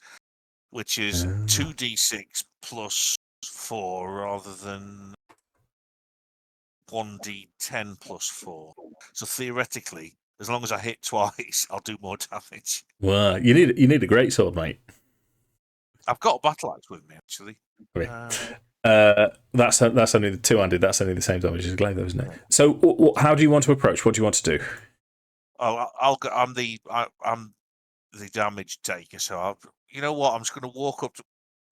Speaker 2: which is 2d6 plus 4 rather than 1d10 plus 4. So theoretically, as long as I hit twice, I'll do more damage.
Speaker 1: Well, you need a great sword, mate.
Speaker 2: I've got a battle axe with me, actually.
Speaker 1: That's only the 2-handed. That's only the same damage as a glaive, though, isn't it? So, how do you want to approach? What do you want to do?
Speaker 2: I'm the damage taker. So you know what? I'm just going to walk up to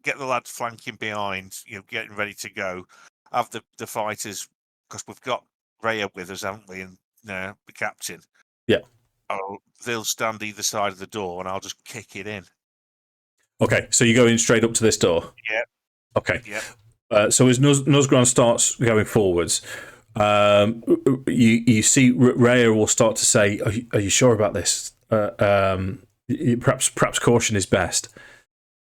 Speaker 2: get the lads flanking behind. Getting ready to go. Have the fighters, because we've got Rhea with us, haven't we? And the captain.
Speaker 1: Yeah.
Speaker 2: They'll stand either side of the door, and I'll just kick it in.
Speaker 1: Okay, so you go in straight up to this door.
Speaker 2: Yeah.
Speaker 1: Okay.
Speaker 2: Yeah.
Speaker 1: So as Nuzzgrond starts going forwards, you see Rhea will start to say, "Are you sure about this? Perhaps caution is best."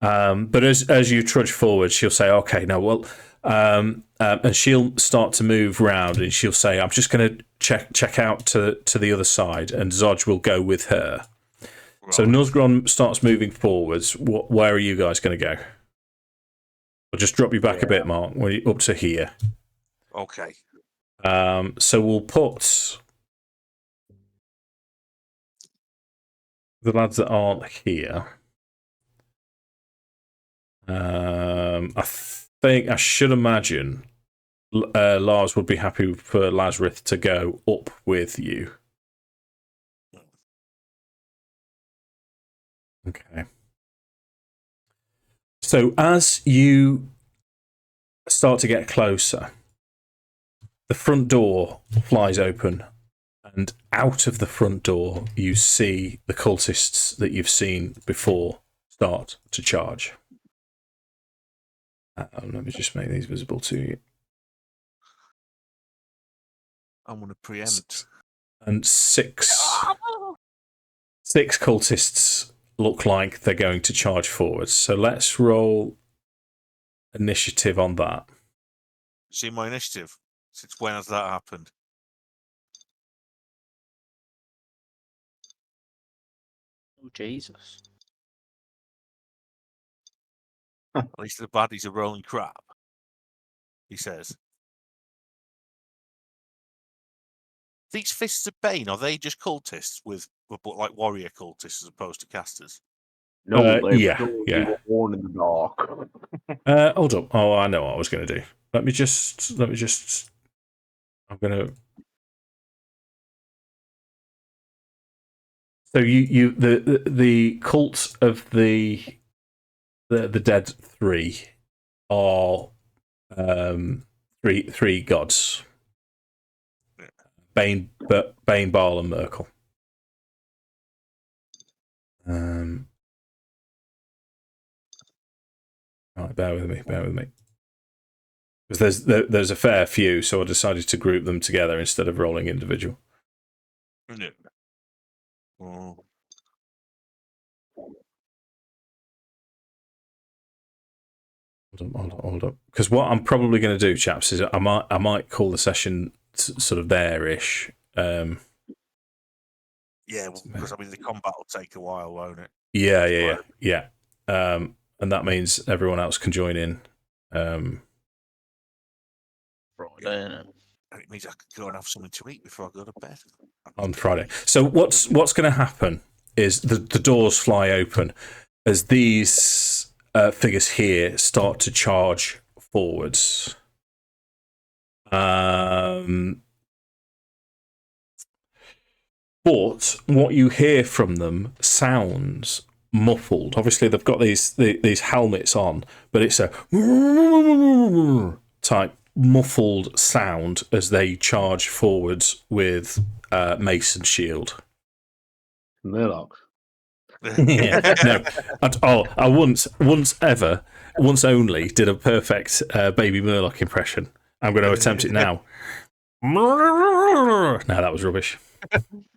Speaker 1: But as you trudge forward, she'll say, "Okay, no, well," and she'll start to move round, and she'll say, "I'm just going to check out to the other side," and Zodge will go with her. So
Speaker 2: Right.
Speaker 1: Nuzzgrond starts moving forwards. Where are you guys going to go? I'll just drop you back a bit, Mark, when you're up to here.
Speaker 2: Okay.
Speaker 1: So we'll put the lads that aren't here. I should imagine Lars would be happy for Lazrith to go up with you. Okay. So as you start to get closer, the front door flies open, and out of the front door you see the cultists that you've seen before start to charge. Let me just make these visible to you.
Speaker 2: I'm going to preempt.
Speaker 1: And six cultists look like they're going to charge forwards. So let's roll initiative on that.
Speaker 2: See my initiative? Since when has that happened?
Speaker 4: Oh, Jesus.
Speaker 2: At least the baddies are rolling crap, he says. These Fists of Bane, are they just cultists like warrior cultists as opposed to casters?
Speaker 3: No,
Speaker 1: yeah.
Speaker 3: Born in the dark.
Speaker 1: Hold up. Oh, I know what I was going to do. Let me just. I'm going to. So the cult of the dead three are three gods. Bane, Baal, and Merkel. Right, bear with me. Because there's a fair few, so I decided to group them together instead of rolling individual.
Speaker 2: No. Oh.
Speaker 1: Hold up. Because what I'm probably going to do, chaps, is I might call the session sort of there-ish.
Speaker 2: Yeah, because I mean the combat will take a while, won't it?
Speaker 1: Yeah. And that means everyone else can join in.
Speaker 2: And it means I can go and have something to eat before I go to bed
Speaker 1: On Friday. So what's going to happen is the doors fly open as these figures here start to charge forwards. But what you hear from them sounds muffled. Obviously, they've got these helmets on, but it's a type muffled sound as they charge forwards with mace and shield.
Speaker 3: Murloc.
Speaker 1: No, I once only did a perfect baby Murloc impression. I'm going to attempt it now. No, that was rubbish.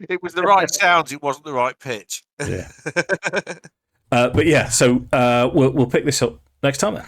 Speaker 2: It was the right sounds, it wasn't the right pitch.
Speaker 1: Yeah. But yeah, so we'll pick this up next time then.